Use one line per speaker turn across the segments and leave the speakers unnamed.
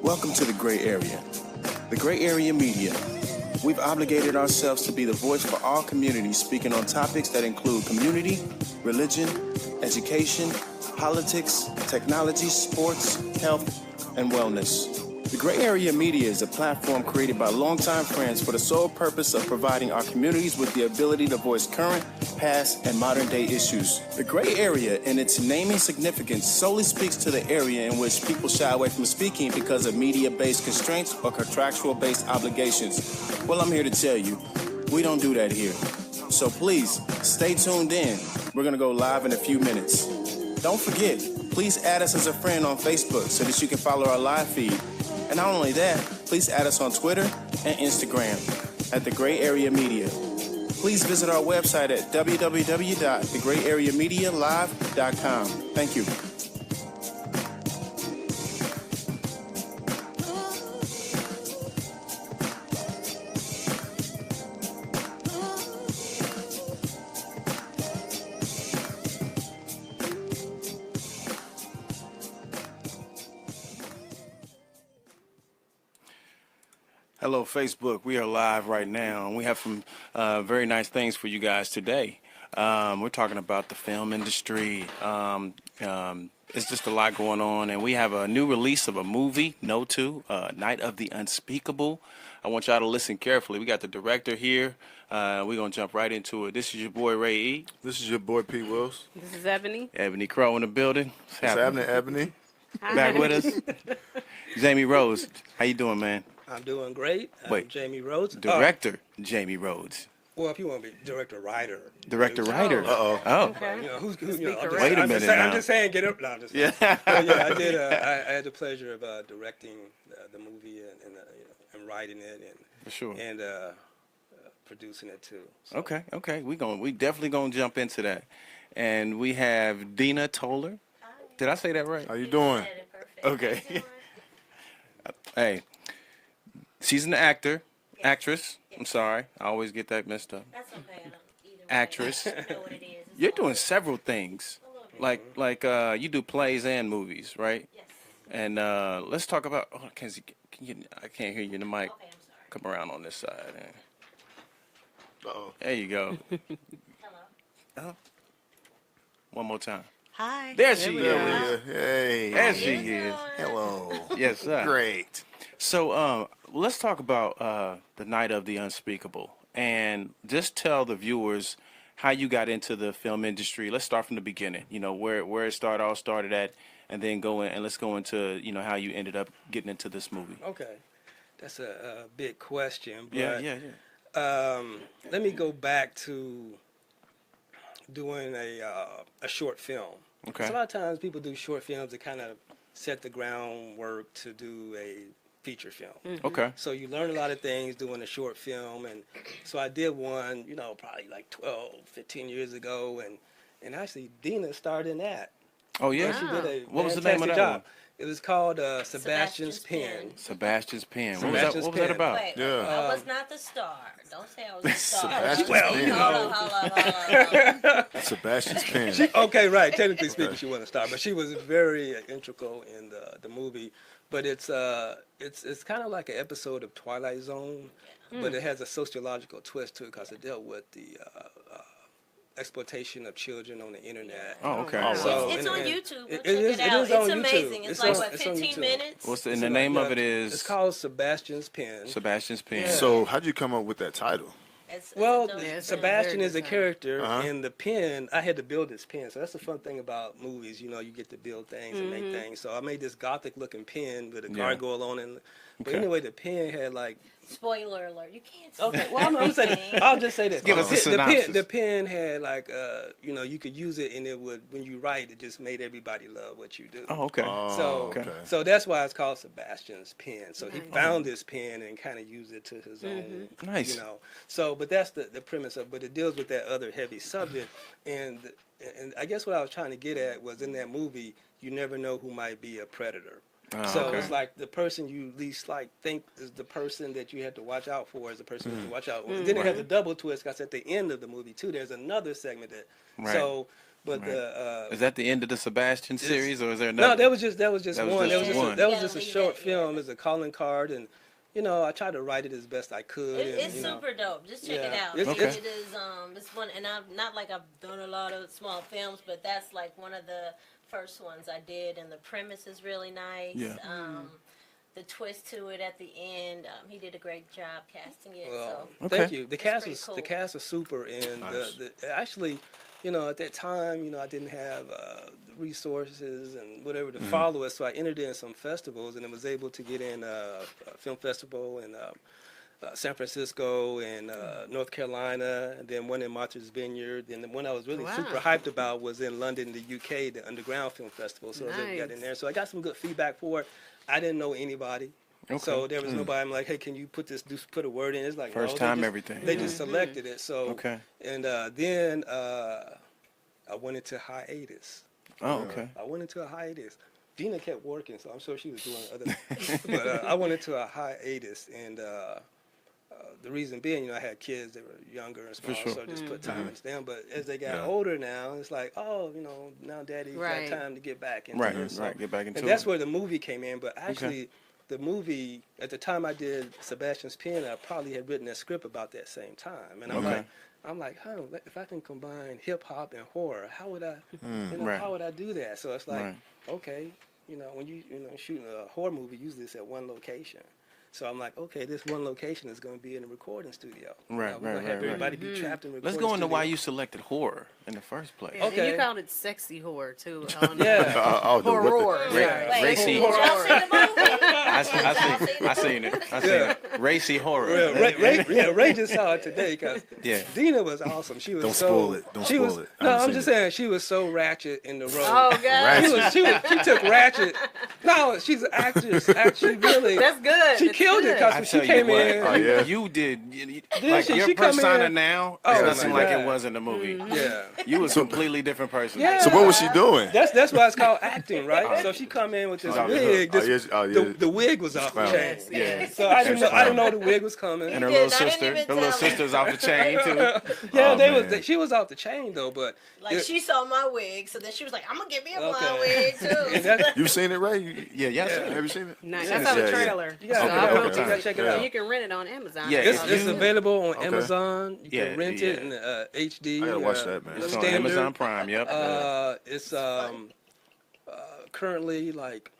Welcome to the Gray Area. The Gray Area Media. We've obligated ourselves to be the voice for all communities, speaking on topics that include community, religion, education, politics, technology, sports, health, and wellness. The Gray Area Media is a platform created by longtime friends for the sole purpose of providing our communities with the ability to voice current, past, and modern-day issues. The Gray Area, in its naming significance, solely speaks to the area in which people shy away from speaking because of media-based constraints or contractual-based obligations. Well, I'm here to tell you, we don't do that here. So please, stay tuned in. We're going to go live in a few minutes. Don't forget, please add us as a friend on Facebook so that you can follow our live feed. And not only that, please add us on Twitter and Instagram at The Gray Area Media. Please visit our website at www.thegrayareamedialive.com. Thank you. Hello, Facebook. We are live right now, and we have some very nice things for you guys today. We're talking about the film industry. It's just a lot going on, and we have a new release of a movie, NOTU, Night of the Unspeakable. I want y'all to listen carefully. We got the director here. We're going to jump right into it. This is your boy, Ray E.
This is your boy, Pete Wills.
This is Ebony.
Ebony Crow in the building.
What's happening, Ebony?
Back with us. Jamie Rhodes. How you doing, man?
I'm doing great.
Wait.
Jamie Rhodes.
Director Jamie Rhodes.
Well, if you want to be director-writer.
Director-writer.
Uh-oh.
Oh.
Okay.
You know,
Speaker
Wait a minute now.
I'm just saying, get up. No, I'm just saying.
Yeah.
Yeah, I did. I had the pleasure of directing the movie and writing it
For sure.
and producing it too. So.
Okay. We definitely gonna jump into that. And we have Dina Toller. Did I say that right?
How you doing?
Okay. Hey, she's an actress.
Yes.
I'm sorry, I always get that messed up.
That's okay. I don't either
Actress.
Way. I know what it is. It's
You're
all
doing
right.
several things,
A little bit.
like you do plays and movies, right?
Yes.
And let's talk about. Oh, I can't hear you in the mic.
Okay, I'm sorry.
Come around on this side.
Uh-oh.
There you go.
Hello.
One more time.
Hi.
There she
There
is.
we are. Hey.
There she is.
Hello.
Yes, sir.
Great.
So let's talk about the Night of the Unspeakable, and just tell the viewers how you got into the film industry. Let's start from the beginning. You know where it all started at, and then let's go into how you ended up getting into this movie.
Okay, that's a big question. But,
Yeah.
let me go back to doing a short film.
Okay.
So a lot of times people do short films to kind of set the groundwork to do a feature film.
Okay.
So you learn a lot of things doing a short film, and so I did one, probably like 12, 15 years ago, and actually Dina starred in that.
Oh yeah.
She did a
What was the name of
fantastic
that
job.
one?
It was called Sebastian's Pen.
Sebastian's Pen.
Sebastian's
What was that
Pen.
about?
Wait,
Yeah.
I was not the star. Don't say I was the star.
Sebastian's
Well,
Pen.
Hold on.
Sebastian's Pen.
Okay, right. Technically speaking, she wasn't a star, but she was very integral in the movie. But it's kind of like an episode of Twilight Zone, but it has a sociological twist to it because it dealt with the exploitation of children on the internet.
Oh, okay.
Oh,
So,
It's on
and
YouTube. Go
it
check
is-
it out.
it is
It's
on YouTube.
amazing. It's like,
it's on
15
YouTube.
minutes?
What's the
It's
the name of it
It's
is
called Sebastian's Pen.
Sebastian's Pen.
Yeah.
So how'd you come up with that title?
It's
Well,
a dope
it's
film.
Sebastian
very
is a
good
character,
Uh-huh.
and the pen, I had to build this pen. So that's the fun thing about movies, you get to build things and make things. So I made this gothic-looking pen with a gargoyle on it. But
Okay.
anyway, the pen had like,
Spoiler alert. You can't say
okay, well, I'm saying,
anything.
I'll just say this.
Give us a synopsis.
The pen had like, you could use it, and it would, when you write, it just made everybody love what you do.
Oh, okay.
So,
okay.
so that's why it's called Sebastian's pen. So he found this pen and kind of used it to his own,
Nice.
So, but that's the premise of. But it deals with that other heavy subject, and I guess what I was trying to get at was in that movie, you never know who might be a predator. So
okay.
it's like the person you least like think is the person that you have to watch out for is the person you have to watch out for. Then it has a double twist because at the end of the movie too, there's another segment that.
Right.
So, but
Right. Is that the end of the Sebastian series, or is there
no,
another?
that was just one.
just
That was just
one.
that was
Yeah,
just a
leave
short
it,
film. It's a calling card, and I tried to write it as best I could.
It's
and,
super dope. Just check it
Yeah.
out.
It's-
It
it's-
is it's one, and I'm not like I've done a lot of small films, but that's like one of the first ones I did, and the premise is really nice.
Yeah.
The twist to it at the end, he did a great job casting it.
Well,
So
Okay.
thank you. The
It's
cast
pretty
was
cool.
the cast was super, and
Nice.
actually, at that time, I didn't have the resources and whatever to follow us, so I entered in some festivals, and I was able to get in a film festival in San Francisco and North Carolina, and then one in Martha's Vineyard, and the one I was really
Wow.
super hyped about was in London, the UK, the Underground Film Festival. So I got in
Nice.
there, so I got some good feedback for it. I didn't know anybody.
Okay.
So there was nobody. I'm like, hey, can you put a word in? It's like
First
no,
time
they just,
everything.
They just selected it. So
Okay.
and then I went into hiatus.
Oh, okay.
I went into a hiatus. Dina kept working, so I'm sure she was doing other. But I went into a hiatus, and the reason being, I had kids that were younger and small,
sure.
so I just put time into them. But as they got
Yeah.
older now, it's like, oh, now Daddy's
Right.
got time to get back into
Right.
it. So-
Right. Get back into
and that's
it.
where the movie came in. But actually, the movie, at the time I did Sebastian's Pen, I probably had written that script about that same time. And
Okay.
I'm like, if I can combine hip hop and horror, how would I,
Right.
how would I do that? So it's like,
Right.
okay, when you shooting a horror movie, usually it's at one location. So I'm like, okay, this one location is going to be in a recording studio.
Right,
We're
right,
gonna have
right,
everybody be trapped in a recording
Let's go into why
studio.
you selected horror in the first place.
Yeah,
Okay.
and you called it sexy horror too.
Yeah.
Oh, the
Horror.
what the-
Sorry.
wait,
Racy.
did y'all see the movie?
I seen it. I seen it. Racy horror.
Ray just saw it today because
Yeah.
Dina was awesome. She was
Don't
so.
spoil it. Don't
she
spoil
was,
it. I
No,
haven't
I'm
seen
just
it.
saying she was so ratchet in the role.
Oh god,
She took Ratchet. No, she's an actress. Actually, really,
that's good.
she
That's
killed it
good.
because
I
when she
tell you
came
what,
in.
Oh, yeah.
you did.
Didn't
Like
she?
your
She come
persona
in-
now
Oh,
is
my
nothing like
God.
it was in the movie.
Yeah,
You was a completely different person.
Yeah.
So what was she doing?
that's why it's called acting, right? So she come in with this
Oh, yeah.
wig.
Oh,
This,
yes. Oh, yeah.
the wig was off the
Wow.
chain.
Yeah.
So I didn't know the wig was coming.
And her
You
little
did. I didn't
sister.
even
Her little
tell her.
sister's off the chain too.
Yeah,
Oh, man.
she was off the chain though, but
Like she saw my wig, so then she was like, "I'm gonna get me a blonde
Okay.
wig too."
and that,
You seen it, Ray?
Yeah. Yes.
Yeah.
Have you seen it?
Nice.
Yeah.
I saw the
Yeah, yeah.
trailer.
Yeah,
So
okay,
I will
okay.
too.
Check it
Yeah.
out.
You can rent it on Amazon.
Yeah,
It's
you-
available on
Okay.
Amazon. You
Yeah,
can rent it in
yeah.
HD.
I gotta watch that, man.
It's on
standard.
Amazon Prime. Yep.
It's currently like,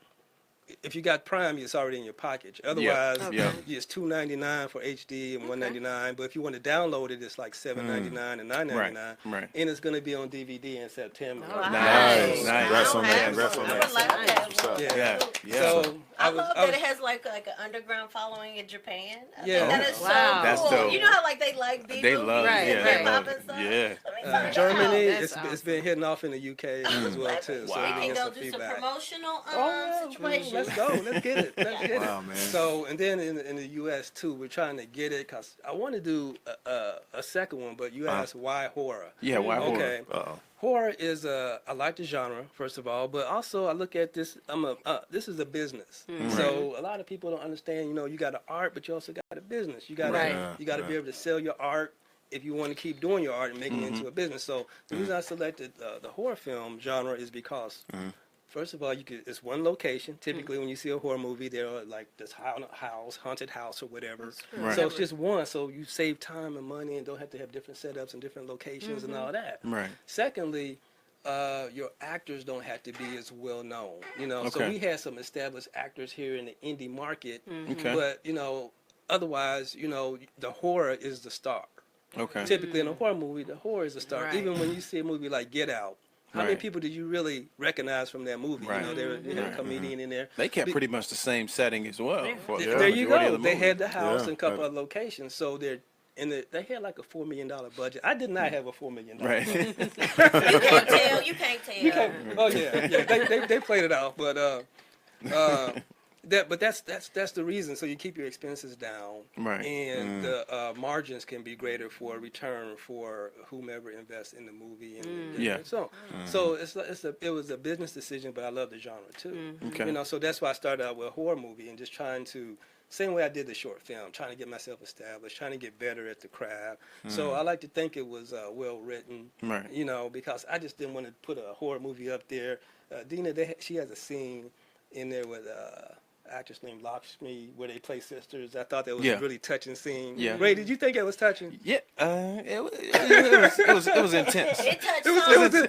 if you got Prime, it's already in your package. Otherwise,
Yeah.
it's $2.99 for HD and $1.99. But if you want to download it, it's like $7.99 and $9.99.
Right.
And it's gonna be on DVD in September.
Oh, wow.
Nice.
Congrats on that.
I
Congrats on
would
that.
like that.
What's up?
Yeah.
Yeah. Yeah.
So
I
was-
love
I
that
was-
it has like an underground following in Japan. I
Yeah.
think that is
Wow.
so
That's
cool.
dope.
You know how like they like B
They
movies
love.
Right,
Yeah.
and
They
right.
hip
love
hop
it.
and stuff.
Yeah.
Let me find
Germany,
out.
That's
it's been hitting off in the UK as well too. So
Wow.
We
we
can
get
go
some
do some
feedback.
promotional
Oh,
situation.
let's go. Let's get it. Let's get
Wow,
it.
man.
So, and then in the U.S. too, we're trying to get it because I want to do a second one, but you asked why horror.
Yeah. Why horror?
Okay.
Uh-oh.
Horror is I like the genre first of all, but also I look at this. This is a business, so a lot of people don't understand. You got an art, but you also got a business. You got
Right.
you got to be able to sell your art if you want to keep doing your art and make it into a business. So the reason I selected the horror film genre is because. First of all, it's one location. Typically, when you see a horror movie, there are like this haunted house or whatever.
Right.
So it's just one. So you save time and money and don't have to have different setups and different locations and all that.
Right.
Secondly, your actors don't have to be as well known. So
Okay.
we had some established actors here in the indie market,
Okay.
but otherwise, the horror is the star.
Okay.
Typically, in a horror movie, the horror is the star.
Right.
Even when you see a movie like Get Out, how many
Right.
people did you really recognize from that movie?
Right.
They had a comedian in there.
They kept pretty much the same setting as well. For
Yeah.
the
There you
majority of
go.
the
They
movie.
had the house
Yeah.
and a couple of locations, so they had like a $4 million budget. I did not have a $4 million.
Right.
You can't tell. You can't tell.
You can't. Oh yeah. They played it out, but But that's the reason. So you keep your expenses down,
Right.
and the margins can be greater for return for whomever invests in the movie. And
Yeah.
So it was a business decision, but I love the genre too.
Okay.
You know, so that's why I started out with a horror movie and just trying to. Same way I did the short film, trying to get myself established, trying to get better at the craft. So I like to think it was well written,
Right.
you know, because I just didn't want to put a horror movie up there. Dina, she has a scene in there with actress named Lakshmi where they play sisters. I thought that was a really touching scene.
Yeah.
Ray, did you think it was touching?
Yeah. It was intense.
It touched
It was
something.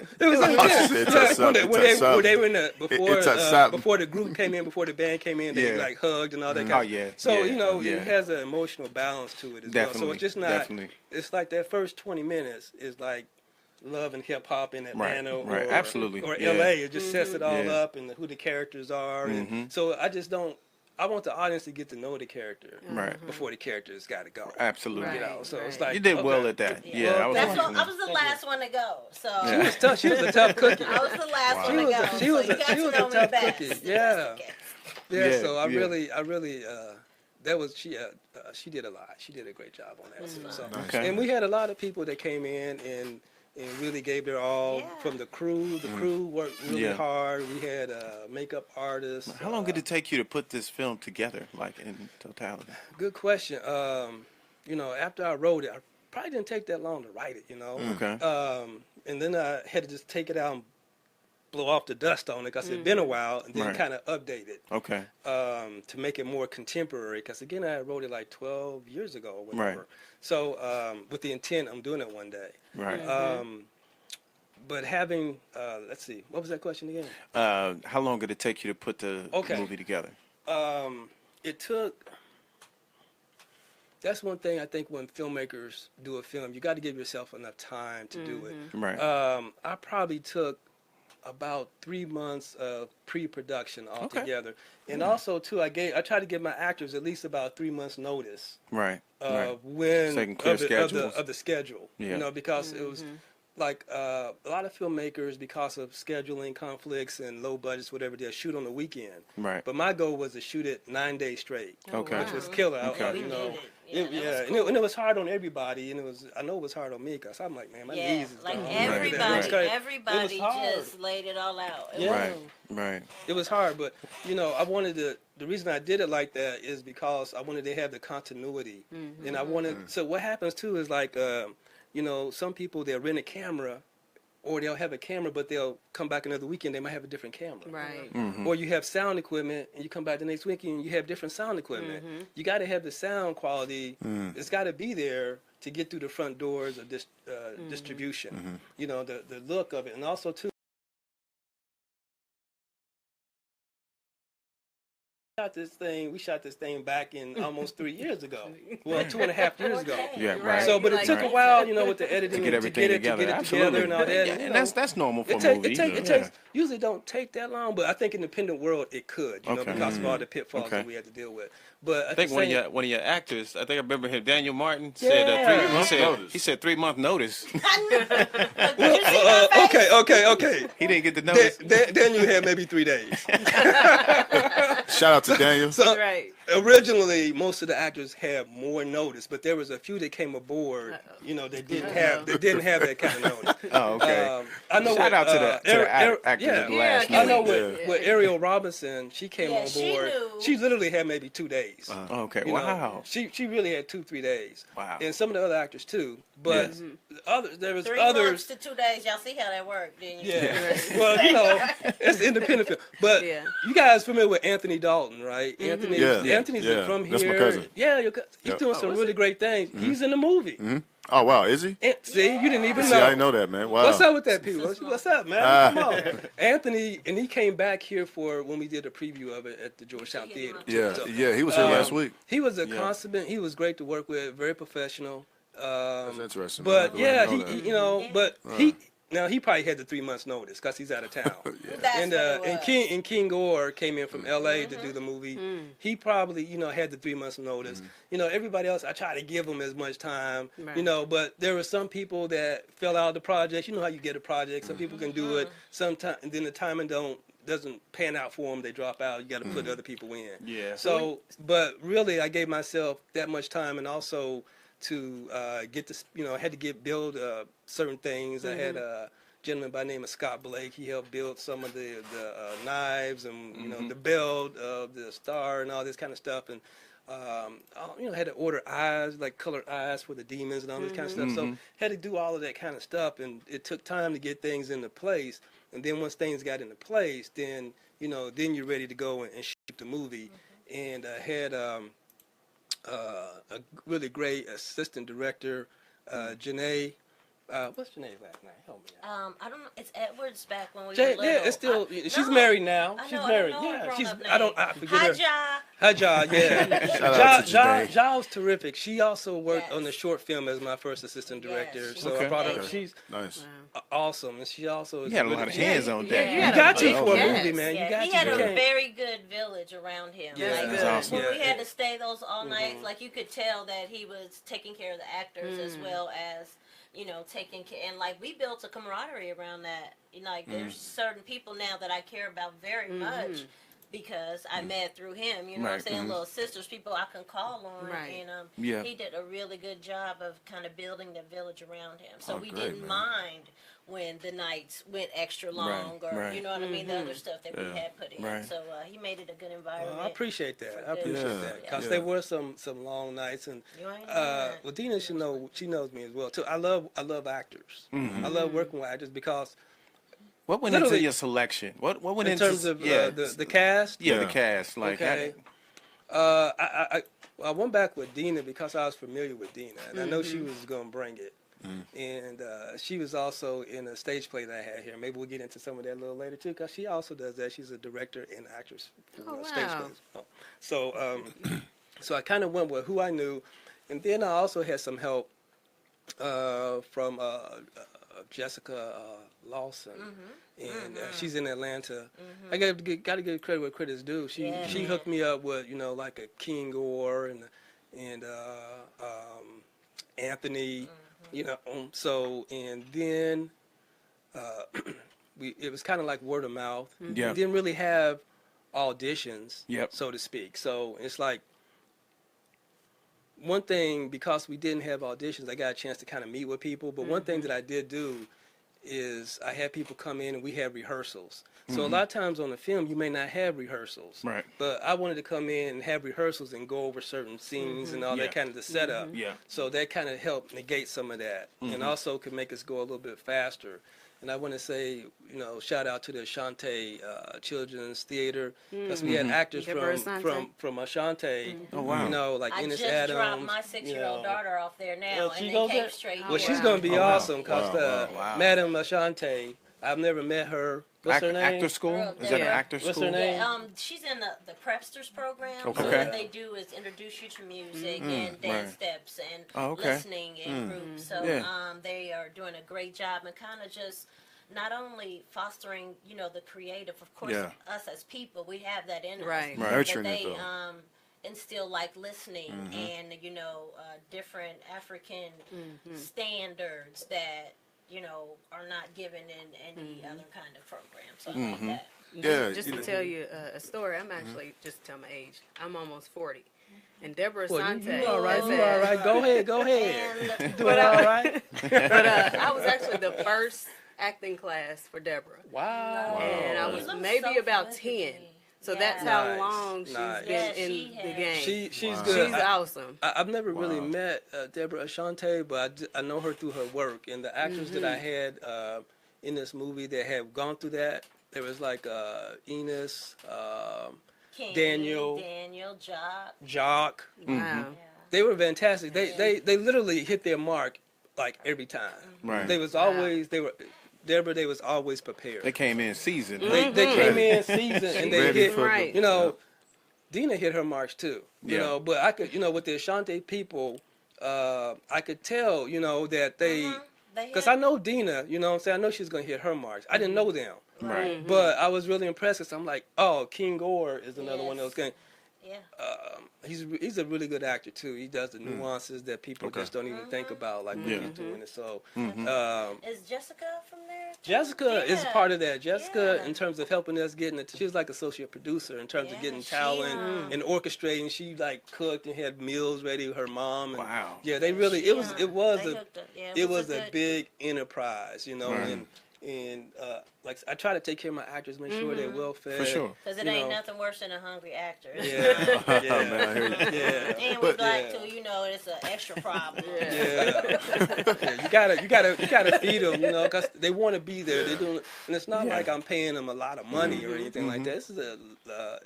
intense.
It touched something.
When they were in the
It touched something.
before the group came in, before the band came in, they
Yeah.
like hugged and all that
Oh,
kind of
yeah.
So,
Yeah.
you know,
Yeah.
it has an emotional balance to it as well. So
Definitely.
it's just not,
Definitely.
it's like that first 20 minutes is like love and hip hop in Atlanta
Right.
or,
Absolutely.
or
Yeah.
LA. It just sets it all
Yeah.
up and who the characters are. And so I want the audience to get to know the character
Right.
before the characters got to go.
Absolutely.
Right.
You know, so it's
Right.
like
You did well
okay.
at that.
Yeah.
Yeah. I was
That's
watching
what, I
it.
was the last one to go, so
She was tough. She was a tough cookie.
I was the last one to
She was
go.
a- she
so
was
you
a-
got
she
to
was a
know me
tough
best.
cookie.
That's
Yeah.
okay.
Yeah, so I
yeah.
really, that was she did a lot. She did a great job on that. So,
Okay.
and we had a lot of people that came in and really gave their all
Yeah.
from the crew. The crew worked really
Yeah.
hard. We had makeup artists.
How long did it take you to put this film together, like in totality?
Good question. You know, after I wrote it, I probably didn't take that long to write it. You know.
Okay.
And then I had to just take it out and blow off the dust on it because it'd been a while, and then
Right.
kind of update it.
Okay.
To make it more contemporary, because again, I wrote it like 12 years ago or whatever.
Right.
So with the intent, I'm doing it one day.
Right.
But having, let's see, what was that question again?
How long did it take you to put the
Okay.
movie together?
It took. That's one thing I think when filmmakers do a film, you got to give yourself enough time to do it.
Right.
I probably took about 3 months of pre-production altogether, and also too, I tried to give my actors at least about 3 months notice
Right. Right.
when
So they can clear schedules.
of the schedule.
Yeah.
You know, because it was like a lot of filmmakers, because of scheduling conflicts and low budgets, whatever, they'll shoot on the weekend.
Right.
But my goal was to shoot it 9 days straight,
Okay.
which was killer.
Okay.
You know,
We did it. Yeah, that was
and it was hard on everybody, and I know it was hard on me because I'm like, man, my
Yeah,
knees is
like
gone.
everybody,
Right.
everybody
hard.
just laid it all out. It
Yeah.
Right. Right.
It was hard, but you know, I wanted to. The reason I did it like that is because I wanted to have the continuity, and I wanted. So what happens too is like, you know, some people they'll rent a camera, or they'll have a camera, but they'll come back another weekend. They might have a different camera,
Right.
Or you have sound equipment, and you come back the next weekend, and you have different sound equipment. You got to have the sound quality. It's got to be there to get through the front doors of this distribution. You know, the look of it, and also too. We shot this thing back in almost 3 years ago. Well, 2.5 years ago.
Yeah.
Right.
Right.
So, but it
Like-
took a while, you know, with the editing
To get everything together.
to get it
Absolutely.
together and all that.
Yeah,
you
and
know.
that's normal for
It
a movie.
takes usually don't take that long, but I think in the independent world it could, you know,
Okay.
because of all the pitfalls
Okay.
that we had to deal with. But
I think one of your actors, I think I remember him, Daniel Martin, said
Yeah.
he said 3 month notice.
Did you see my face?
okay.
He didn't get the notice.
Daniel had maybe 3 days.
Shout out to Daniel.
So
Right.
originally, most of the actors had more notice, but there was a few that came aboard, you know, that didn't have that kind of notice.
Oh, okay.
I know
Shout
what,
out to the actor
yeah.
of the last
Yeah,
I know
movie.
with Ariel Robinson, she came
Yeah,
on
she
board.
knew.
She literally had maybe 2 days.
Okay.
You know,
Wow.
she really had 2-3 days.
Wow.
And some of the other actors too. But there was
3 months
others.
to 2 days. Y'all see how that worked, didn't you?
Yeah. Well, you know, it's independent film. But
Yeah.
you guys familiar with Anthony Dalton, right? Anthony's
Yeah.
from here.
That's my cousin.
Yeah, he's
Yep.
doing some really great things. He's in the movie.
Oh wow, is he?
See, you didn't even
See,
know.
I didn't know that, man. Wow.
What's up with that, people? What's up, man? Come on. Anthony, and he came back here for when we did a preview of it at the Georgetown Theater.
Yeah,
So,
yeah, he was here last week.
He was a consummate. He was great to work with. Very professional.
That's interesting.
But
I
yeah,
didn't know that.
you know, but he probably had the 3 months notice because he's out of town.
That's
And
what it was.
King Gore came in from L.A. to do the movie. He probably had the 3 months notice. You know, everybody else I try to give them as much time.
Right.
You know, but there were some people that fell out of the project. You know how you get a project. Some people can do it sometime, and then the timing don't doesn't pan out for them, they drop out. You got to put other people in.
Yeah.
So, but really, I gave myself that much time, and also to get this, I had to build certain things. I had a gentleman by the name of Scott Blake. He helped build some of the knives and the belt of the star and all this kind of stuff. And I had to order eyes, like colored eyes for the demons and all this kind of stuff. So had to do all of that kind of stuff, and it took time to get things into place. And then once things got into place, then then you're ready to go and shoot the movie. And I had a really great assistant director, Janae. What's Janae's last name? Help me out.
I don't know. It's Edwards back when we were
Yeah,
little.
it's still. She's
no,
married now.
I know,
She's
I
married.
don't know her
Yeah,
grown-up name.
I forget her.
Hi,
Hi, Ja. Yeah.
Shout out to Janae.
Ja's terrific. She also worked
Yes.
on the short film as my first assistant director.
Yes.
So
Okay.
I brought her.
Okay.
She's
Nice.
awesome, and she also is
You had a
really-
lot of hands on
Yeah,
deck.
you
You
had
got
a
to
big-
for a
yes,
movie, man.
yeah.
You got
He
to.
had
You
a
can't-
very good village around him.
Yeah,
like,
that's awesome.
when we
Yeah.
had to stay those all nights, like you could tell that he was taking care of the actors as well as taking care. And like we built a camaraderie around that. Like there's certain people now that I care about very much. Because I met through him, you know what I'm
Right.
saying? Little sisters, people I can call on.
Right.
And
Yeah.
he did a really good job of kind of building the village around him. So
Oh,
we
great,
didn't
man.
mind when the nights went extra long or,
right.
you know what I mean, the other stuff that we
Yeah.
had put in.
Right.
So he made it a good environment.
I appreciate that. I
for
appreciate
good.
that because
Yeah.
there were some long nights, and
You ain't lying.
well, Dina should know. She knows me as well too. I love actors. I love working with actors because
What went into
Literally-
your selection? What went
in
into
terms of the cast.
the
Yeah.
cast? Like,
Okay. I went back with Dina because I was familiar with Dina, and I know she was going to bring it. And she was also in a stage play that I had here. Maybe we'll get into some of that a little later too, because she also does that. She's a director and actress for
Oh,
stage
wow.
plays. So, so I kind of went with who I knew, and then I also had some help from Jessica Lawson, and she's in Atlanta. I got to give credit where credit's due. She
Yeah,
she
man.
hooked me up with like a King Orr and Anthony, So and then it was kind of like word of mouth.
Yeah.
We didn't really have auditions,
Yep.
so to speak. So it's like one thing, because we didn't have auditions, I got a chance to kind of meet with people. But one thing that I did do is I had people come in and we had rehearsals. So a lot of times on the film, you may not have rehearsals.
Right.
But I wanted to come in and have rehearsals and go over certain scenes and all
Yeah.
that kind of the setup.
Yeah.
So that kind of helped negate some of that, and also could make us go a little bit faster. And I want to say, shout out to the Ashante Children's Theater, because we had actors
Deborah
from
Asante.
Ashante.
Oh, wow.
Like
I
Ennis
just
Adams.
dropped my 6-year-old daughter off there now,
Well, she
and
goes
they came
there?
straight
Well,
here.
she's going to be
Oh, wow.
awesome because
Wow.
Madam Ashante, I've never met her. What's her name?
Actor school?
Girl,
Is that an
yeah.
actor
What's
school?
her name?
Yeah, she's in the Prepsters program.
Okay.
So what they do is introduce you to music and dance
right.
steps and
Oh, okay.
listening in groups. So
Yeah.
they are doing a great job and kind of just not only fostering, the creative. Of course,
Yeah.
us as people, we have that in us.
Right.
Right.
But
Nurturing
they
it, though.
instill like listening and different African standards that are not given in any other kind of program. So I like that.
Yeah.
Just to tell you a story, I'm actually, just to tell my age, I'm almost 40. And Deborah
Well,
Asante.
you all right.
has
You
had-
all right. Go ahead.
And
Doing all right.
But I was actually the first acting class for Deborah.
Wow.
And I
You
was
look
maybe
so
about
good
10.
to me.
So
Yeah.
that's how
Nice,
long she's
nice.
been
Yeah,
in
she
the
has.
game.
She's
Wow.
good.
She's awesome.
I've never really
Wow.
met Deborah Ashante, but I know her through her work. And the actors that I had in this movie that had gone through that, there was like Enos,
King,
Daniel.
Jock.
Jock.
Wow.
Yeah.
They were fantastic. They literally hit their mark like every time.
Right.
They was always Deborah. They was always prepared.
They came in seasoned.
They came in season and they
Ready
hit.
for
Right.
Dina hit her marks too.
Yeah.
But I could, with the Ashante people, I could tell, that they, because I know Dina, I know she's gonna hit her marks. I didn't know them,
Right.
but I was really impressed because I'm like, oh, King Orr is another one of those
Yes.
games. he's a really good actor too. He does the nuances that people just don't even think about, like when he's doing it. So,
Is Jessica from there?
Jessica is part of that. Jessica, in terms of helping us getting it, she was like associate producer in terms of getting talent and orchestrating. She like cooked and had meals ready. Her mom. And,
Wow.
Yeah, they really. It was
It was
a big enterprise, you know, and like I try to take care of my actors, make sure they're well fed.
For sure.
Because it ain't nothing worse than a hungry actor.
Yeah,
Man, I hear you.
yeah.
And we black too, you know, it's an extra problem.
Yeah. You gotta feed them, you know, because they want to be there. They're doing, and it's not like I'm paying them a lot of money or anything like that. This is a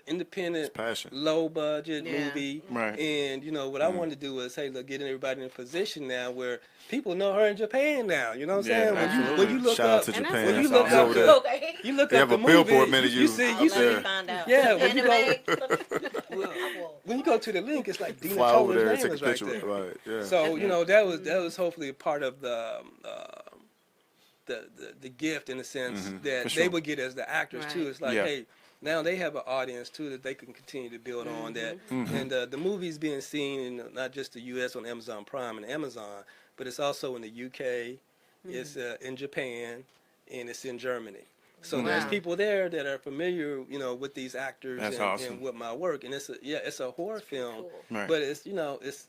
independent, low budget movie,
Right.
and you know what I want to do is, hey, look, getting everybody in a position now where people know her in Japan now. You know what I'm saying? When you look
Shout
up,
out to Japan.
when you
That's
look
all
up,
over there.
Okay.
you look
They
up
have
the
a billboard
movie,
minute
you see,
Find out.
yeah, when you go,
Anime.
when you go to the link, it's like Dina
Fly over there and
Toler's
take a
name is
picture.
right there.
Right. Yeah.
So you know that was hopefully a part of the gift in the sense that
For
they
sure.
would get as the actors too. It's like, hey, now they have an audience too that they can continue to build on that. And the movie's being seen in not just the U.S. on Amazon Prime and Amazon, but it's also in the U.K., it's in Japan, and it's in Germany. So there's people there that are familiar, you know, with these actors and with my work. And it's a horror film, but it's, you know, it's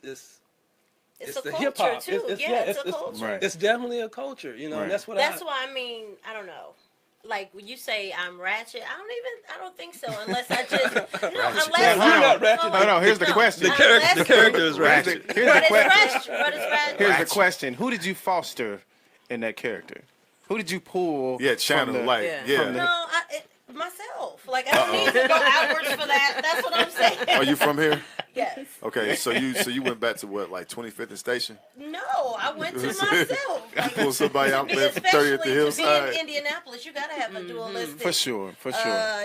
It's a
the
culture
hip hop
too. It's a culture.
Right.
It's definitely a culture, you know. And that's what
That's why I mean, I don't know. Like when you say I'm ratchet, I don't think so unless I just
Hold on, here's the question.
the character is ratchet.
Here's the question.
What is ratchet?
Here's the question. Who did you foster in that character? Who did you pull?
Channel
from
No, myself. Like I don't need to go outwards for that. That's what I'm saying.
Are you from here?
Yes.
Okay, so you went back to what, like 25th and Station?
No, I went to myself. Like,
Pull somebody out there from
especially
30th the hillside.
to be in Indianapolis, you gotta have a dualistic.
For sure.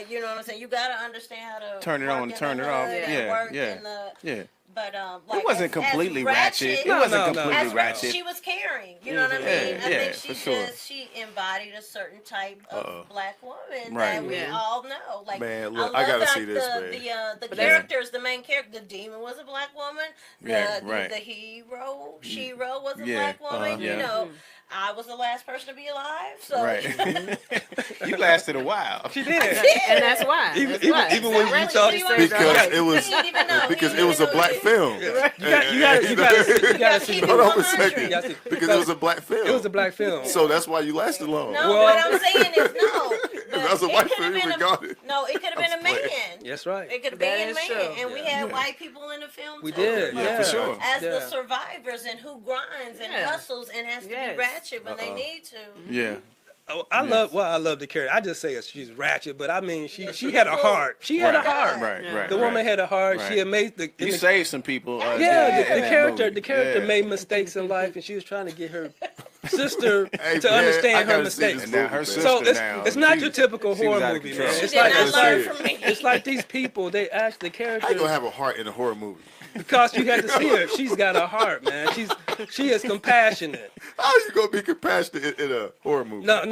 You know what I'm saying? You gotta understand how to
Turn it
work
on,
in
turn
the
it off.
hood and
Yeah,
work
yeah,
in the,
yeah.
But like
It wasn't
as
completely ratchet. It
No,
wasn't
no, no.
completely
as
ratchet.
she was caring, you know what I mean?
Yeah,
I
yeah,
think
for sure.
she embodied a certain type of black woman
Right.
that we all know. Like,
Man, look,
I
I gotta
love
see this, man.
the characters, the main character, the demon was a black woman. The hero, Shiro was a black woman. You know, I was the last person to be alive. So
Right. You lasted a while.
She did.
And that's why.
Even when you thought
because it was a black film.
you gotta see.
Hold on a second.
You gotta see.
Because it was a black film.
It was a black film.
So that's why you lasted long.
No, what I'm saying is no.
That's a white film you regarded.
No, it could have been a man.
That's right.
It could have
That
been a
is
man,
true.
and we had white people in the film.
We
too.
did.
Yeah, for sure.
As the survivors and who grinds and hustles and has to be ratchet when they need to.
Yeah.
Oh, I love the character. I just say she's ratchet, but I mean she had a heart. She had a heart.
Right.
The woman had a heart.
Right.
She had made the.
You saved some people.
The character made mistakes in life, and she was trying to get her sister to understand her mistakes.
And now her sister
So
now.
it's not your typical
she was
horror
out of
movie,
control.
man.
She
It's
did
like
not learn from me.
it's like these people. They act the
How you
characters
gonna have a heart in a horror movie?
because you had to see her. She's got a heart, man. She is compassionate.
How you gonna be compassionate in a horror movie?
No.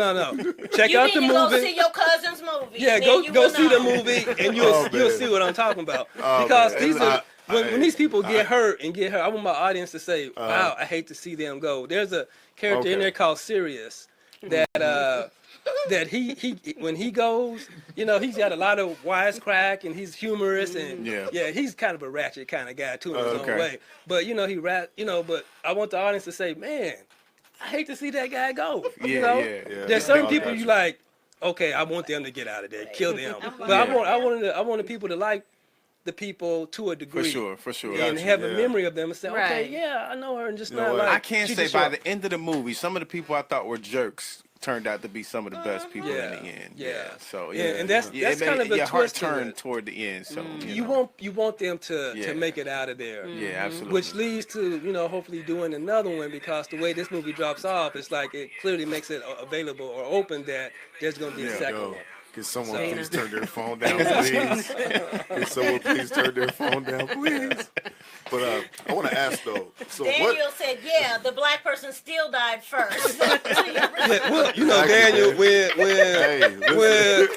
Check
You
out
need
the
to go
movie.
see your cousin's movie.
Yeah,
and
go
then you will
see the
know.
movie, and
Oh,
you'll
man.
see what I'm talking about.
Oh,
Because
man.
these are when these people get hurt and get hurt. I want my audience to say, "Wow, I hate to see them go." There's a character in there called Sirius that he when he goes, you know, he's got a lot of wisecrack and he's humorous and he's kind of a ratchet kind of guy too in his own way. But you know, but I want the audience to say, "Man, I hate to see that guy go." You know, there's certain people you like. Okay, I want them to get out of there, kill them. But I want the people to like the people to a degree.
For sure.
And have a memory of them and say, okay, I know her, and just not like.
I can't
she
say
just
by
show-
the end of the movie, some of the people I thought were jerks turned out to be some of the best people in the end. So
and that's kind of a
your heart
twist to
turned
it.
toward the end. So
You want them to make it out of there.
Yeah, absolutely.
Which leads to hopefully doing another one, because the way this movie drops off, it's like it clearly makes it available or open that there's going to be a second one.
Can someone please turn their phone down, please? Can someone please turn their phone down, please? But I want to ask though. So
Daniel said, "Yeah, the black person still died first."
Yeah, well, you know,
Exactly,
Daniel,
man.
when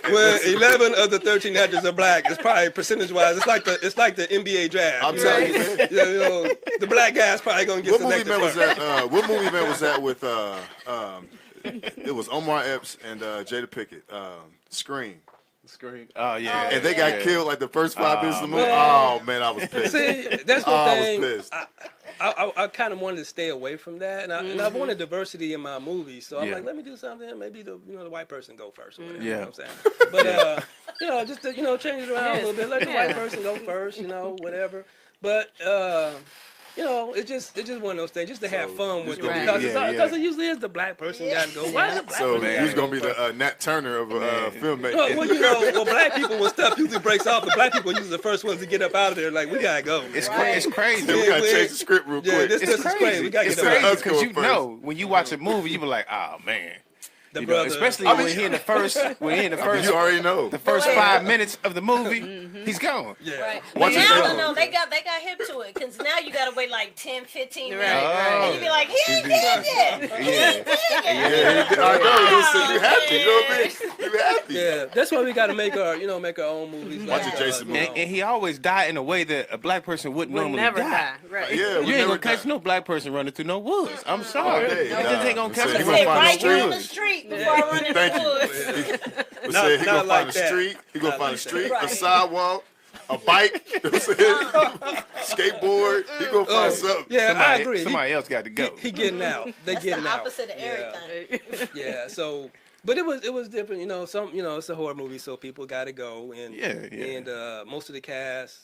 11 of the 13 actors are black, it's probably percentage-wise, it's like the NBA draft.
I'm telling you, man.
You know, the black guy's probably gonna get
What movie
selected
man was
first.
that? What movie man was that with? It was Omar Epps and Jada Pickett. Scream.
Screen. Oh yeah.
And they got killed like the first 5 minutes of the movie.
man.
Oh man, I was pissed.
See, that's one
I
thing.
was pissed.
I kind of wanted to stay away from that, and I wanted diversity in my movies. So I'm
Yeah.
like, let me do something. Maybe the white person go first. Or whatever,
Yeah.
You know what I'm saying? But just to, change it around a little bit. Let the white person go first. Whatever. But it's just one of those things, just to have fun with it,
Right.
because it usually is the black person got to go. Why is the black
So
person
who's
gotta
gonna be
go first?
the Nat Turner of filmmaking?
Well, black people, when stuff usually breaks off, the black people are usually the first ones to get up out of there. Like, we gotta go.
It's
Right.
it's crazy.
We gotta change the script real
Yeah,
quick.
this is crazy. We gotta
It's
get up out
crazy
of there.
because you
First.
know when you watch a movie, you be like, oh man.
The
You know,
brother,
especially
I mean,
when he in the first,
You already know.
the first 5 minutes of the movie, he's gone.
yeah.
Right.
Watch
But
it
now,
go.
no, they got hip to it because now you got to wait like 10, 15 minutes.
Right,
And you be like, he ain't dead yet.
Yeah.
Yeah, I know. So you happy? You know what I mean? You happy?
Yeah, that's why we got to make our own movies.
Watch
like,
it, Jason
you know.
And he always died in a way that a black person wouldn't
Would
normally
never
die.
die. Right.
Yeah, we
You ain't
never
gonna catch
die.
no black person running through no woods. I'm sorry.
Okay,
You just ain't gonna
nah.
catch
So
him.
you
Say
gonna find
right
a
down the
street.
street before I run in
Thank
the
you.
woods.
But
Not-
said he
not
gonna
like
find a
that.
street. He gonna
Not
find a
like
street,
that.
a sidewalk, a bike. You know what I'm saying? Skateboard. He gonna find something.
Yeah, I agree.
Somebody else got to go.
He getting out. They
That's
getting
the
out.
opposite of everything.
Yeah. So, but it was different. It's a horror movie, so people got to go, and
Yeah.
and most of the cast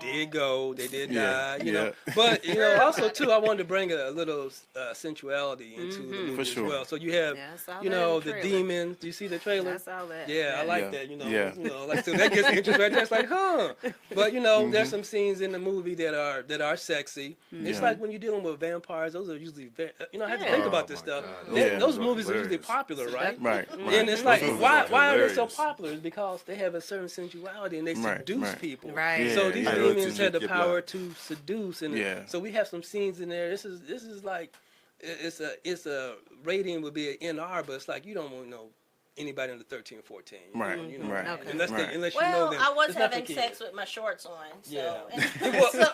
did go. They did
Yeah,
die.
yeah.
But also too, I wanted to bring a little sensuality into the movie
For sure.
as well. So you have
Yeah, I saw that
the
in the trailer.
demons. Do you see the trailer?
I saw that.
Yeah, I like
Yeah.
that.
Yeah.
Like, so that gets interest right there. It's like, huh? But there's some scenes in the movie that are sexy. It's
Yeah.
like when you're dealing with vampires; those are usually, I have to
Yeah.
think about
Oh,
this
my
stuff.
God.
Yeah.
Those movies are usually
hilarious.
popular, right?
Right.
And it's like,
movies
why
are
are they so
hilarious.
popular? It's because they have a certain sensuality and they
Right,
seduce
right.
people.
Right.
Yeah,
So these
yeah.
demons had the
Yeah.
power to seduce, and
Yeah.
so we have some scenes in there. This is like, it's a rating would be an NR, but it's like you don't want to know anybody under 13 or 14.
Right,
Right.
right.
Unless
Right.
unless you know
Well,
them.
I was
It's not for
having
kids.
sex with my shorts on, so
Yeah.
and,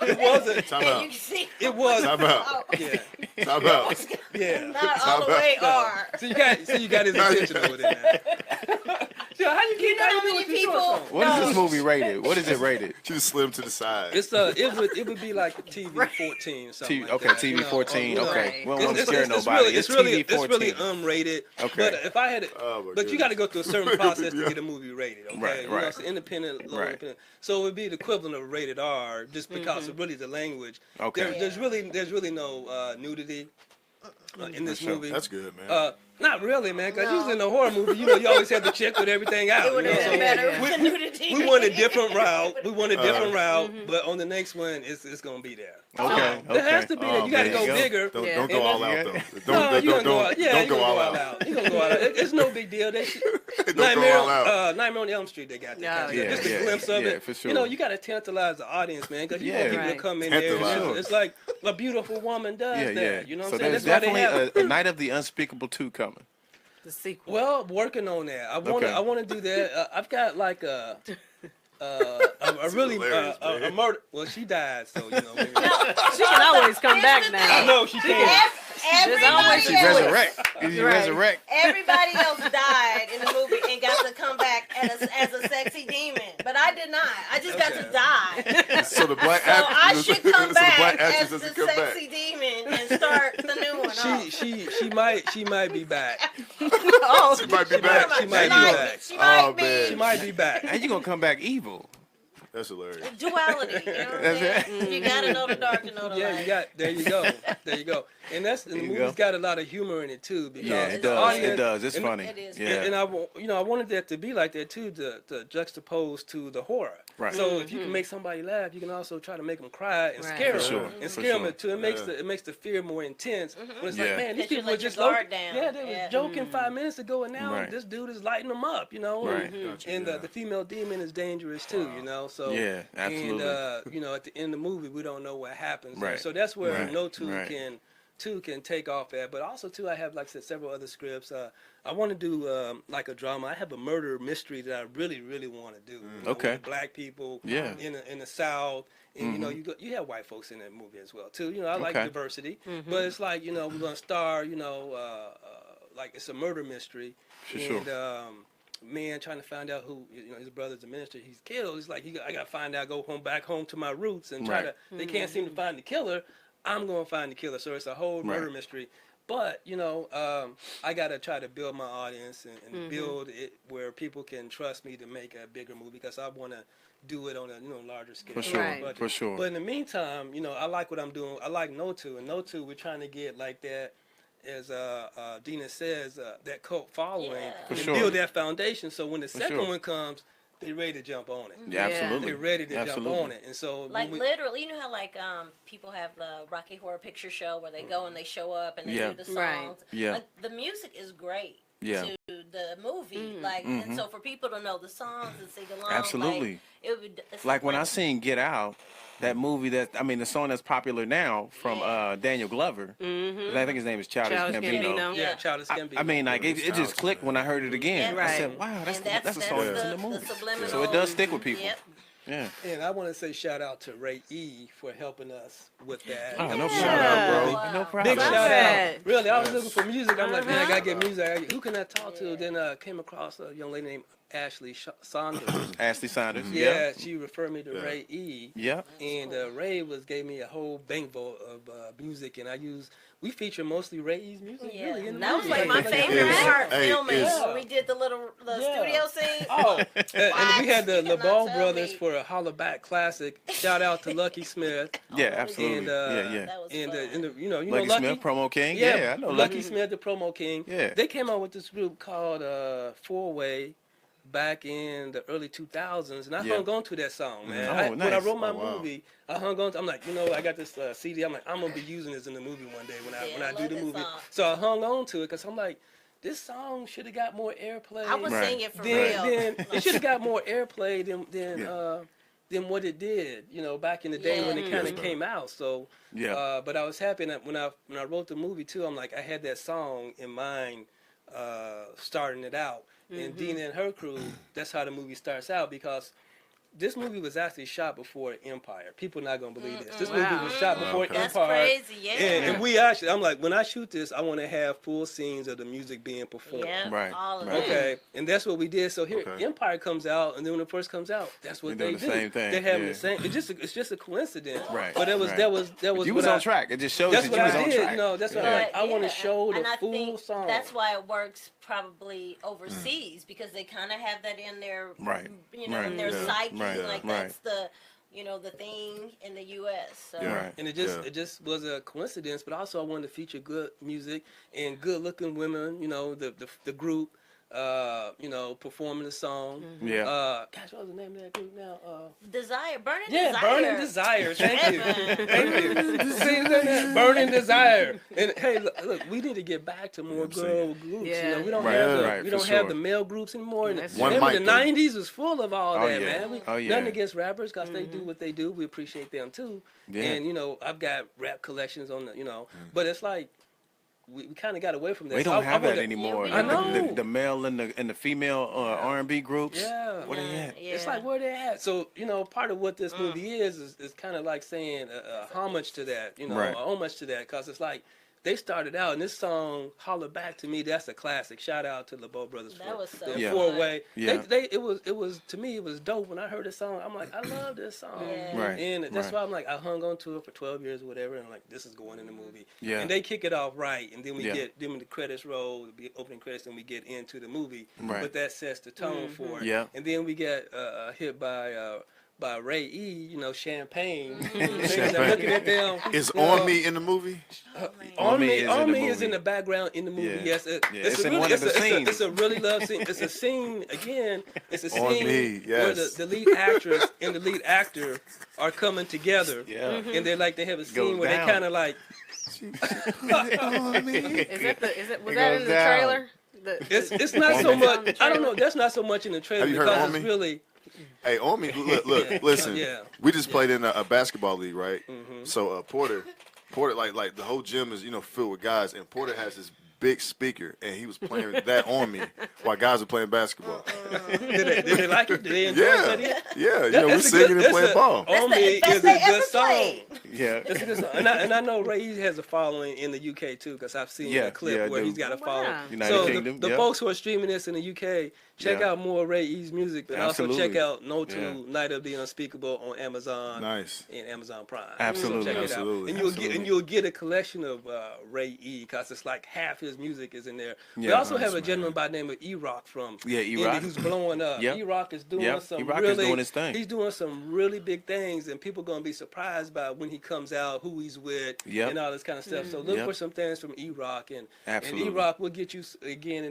It wasn't.
Time
and
out.
you can see
It was.
Time out.
oh,
Yeah.
Time out.
Yeah.
not all the way are.
So you got his attention over there. So how you
You
keep
know how
how you
many
doing with your shorts
people?
on?
What is this movie rated? What is it rated?
She just slid him to the side.
It's it would be like a TV 14 or something. like
Okay,
that,
TV 14. Okay,
Right.
we don't want to scare nobody.
It's really
TV 14.
unrated.
Okay.
But if I had it,
Oh, my
but you got to go through a certain process to
Yeah.
get a movie rated. Okay,
Right, right.
It's independent, low
Right.
independent. So it would be the equivalent of rated R, just because of really the language.
Okay.
There's really no nudity in this
sure.
movie.
That's good, man.
Not really, man. Because
No.
usually in a horror movie, you always have the chick with everything out.
It would have
so
been better
yeah.
with the nudity.
we want a different route. But on the next one, it's gonna be there.
Okay.
There has to be
Oh,
that. You got to
man.
go bigger.
Don't
Yeah.
don't go all out though.
No, you gonna go out. Yeah,
don't
you
go
gonna
all out.
You gonna go all out. It's no big deal. They should,
Don't go all out.
Nightmare on Elm Street. They got that.
Yeah,
Just a
yeah,
glimpse of
yeah,
it.
for sure.
You got to tantalize the audience, man, because you
Yeah.
want people
Right.
to come in there.
Tantalize.
And it's like a beautiful woman does
Yeah,
that.
yeah.
You know
So
what I'm saying?
there's
That's why they
definitely
have.
a Night of the Unspeakable 2 coming.
The sequel.
Well, working on that.
Okay.
I want to do that. I've got like a really
hilarious,
a
man.
murder. Well, she died, so maybe.
She can always come back
I
now.
know she can.
Everybody
She
else,
resurrect. You
Right.
resurrect.
everybody else died in the movie and got to come back as a sexy demon, but I did not. I just got to die.
So the black
So I
actress,
should come
so the
back
black
as
actress
the
doesn't come back.
sexy demon and start the new one. off.
She might be back.
Oh,
She might be back.
She might be back.
She might
Oh,
be.
man.
She might be back.
And you gonna come back evil.
That's hilarious.
Duality. You know what I'm
That's
saying? You gotta know the dark to know the
Yeah,
light.
there you go. And the
you
movie's
go.
got a lot of humor in it too, because
Yeah,
it
it
the
does.
audience,
It does. It's
and-
funny.
It is.
Yeah.
And I wanted that to be like that too, to juxtapose to the horror.
Right.
So if you can make somebody laugh, you can also try to make them cry and
Right.
scare
For
them.
sure,
And
for
scare them
sure.
too. It makes the fear more intense. When it's
Yeah.
like, man, these
That you
people were
let your
just
guard down.
Yeah, they
Yeah.
were joking 5 minutes ago, and now
Right.
this dude is lighting them up.
Right.
And the female demon is dangerous too. also.
Yeah, absolutely.
And you know, at the end of the movie, we don't know what happens. There.
Right.
So that's where
Right.
NOTU
Right.
can take off at. But also too, I have, like I said, several other scripts. I want to do like a drama. I have a murder mystery that I really want to do. You know,
Okay.
with black people.
Yeah.
In the South. And you know, you have white folks in that movie as well too. You know, I like diversity, but it's like, you know, we're gonna star, you know, like it's a murder mystery,
Sure.
Man trying to find out who, you know, his brother's a minister. He's killed. It's like I got to find out, go back home to my roots and try
Right.
to. They can't seem to find the killer. I'm gonna find the killer. So it's a whole murder mystery. But you know, I got to try to build my audience and build it where people can trust me to make a bigger movie, because I want to do it on a, you know, larger scale.
For sure.
Right.
budget.
For sure.
But in the meantime, you know, I like what I'm doing. I like NOTU, and NOTU, we're trying to get like that, as Dina says, that cult following,
Yeah.
For
and
sure.
build that foundation. So when the second
sure.
one comes, they're ready to jump on it.
Yeah, absolutely.
They're ready to
Absolutely.
jump on it. And so
Like
when
literally, you know how like people have the Rocky Horror Picture Show where they go and they show up and they
Yeah.
do the songs.
Right.
Yeah.
Like, the music is great
Yeah.
to the movie. Like, and so for people to know the songs and sing along,
Absolutely.
Like, it would. It's
Like when I seen Get Out, that movie the song that's popular now from Daniel Glover. I think his name is Childish
Childish
Gambino.
Gambino.
yeah, Childish Gambino.
I mean, like it just clicked when I heard it again.
Yeah.
I said,
Right.
"Wow, that's
and
a song that's in the movie."
subliminal.
So it does stick with people.
Yep.
Yeah.
And I want to say shout out to Ray E for helping us with that.
Oh, no
Yeah.
problem, bro.
Wow.
No problem.
Big
Love
shout
it.
out. Really, I was looking for music. I'm like, man, I gotta get music. Who can I talk to? Then came across a young lady named Ashley Saunders.
Ashley Saunders.
Yeah, she referred me to Ray E.
Yeah.
And Ray gave me a whole bankful of music, and we feature mostly Ray E's music.
Yeah,
Really, in the
that was
movie.
like my favorite
It's-
part
hey,
filming
it's-
when we did the studio scene.
Oh, and we had the
You cannot
LeBall
tell
brothers
me.
for a Holla Back Classic. Shout out to Lucky Smith.
Yeah, absolutely.
And,
yeah.
That was
And,
fun.
you know
Lucky Smith, Promo King.
Yeah,
Yeah, I know
Lucky Smith, the promo king.
Yeah.
They came out with this group called Four Way back in the early 2000s, and I
Yeah.
hung on to that song, man.
Oh,
When I
nice.
wrote my
Oh, wow.
movie, I hung on to, I'm like, you know, I got this CD. I'm like, I'm going to be using this in the movie one day when
Yeah,
I
I
do
love
the
this
movie.
song.
So I hung on to it because I'm like, this song should have got more airplay.
I would
Right.
sing it for
then,
real.
then it should have got more airplay
Yeah.
than what it did, you know, back in the day when it
Yeah.
kind of came out. So,
Yeah.
but I was happy that when I wrote the movie too, I'm like, I had that song in mind, starting it out. And Dina and her crew, that's how the movie starts out, because this movie was actually shot before Empire. People not gonna believe this. This movie was shot before
Okay.
That's
Empire.
crazy, yeah.
And we actually, I'm like, when I shoot this, I want to have full scenes of the music being performed.
Yeah,
Right,
all of
right.
that.
Okay, and that's what we did. So here,
Okay.
Empire comes out, and then when it first comes out, that's what
They're
they
doing
do.
the same thing,
They're having
yeah.
the same. It's just a coincidence.
Right,
But
right.
that was
You
what
was
I,
on track. It just shows
That's
that
what
you was
I
on
did.
track.
You know, that's what
Yeah.
I want to show the
and I
full
think
song.
that's why it works probably overseas, because they kind of have that in their
Right.
you know,
Right.
in their
Yeah.
psyche,
Right.
like
Right.
that's the the thing in the U.S. So
Yeah.
Right.
And it
Yeah.
just was a coincidence, but also I wanted to feature good music and good looking women. You know, the group, performing the song.
Yeah.
Gosh, what was the name of that group now?
Burning
Yeah,
Desire.
Burning Desire. Thank you.
Yeah.
Thank you. See, Burning Desire. And hey, look, we need to get back to more girl groups.
Yeah.
We don't
Right,
have the
right,
we
for
don't have
sure.
the male groups anymore. And
That's
One
remember
mic,
the
though.
'90s was full of all
Oh,
that,
yeah.
man.
Oh, yeah.
Nothing against rappers, because they do what they do. We appreciate them too.
Yeah.
And I've got rap collections on but it's like we kind of got away from that.
We
So
don't
I
have that
wanna-
anymore.
I
know.
The male and the female R&B groups.
Yeah.
Where they at?
Yeah.
It's like where they at. So part of what this movie is kind of like saying a homage to that,
Right.
a homage to that, because it's like they started out, and this song "Holler Back" to me, that's a classic. Shout out to LeBeau Brothers
That was so
the
Yeah.
Four Way.
Yeah.
It was to me, it was dope when I heard this song. I'm like, I love this song,
Yeah.
Right.
and that's
Right.
why I'm like, I hung on to it for 12 years or whatever, and I'm like, this is going in the movie.
Yeah.
And they kick it off right, and then we
Yeah.
get then when the credits roll, the opening credits, and we get into the movie.
Right.
But that sets the tone for it.
Yeah.
And then we get hit by Ray E, Champagne.
Champagne.
Looking at them.
Is On Me in the movie?
On Me is in the
On Me is
movie.
in the background in the movie.
Yeah.
Yes,
Yeah, it's in one of the scenes.
It's a really love scene. It's a scene again. It's a
On
scene
Me,
where
yes.
the lead actress and the lead actor are coming together.
Yeah.
And they have a scene
Goes
where
down.
they kind of like.
On Me.
Was
It
that
goes
in the
down.
trailer?
It's not so much. I don't know. That's not so much in the trailer
Have you heard
because
On
it's
Me?
really.
Hey, on me. Look, listen.
Yeah.
We just played in a basketball league, right? So Porter, like the whole gym is filled with guys, and Porter has this big speaker, and he was playing that on me while guys were playing basketball.
Did they like it? Did they enjoy
Yeah,
it?
yeah.
That-
We're
that's a
singing
good-
and playing
that's a-
ball.
On
That's
Me
the best
is a
they
good
ever
song.
played.
Yeah.
It's a good song. And I know Ray has a following in the UK too, because I've seen
Yeah,
a clip
yeah,
where
dude.
he's got a
Oh,
following.
wow.
United
So
Kingdom,
the
yeah.
folks who are streaming this in the UK, check
Yeah.
out more Ray E's music, but also
Absolutely.
check out NOTU,
Yeah.
Night of the Unspeakable on Amazon.
Nice.
And Amazon Prime.
Absolutely.
So check
Absolutely.
it out. And you'll get a collection of Ray E, because it's like half his music is in there. We
Yeah.
also have a
Nice,
gentleman by the name of E-Rock from
Yeah,
India
E-Rock.
who's blowing up.
Yep.
E-Rock is doing
Yep.
some
E-Rock is
really
doing his thing.
He's doing some really big things, and people gonna be surprised by when he comes out, who he's with,
Yep.
and all this kind of stuff. So look
Yep.
for some things from E-Rock, and
Absolutely.
E-Rock will get you again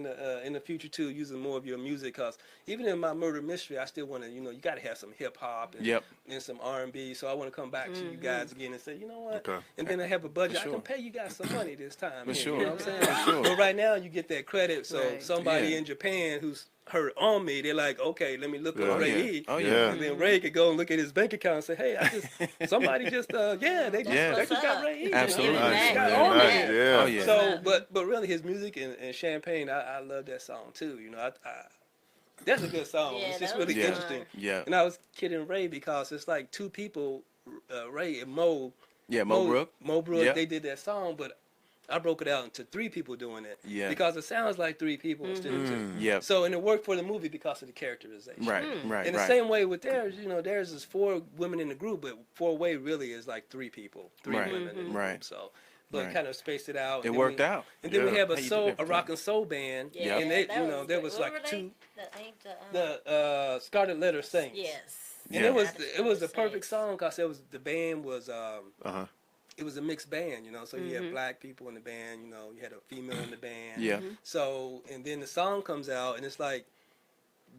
in the future too, using more of your music. Cause even in my murder mystery, I still want to, you got to have some hip hop and,
Yep.
and some R&B. So I want to come back to you guys again and say, you know what?
Okay.
And then I have a budget.
For sure.
I can pay you guys some money this time.
For
here,
sure.
You know what I'm saying?
For sure.
But right now you get that credit. So
Right.
somebody
Yeah.
in Japan who's heard On Me, they're like, okay, let me look
Yeah.
up
Oh,
Ray
yeah.
E.
Oh,
Yeah.
yeah.
And then Ray could go and look at his bank account and say, hey, somebody just, they
Yeah.
just got Ray E. you know?
Absolutely.
They
Nice.
just got
Yeah.
On Me.
Nice.
Yeah.
Oh, yeah.
So, but really, his music and Champagne, I love that song too. That's a good song.
Yeah,
It's just
that was
really
Yeah.
interesting.
Yeah.
And I was kidding Ray because it's like two people, Ray and Mo.
Yeah, Mo Brook.
Mo Brook,
Yeah.
they did that song, but I broke it out into three people doing it.
Yeah.
Because it sounds like three people instead of two.
Yep.
So, and it worked for the movie because of the characterization.
Right, right,
In the
right.
same way with theirs, theirs is 4 women in the group, but 4-way really is like 3 people, 3
Right,
women in the
right.
group. So, but
Right.
kind of spaced it out.
It
and then
worked out.
And then we
Yeah.
have
How you do
a
everything.
rock and soul band,
Yeah,
and they,
that
there was
what
like
were they?
2.
The
The Scarlet Letter Saints.
yes.
And
Yeah.
it was a perfect song because the band was
Uh-huh.
it was a mixed band, so you had black people in the band, you had a female in the band.
Yeah.
So, and then the song comes out, and it's like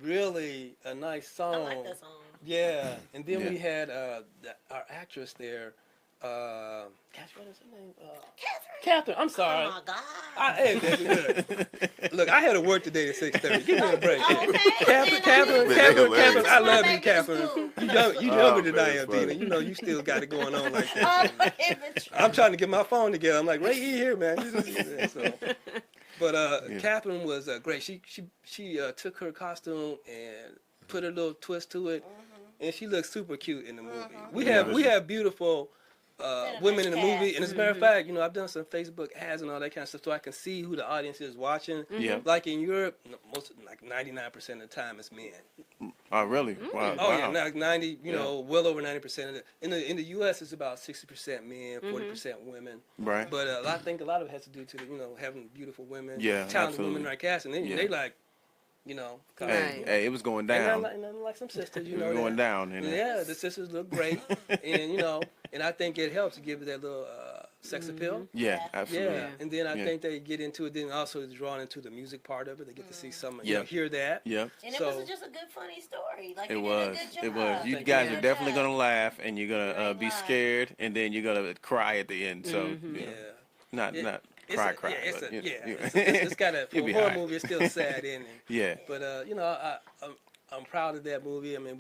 really a nice song.
I like that song.
Yeah, and then
Yeah.
we had our actress there. Gosh, what is her name? Catherine. I'm sorry.
Oh my God.
Hey, baby, look. Look, I had to work today at 6:30. Give me a break.
Oh, okay.
Catherine, I love you,
Back to
Catherine.
school.
You younger than
man,
I
it's
am,
funny.
Dina. You still got it going on like that.
Oh, it's true.
I'm trying to get my phone together. I'm like, Ray E here, man. So, but
Yeah.
Catherine was great. She took her costume and put a little twist to it, and she looks super cute in the movie. We have beautiful women in the movie, and as a matter of fact, I've done some Facebook ads and all that kind of stuff, so I can see who the audience is watching.
Yeah.
Like in Europe, like 99% of the time it's men.
Oh, really? Wow.
Oh
wow.
yeah, like 90, well over 90% of it. In the U.S. it's about 60% men, 40% women.
Right.
But I think a lot of it has to do to having beautiful women,
Yeah,
talented
absolutely.
women in our cast, and
Yeah.
they like, 'cause-
Hey, hey, it was going
and
down.
nothing like some sisters,
It was going down. And
Yeah, the sisters look great, and and I think it helps to give it that little sex appeal.
Yeah, absolutely.
Yeah, and then I
Yeah.
think they get into it. Then also drawn into the music part of it. They get to see some,
Yeah.
hear that.
Yep.
And it
So-
was just a good, funny story. Like
It
you
was.
did a good job.
It was. You
Thank
guys
you.
are definitely
Good
gonna laugh, and you're gonna
Great
be
line.
scared, and then you're gonna cry at the end. So,
Yeah.
not
Yeah.
not
It's
cry,
a-
cry.
Yeah, it's
but,
a,
you know,
yeah. It's got a for
You'll
a
be
horror
high.
movie. It's still a sad ending.
Yeah.
But I'm proud of that movie. I mean,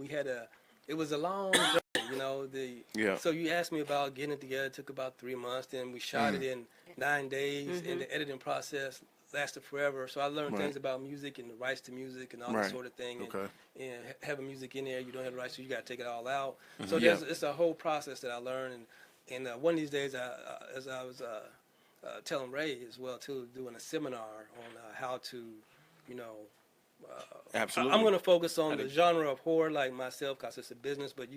it was a long journey.
Yeah.
So you asked me about getting it together. It took about 3 months. Then we shot it in 9 days, and the editing process lasted forever. So I learned
Right.
things about music and the rights to music and all
Right.
that sort of thing. And,
Okay.
and having music in there, you don't have the rights, so you got to take it all out. So
Yeah.
it's a whole process that I learned. And one of these days, as I was telling Ray as well too, doing a seminar on how to,
Absolutely.
I'm going to focus on the genre of horror like myself because it's a business, but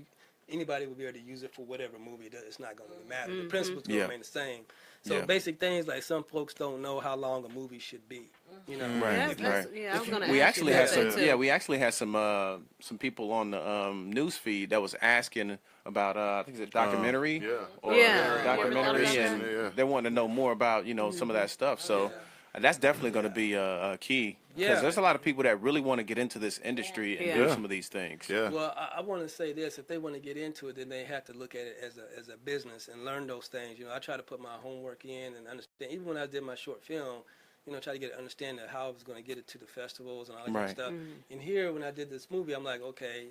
anybody will be able to use it for whatever movie it does. It's not going to matter. The principle's going to
Yeah.
remain the same. So
Yeah.
basic things like some folks don't know how long a movie should be.
Right.
That's-
right.
yeah, I was gonna
We
ask
actually
you
had
about
some.
that, too.
Yeah, we actually had some people on the news feed that was asking about I think it's a documentary.
Yeah.
Or
Yeah.
documentary,
Yeah.
and
Yeah.
they wanted to know more about some of that stuff. So that's definitely going to be a key because
Yeah.
there's a lot of people that really want to get into this industry and do
Yeah.
some of these things.
Yeah.
Well, I want to say this: if they want to get into it, then they have to look at it as a business and learn those things. I try to put my homework in and understand. Even when I did my short film, try to get an understanding of how I was going to get it to the festivals and all that
Right.
kind of stuff. And here, when I did this movie, I'm like, okay,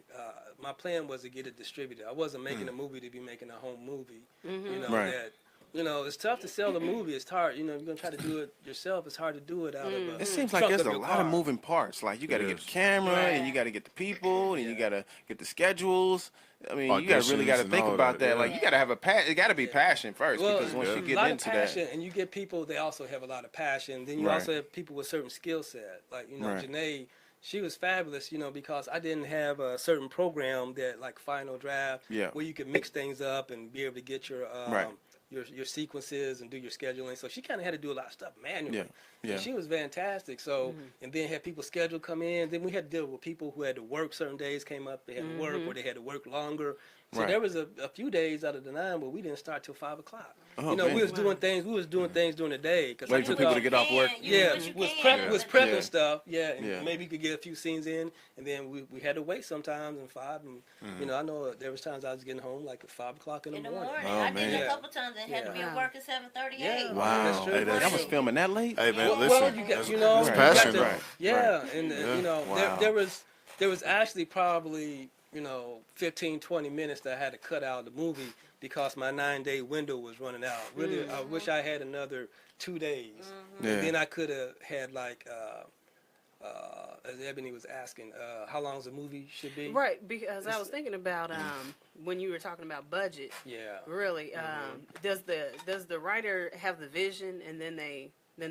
my plan was to get it distributed. I wasn't making a movie to be making a home movie.
Right.
That. It's tough to sell the movie. It's hard. You're going to try to do it yourself. It's hard to do it out of a
It seems like
trunk
there's
of
a
your
lot of
car.
moving parts. Like you got to get the camera, and you got to get the people, and you got to get the schedules. I mean, you really got to
Auditions
think
and all
about
that,
that. Like you got to have a passion. It got to be passion first,
Well,
because once you
a
get
lot
into
of passion,
that,
and you get people, they also have a lot of passion. Then you
Right.
also have people with certain skill set. Like,
Right.
Janae, she was fabulous, because I didn't have a certain program that, like Final Draft,
Yeah.
where you could mix things up and be able to get your
Right.
your sequences and do your scheduling. So she kind of had to do a lot of stuff manually.
Yeah. Yeah.
And she was fantastic. So, and then had people scheduled come in. Then we had to deal with people who had to work certain days, came up, they had to work, or they had to work longer. So
Right.
there was a few days out of the 9 where we didn't start till 5 o'clock.
Oh,
we
man.
was doing things. We was doing things during the day because
Waiting for people to get off work.
Yeah, was prepping
Yeah.
stuff. Yeah, and
Yeah.
maybe we could get a few scenes in, and then we had to wait sometimes and 5. And I know there was times I was getting home like at 5 o'clock in the morning.
Oh,
I did
man.
it a couple times and had to be at work at 7:38.
Yeah.
Wow,
That's true.
Hey,
that was filming that late.
Hey man,
Well,
listen.
you got,
that's-
you know,
that's
you
passion.
got to-
Right.
Yeah, and
Wow.
there was actually probably 15, 20 minutes that I had to cut out of the movie because my 9-day window was running out. Really, I wish I had another 2 days.
Yeah.
And then I could have had like, as Ebony was asking, how long the movie should be.
Right, because I was thinking about when you were talking about budget.
Yeah.
Really, does the writer have the vision and then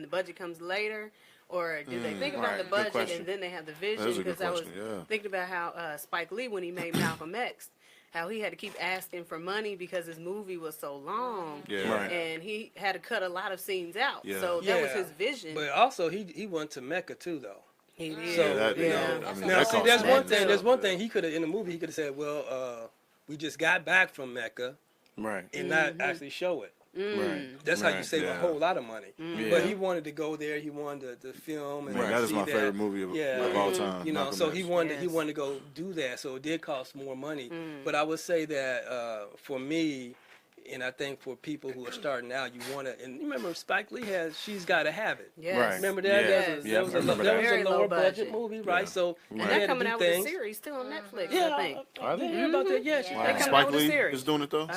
the budget comes later, or do they think about
Right.
the
Good
budget
question.
and then they have the
That
vision?
is a good
Because I was
question, yeah.
thinking about how Spike Lee, when he made Malcolm X, how he had to keep asking for money because his movie was so long,
Yeah.
Right.
and he had to cut a lot of scenes out.
Yeah.
So that was
Yeah.
his vision.
But also, he went to Mecca too, though.
He did.
So,
Yeah, that,
yeah.
I mean,
Now,
that
see,
costs
there's
money.
one thing. There's
Yeah.
one thing he could have in the movie. He could have said, "Well, we just got back from Mecca,"
Right.
and not actually show it.
Right.
That's how you
Right.
save a
Yeah.
whole lot of money.
Yeah.
But he wanted to go there. He wanted to film and
Man, that is
see
my favorite movie of all time. Malcolm
so
X.
he wanted
Yes.
to go do that. So it did cost more money. But I would say that for me, and I think for people who are starting out, you want to. And remember, Spike Lee has "She's Gotta Have It."
Yes.
Right.
Remember that?
Yeah.
Yes.
Yeah,
There was
I remember that.
a
Very low
lower budget
budget.
movie, right?
Yeah.
So
And
he
they're
had to
coming
do
out
things.
with a series too on Netflix,
Yeah,
I think.
Are they?
hear about that? Yeah,
Yeah.
They coming
Spike
out with a
Lee
series.
is doing it though.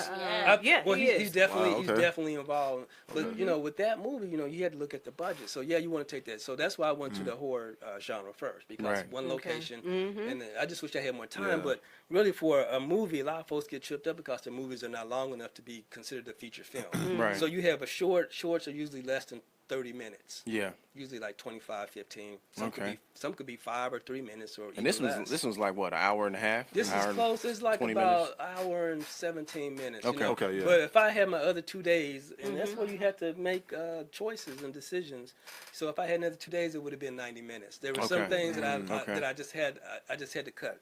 Yeah,
Well,
he
he's
is.
definitely
Wow,
he's
okay.
definitely involved. But with that movie, you had to look at the budget. So yeah, you want to take that. So that's why I went to the horror genre first because
Right.
one
Okay.
location, and then I just wish I had more time.
Yeah.
But really, for a movie, a lot of folks get tripped up because the movies are not long enough to be considered a feature film.
Right.
So you have a shorts are usually less than 30 minutes.
Yeah.
Usually like 25, 15.
Okay.
Some could be 5 or 3 minutes or
And this
even
was
less.
this was like what, an hour and a half?
This
An hour
is
and-
close. It's like
20
about hour and 17 minutes.
Okay.
Okay, yeah.
But if I had my other 2 days, and that's where you have to make choices and decisions. So if I had another 2 days, it would have been 90 minutes. There were some
Okay.
things that
Okay.
I just had to cut.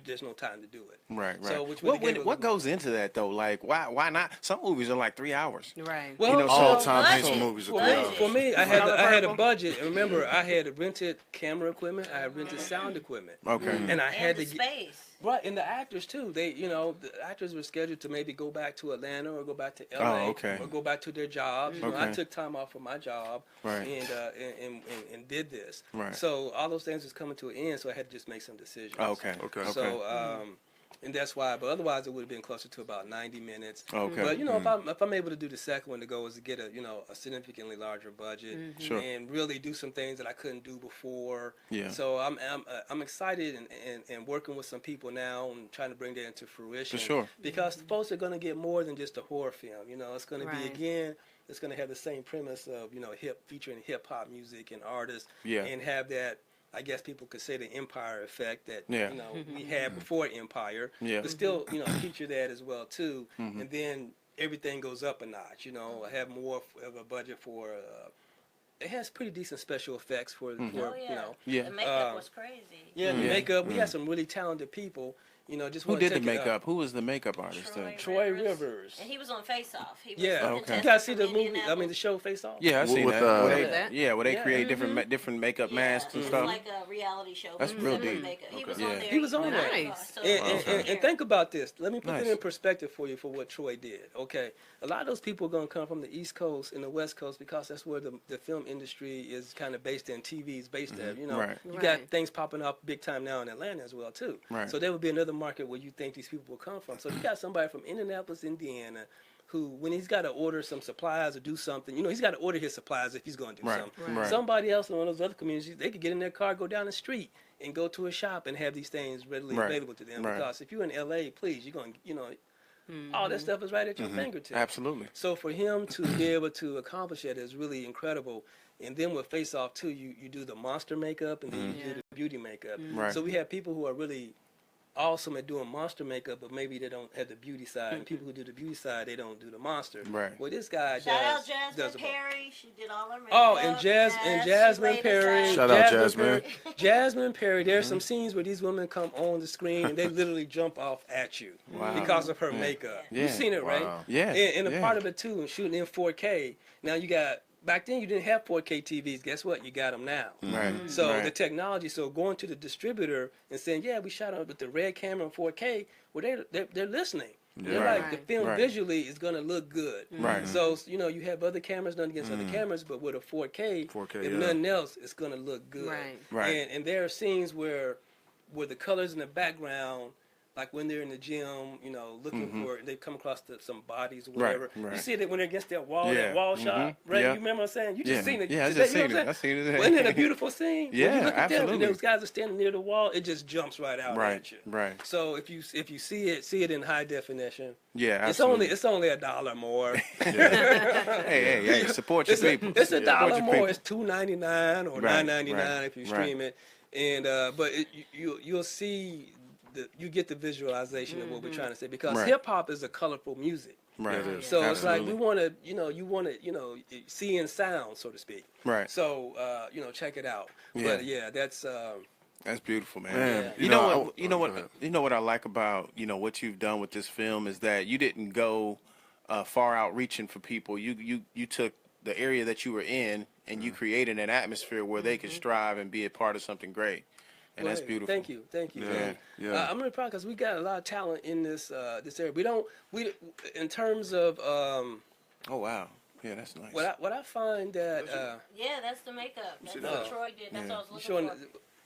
There's no time to do it.
Right, right.
So which would again was-
what goes into that though? Like, why not? Some movies are like 3 hours.
Right.
Well,
You know,
All
so-
time
Budget.
Hanks movies are
For
3
me,
hours.
for me, I
Color
had a
Purple.
budget. And remember, I had rented camera equipment. I had rented sound equipment.
Okay.
And I had
And
to
the
get.
space.
Right, and the actors too. The actors were scheduled to maybe go back to Atlanta or go back to LA
Oh, okay.
or go back to their jobs. You know, I
Okay.
took time off from my job
Right.
and did this.
Right.
So all those things was coming to an end. So I had to just make some decisions.
Oh, okay.
Okay.
So and that's why. But otherwise, it would have been closer to about 90 minutes.
Okay.
But if I'm able to do the second one, the goal is to get a significantly larger budget
Sure.
and really do some things that I couldn't do before.
Yeah.
So I'm excited and working with some people now and trying to bring that into fruition.
For sure.
Because folks are going to get more than just a horror film. It's going to be
Right.
it's going to have the same premise of featuring hip hop music and artists.
Yeah.
And have that. I guess people could say the Empire effect that
Yeah.
we had before Empire,
Yeah.
but still feature that as well too, and then everything goes up a notch. I have more of a budget for. It has pretty decent special effects for
Oh yeah.
Yeah.
The makeup was crazy.
yeah, the
Yeah.
makeup. We had some really talented people, Just
Who
want to
did the
take it up.
makeup? Who was the makeup artist?
Troy Rivers.
And he was on Face Off. He was
Yeah,
a
Okay.
you
contestant
guys see
from
the movie? I mean,
Indianapolis.
the show Face Off.
Yeah, I seen
With,
that. Where
Remember that?
where they
Yeah.
create different makeup masks and
It's
stuff.
like a reality show.
That's
with
real
separate
deep.
Makeup. He was
Yeah.
on there.
He was on there.
Nice.
And think about this. Let me put
Nice.
it in perspective for you for what Troy did. Okay, a lot of those people are going to come from the East Coast and the West Coast because that's where the film industry is kind of based in. TV is based there.
Right.
You got
Right.
things popping up big time now in Atlanta as well too.
Right.
So there would be another market where you think these people will come from. So you got somebody from Indianapolis, Indiana, who, when he's got to order some supplies or do something, he's got to order his supplies if he's going to do
Right.
something.
Right.
Somebody else in one of those other communities, they could get in their car, go down the street, and go to a shop and have these things readily
Right.
available to them.
Right.
Because if you're in LA, please, you're going to, all that stuff is right at your fingertips.
Absolutely.
So for him to be able to accomplish it is really incredible. And then with Face Off too, you do the monster makeup and then you do the beauty makeup.
Right.
So we have people who are really awesome at doing monster makeup, but maybe they don't have the beauty side. And people who do the beauty side, they don't do the monster.
Right.
Well, this guy
Shout out
does
Jasmine
the-
Perry. She did all her makeup.
Oh, and Jasmine
she
Perry.
laid aside-
Shout out Jasmine.
Perry. Jasmine Perry. There's some scenes where these women come on the screen and they literally jump off at you
Wow.
because of her makeup.
Yeah.
You've seen it, right?
Wow.
Yeah.
And a
yeah.
part of it too, shooting in 4K. Now you got. Back then, you didn't have 4K TVs. Guess what? You got them now.
Right.
So
right.
the technology, so going to the distributor and saying, yeah, we shot it with the red camera in 4K, well, they're listening. They're
Right.
like, the film
Right.
visually is going to look good.
Right.
So, you have other cameras, nothing against other cameras, but with a 4K,
4K,
if
yeah.
nothing else, it's going to look good.
Right.
Right.
And there are scenes where the colors in the background, like when they're in the gym, looking for, they come across some bodies or
Right,
whatever.
right.
You see that when they're against that wall,
Yeah,
that wall shot, right?
yeah.
You remember what I'm saying? You just
Yeah.
seen it.
Yeah, I
You
just
know what
seen
I'm
it.
saying?
I seen it.
Wasn't it a beautiful scene? When
Yeah,
you look at them,
absolutely.
those guys are standing near the wall, it just jumps right out
Right.
at you.
Right.
So if you see it in high definition.
Yeah.
It's
Absolutely.
only $1 more.
Hey, support your people.
It's $1
Support your
more.
people.
It's $2.99 or
Right,
$9.99
right,
if you
right.
stream it. And but you'll see you get the visualization of what we're trying to say because
Right.
hip hop is a colorful music.
Right.
Yeah, it is.
So it's like
Absolutely.
we want to, you want to, see in sound, so to speak.
Right.
So check it out.
Yeah.
But yeah, that's
That's beautiful, man.
Man,
You know what?
go ahead.
You know what I like about what you've done with this film is that you didn't go far out reaching for people. You took the area that you were in and you created an atmosphere where they could strive and be a part of something great, and that's
Right.
beautiful.
Thank you.
Yeah,
man.
yeah.
I'm really proud because we got a lot of talent in this area. We in terms of
Oh wow, yeah, that's nice.
what I find that
Yeah, that's the makeup. That's
See
what
that?
Troy did. That's what I was looking
showing
for.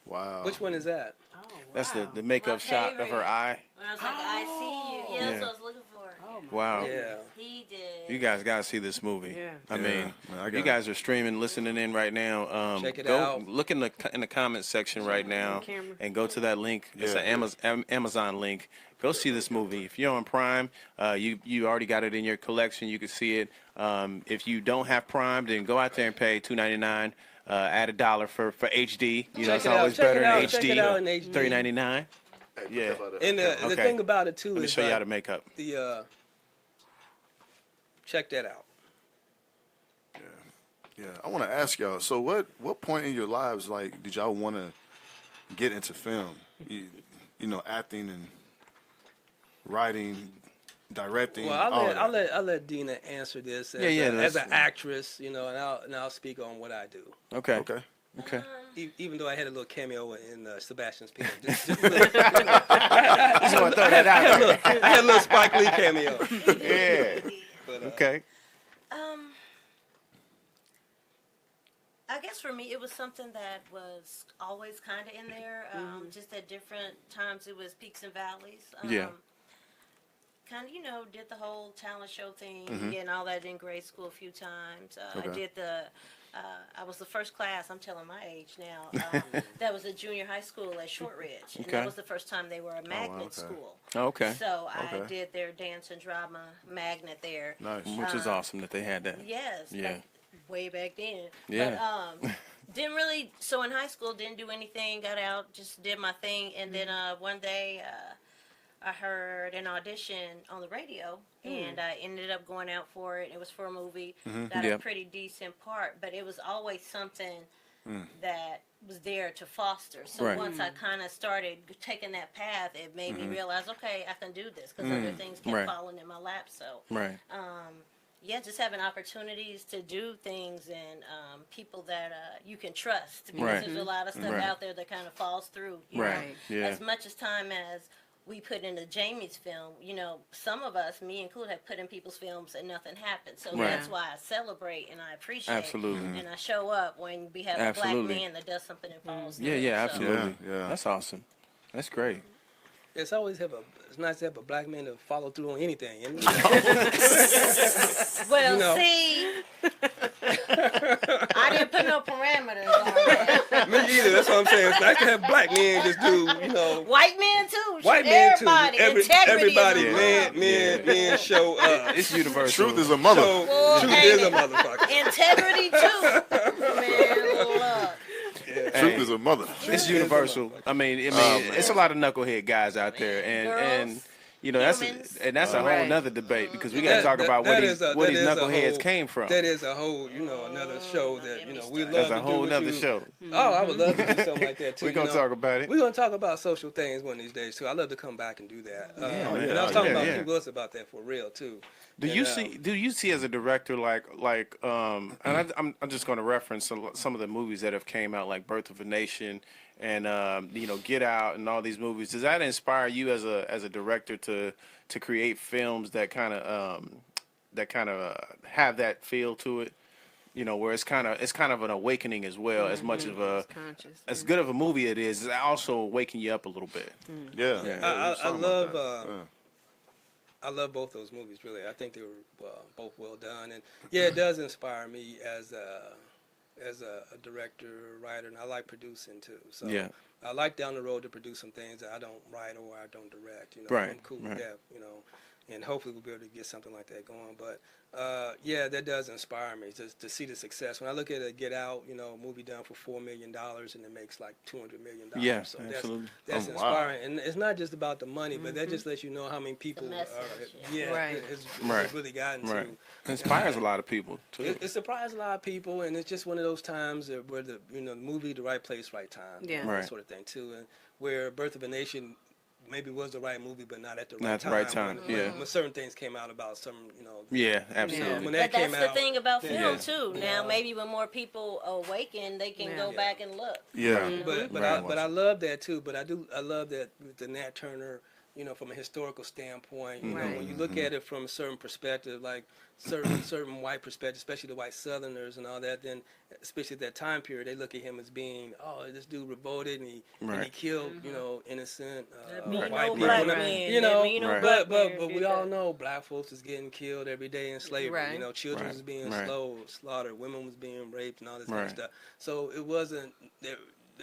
Wow.
which one is that?
Oh, wow.
That's the makeup
My
shot of her
favorite.
eye.
When I was like, I see you. Yeah, that's
Yeah.
what I was looking for.
Wow.
Yeah.
He did.
You guys gotta see this movie.
Yeah.
I
Yeah,
mean,
man, I
you
got
guys are streaming, listening in right now.
Check it
go
out.
Look in the comment section right now,
camera.
and go to that link. It's
Yeah.
an Amazon link. Go see this movie. If you're on Prime, you already got it in your collection. You can see it. If you don't have Prime, then go out there and pay $2.99. Add $1 for HD. You know,
Check
it's
it out.
always
Check
better
it
in
out.
HD.
Check it out in HD.
$3.99.
Hey, put
Yeah.
that by the-
And the
Okay.
thing about it too
Let me
is
show you how to make up.
check that out.
Yeah, I want to ask y'all. So, what point in your lives did y'all want to get into film? You know, acting and writing, directing.
Well,
all of that.
I'll let Dina answer this as,
Yeah,
as
that's-
an actress, and I'll speak on what I do.
Okay.
Okay.
Okay.
Even though I had a little cameo in Sebastian's Pill.
Just want to throw that out there.
I had a little Spike Lee cameo.
Yeah.
But,
Okay.
I guess for me, it was something that was always kind of in there. Just at different times, it was peaks and valleys.
Yeah.
Kind of, did the whole talent show thing and all that in grade school a few times.
Okay.
I did I was the first class, I'm telling my age now, that was a junior high school at Shortridge. And
Okay.
that was the first time they were a magnet
okay.
school.
Okay.
So I
Okay.
did their dance and drama magnet there.
Nice.
Which is awesome that they had that.
Yes.
Yeah.
Like, way back then.
Yeah.
But didn't really. So in high school, didn't do anything. Got out, just did my thing, and then one day I heard an audition on the radio, and I ended up going out for it. It was for a movie. Got a
Yep.
pretty decent part, but it was always something that was there to foster. So
Right.
once I kind of started taking that path, it made me realize, okay, I can do this, because other things kept
Right.
falling in my lap. So
Right.
yeah, just having opportunities to do things and people that you can trust, because
Right.
there's a lot of stuff
Right.
out there that kind of falls through. You
Right.
know?
Right.
Yeah.
As much as time as we put into Jamie's film, you know, some of us, me included, have put in people's films and nothing happened. So
Right.
that's why I celebrate and I appreciate.
Absolutely.
And I show up when we have
Absolutely.
a black man that does something and falls
Yeah,
through.
yeah,
So-
absolutely.
Yeah.
That's awesome. That's great.
It's nice to have a black man to follow through on anything. And,
Well,
You know.
see, I didn't put no parameters on that.
me either. That's what I'm saying. It's nice to have black men just do,
White men too.
white men too.
Everybody. Integrity
Everybody,
is a
men show up.
It's universal.
Truth is a mother.
So,
Well,
truth
ain't
is a
it?
motherfucker.
Integrity too. Man, look.
Truth is a mother.
It's universal. I mean, it's a lot of knucklehead guys out there, and
Girls,
you know that's
humans.
a whole
Right.
nother debate, because we got to talk about where these knuckleheads came from.
That is a whole, another show that, we love
That's
to
a whole
do
nother
with you.
show.
Oh, I would love to do something like that too.
We're gonna talk about it.
We're gonna talk about social things one of these days too. I love to come back and do that.
man.
And I was talking
Yeah,
about
yeah.
Pete Wilson about that for real too.
Do you see as a director and I'm just going to reference some of the movies that have came out, like Birth of a Nation and Get Out and all these movies. Does that inspire you as a director to create films that kind of have that feel to it? Where it's kind of an awakening as well, as much of a
Conscious.
as good of a movie it is, it's also waking you up a little bit.
Yeah.
I love both those movies, really. I think they were both well done, and it does inspire me as a director, writer, and I like producing too. So
Yeah.
I like down the road to produce some things that I don't write or I don't direct.
Right,
I'm cool
right.
with that. And hopefully we'll be able to get something like that going. But that does inspire me to see the success. When I look at a Get Out, a movie done for $4 million and it makes like $200 million.
Yeah,
so
absolutely.
That's
Oh, wow.
inspiring, and it's not just about the money, but that just lets you know how many people
message,
Right.
it's
Right.
really gotten
Right.
to.
It inspires a lot of people too.
It surprised a lot of people, and it's just one of those times where the movie, the right place, right time,
Yeah.
Right.
that sort of thing too, and where Birth of a Nation maybe was the right movie, but not at the right
Not at
time.
the right time, yeah.
When certain things came out about some,
Yeah, absolutely.
when
But
that
that's
came
the
out,
thing about film
yeah.
too. Now maybe when more people awaken, they can go
Yeah.
back and look.
Yeah.
But
Right.
I love that too. But I love that with the Nat Turner, from a historical standpoint.
Right.
When you look at it from a certain perspective, like certain white perspective, especially the white Southerners and all that, then especially at that time period, they look at him as being, this dude revolted and he
Right.
killed, innocent
Me
white
no
people.
black
And,
man. Me no
Right.
black
but
man
we
did
all
that.
know black folks is getting killed every day in slavery.
Right.
Children
Right.
was being
Right.
slaughtered, women was being raped, and all this kind
Right.
of stuff. So it wasn't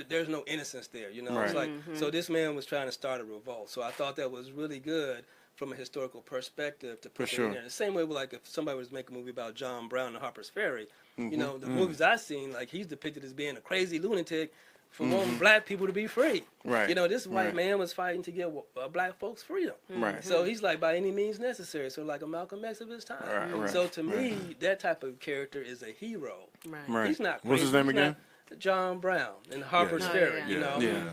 there's no innocence there.
Right.
It's like so this man was trying to start a revolt. So I thought that was really good from a historical perspective to put
For
it
sure.
in there. The same way with like if somebody was making a movie about John Brown and Harper's Ferry, the movies I've seen, like he's depicted as being a crazy lunatic for wanting black people to be free.
Right.
This white
Right.
man was fighting to get black folks freedom.
Right.
So he's like by any means necessary. So like a Malcolm X of his time.
Right, right,
So to me, that type of character is a hero.
Right.
Right.
He's not.
What's his
crazy.
name
He's not-
again?
John Brown in Harper's
Oh,
Ferry.
yeah.
You know,
Yeah.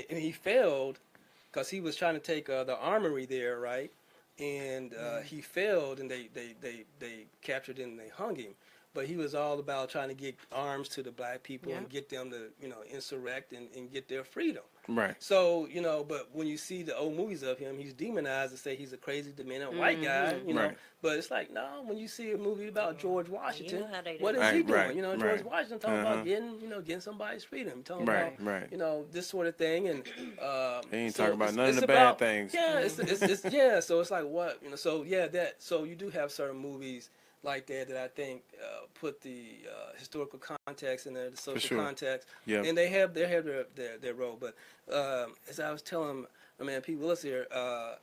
and he failed because he was trying to take the armory there, right? And he failed, and they captured him and they hung him. But he was all about trying to get arms to the black people and get them to insurrect and get their freedom.
Right.
So, but when you see the old movies of him, he's demonized to say he's a crazy, demented white guy,
Right.
But it's like, no, when you see a movie about George Washington,
how they do
what is
it.
he
Right,
doing?
right,
George
right.
Washington talking about getting somebody's freedom, talking
Right,
about,
right.
this sort of thing. And
He ain't
so
talking about
it's-
none of
it's
the bad things.
Yeah, it's so it's like what, so you do have certain movies like that I think put the historical context in there, the social
sure.
context,
Yeah.
and they have their role. But as I was telling Pete Willis here,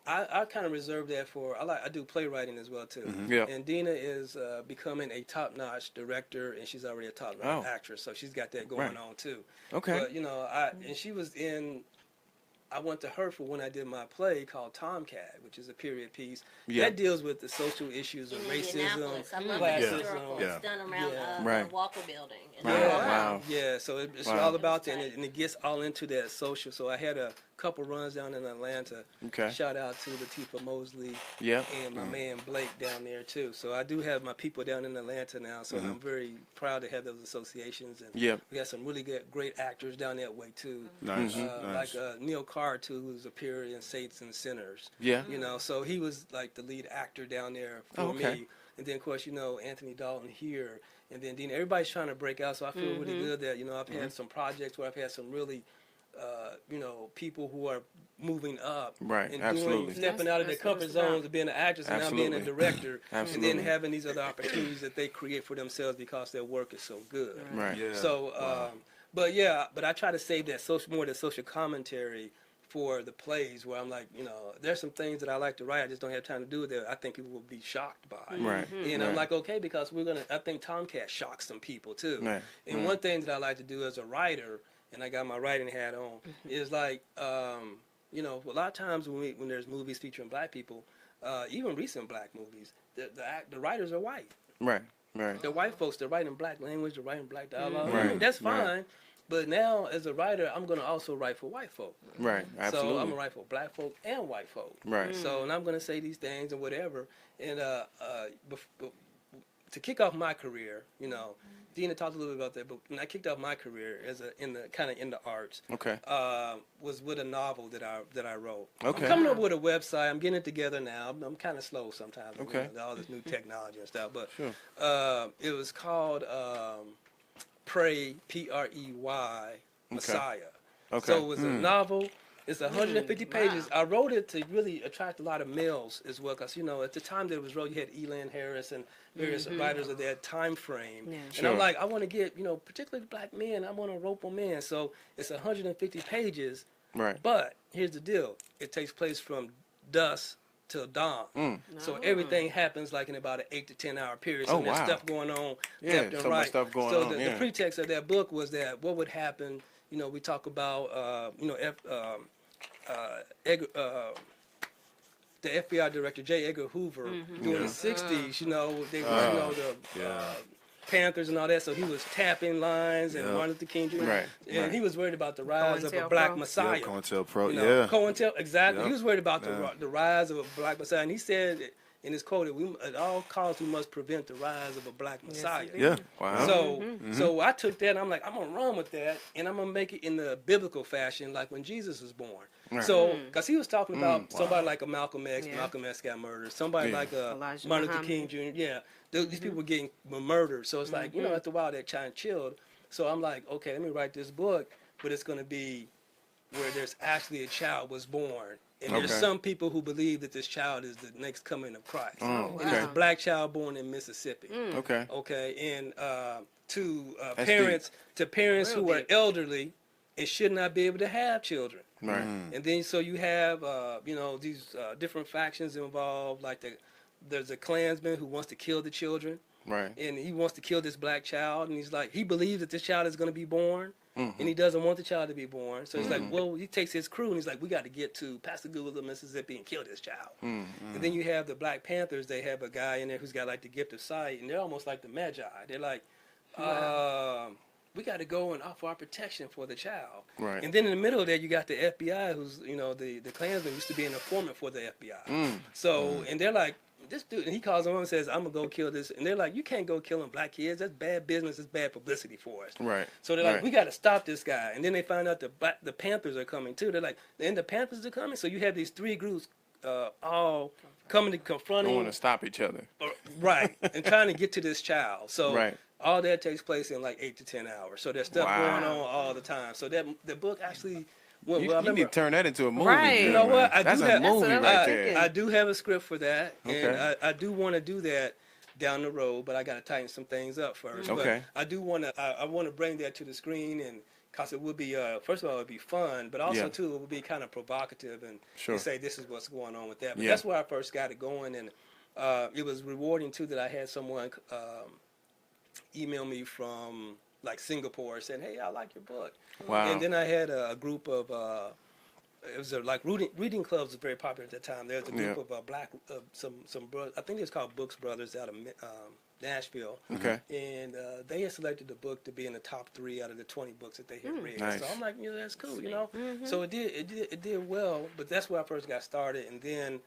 I kind of reserve that for I do playwriting as well too.
Yeah.
And Dina is becoming a top-notch director, and she's already a top-notch
Oh.
actress, so she's got that going
Right.
on too.
Okay.
But and she was in. I went to her for when I did my play called Tomcat, which is a period piece
Yeah.
that deals with the social issues of
In
racism,
Indianapolis. I love the
classism.
historical.
Yeah.
It's done around
Right.
the Walker Building. And
Right.
all
Yeah,
around.
Wow.
yeah. So it's
Wow.
all about
It
that,
was tight.
and it gets all into that social. So I had a couple runs down in Atlanta.
Okay.
Shout out to Latifah Mosley
Yep.
and my man Blake down there too. So I do have my people down in Atlanta now. So I'm very proud to have those associations. And
Yep.
we got some really great actors down that way too.
Nice.
Like Neil Carr too, who's appeared in Saints and Sinners.
Yeah.
You know, so he was like the lead actor down there for
Oh, okay.
me. And then of course, you know, Anthony Dalton here. And then Dean, everybody's trying to break out, so I feel really good that, you know, I've had some projects where I've had some really, you know, people who are moving up
Right,
and
absolutely.
stepping out of their
That's what
comfort
it's about.
zones of being an actress and now being a
Absolutely.
director, and
Absolutely.
then having these other opportunities that they create for themselves because their work is so good.
Right.
Yeah.
So, but I try to save that the social commentary for the plays where I'm like, you know, there's some things that I like to write, I just don't have time to do it that I think people will be shocked by.
Right.
And
right.
I'm like, okay, because I think Tomcat shocks some people too.
Right.
And one thing that I like to do as a writer, and I got my writing hat on, is like, you know, a lot of times when there's movies featuring black people, even recent black movies, the writers are white.
Right. Right.
They're white folks. They're writing black language. They're writing black dialogue. I
Right,
mean, that's
right.
fine. But now, as a writer, I'm going to also write for white folk.
Right.
So I'm
Absolutely.
going to write for black folk and white folk.
Right.
So, and I'm going to say these things and whatever. And to kick off my career, you know, Dina talked a little bit about that, but when I kicked off my career in the arts,
Okay.
was with a novel that I wrote.
Okay.
I'm coming up with a website. I'm getting it together now. I'm kind of slow sometimes.
Okay.
You know, all this new technology and stuff. But
Sure.
it was called Prey, Prey, Messiah.
Okay.
So it was a novel. It's 150 pages. I wrote it to really attract a lot of males as well, because, you know, at the time that it was wrote, you had Elan Harris and various writers of that time frame.
Yeah.
And
Sure.
I'm like, I want to get, you know, particularly black men, I want to rope them in. So it's 150 pages.
Right.
But here's the deal. It takes place from dusk till dawn. So everything happens like in about an 8 to 10 hour period. So
Oh,
there's
wow.
stuff going on
Yeah,
left and
so much
right.
stuff going
so
on,
the
yeah.
pretext of that book was that what would happen, you know, we talk about, you know, the FBI director, J. Edgar Hoover, during the 60s, you know, they were, you know, the Panthers and all that, so he was tapping lines and Martin Luther King Jr.
Right,
And
right.
he was worried about the rise of a
COINTELPRO.
black
Yeah,
messiah.
COINTELPRO.
You know,
Yeah.
COINTEL, exactly.
Yep.
He was worried about
Yeah.
the rise of a black messiah, and he said in his quote that at all costs we must prevent the rise of a black messiah.
Yeah.
Wow.
So I took that and I'm like, I'm gonna run with that and I'm gonna make it in the biblical fashion, like when Jesus was born.
Right.
So, because he was talking about somebody like a Malcolm X.
Yeah.
Malcolm X got murdered. Somebody
Yeah.
like a
Elijah
Martin Luther
Muhammad.
King Jr. Yeah, these people were getting murdered. So it's like, you know, after a while that kind of chilled. So I'm like, okay, let me write this book, but it's gonna be where there's actually a child was born. And there's
Okay.
some people who believe that this child is the next coming of Christ.
Oh,
And it's a
okay.
black child born in Mississippi.
Okay.
Okay, and to
That's
parents
Real
who are
deep.
elderly and should not be able to have children.
Right.
And then so you have you know, these different factions involved, like there's a Klansman who wants to kill the children,
Right.
and he wants to kill this black child, and he's like, he believes that this child is going to be born, and he doesn't want the child to be born. So he's like, well, he takes his crew and he's like, we got to get to Pascagoula, Mississippi, and kill this child. And then you have the Black Panthers. They have a guy in there who's got like the gift of sight, and they're almost like the Magi. They're like, we got to go and offer our protection for the child.
Right.
And then in the middle of that, you got the FBI, who's, you know, the Klansman used to be an informant for the FBI. So, and they're like, this dude, and he calls them and says, I'm going to go kill this. And they're like, you can't go killing black kids. That's bad business. It's bad publicity for us.
Right.
So they're like,
Right.
we got to stop this guy. And then they find out the Panthers are coming too. They're like, and the Panthers are coming. So you have these three groups all coming to confront
Don't
him.
want to stop each other.
Right. And trying to get to this child. So
Right.
all that takes place in like 8 to 10 hours. So there's stuff
Wow.
going on all the time. So that the book actually went
You,
well. I
you need
remember,
to turn that into a movie.
Right.
Jim,
You
know
man.
what? I
That's
do
a
have-
movie
That's what
right
I was
there.
thinking.
I do have a script for that,
Okay.
and I do want to do that down the road, but I got to tighten some things up first.
Okay.
But I do want to. I want to bring that to the screen, and because it would be first of all, it would be fun, but also
Yeah.
too, it would be kind of provocative and,
Sure.
and say this is what's going on with that. But
Yeah.
that's where I first got it going, and it was rewarding too that I had someone email me from like Singapore saying, "Hey, I like your book."
Wow.
And then I had a group of it was like reading clubs was very popular at that time. There was a group of black some brothers. I think it was called Books Brothers out of Nashville.
Okay.
And they had selected the book to be in the top 3 out of the 20 books that they had read.
Nice.
So I'm like, that's cool, So it did well. But that's where I first got started. And then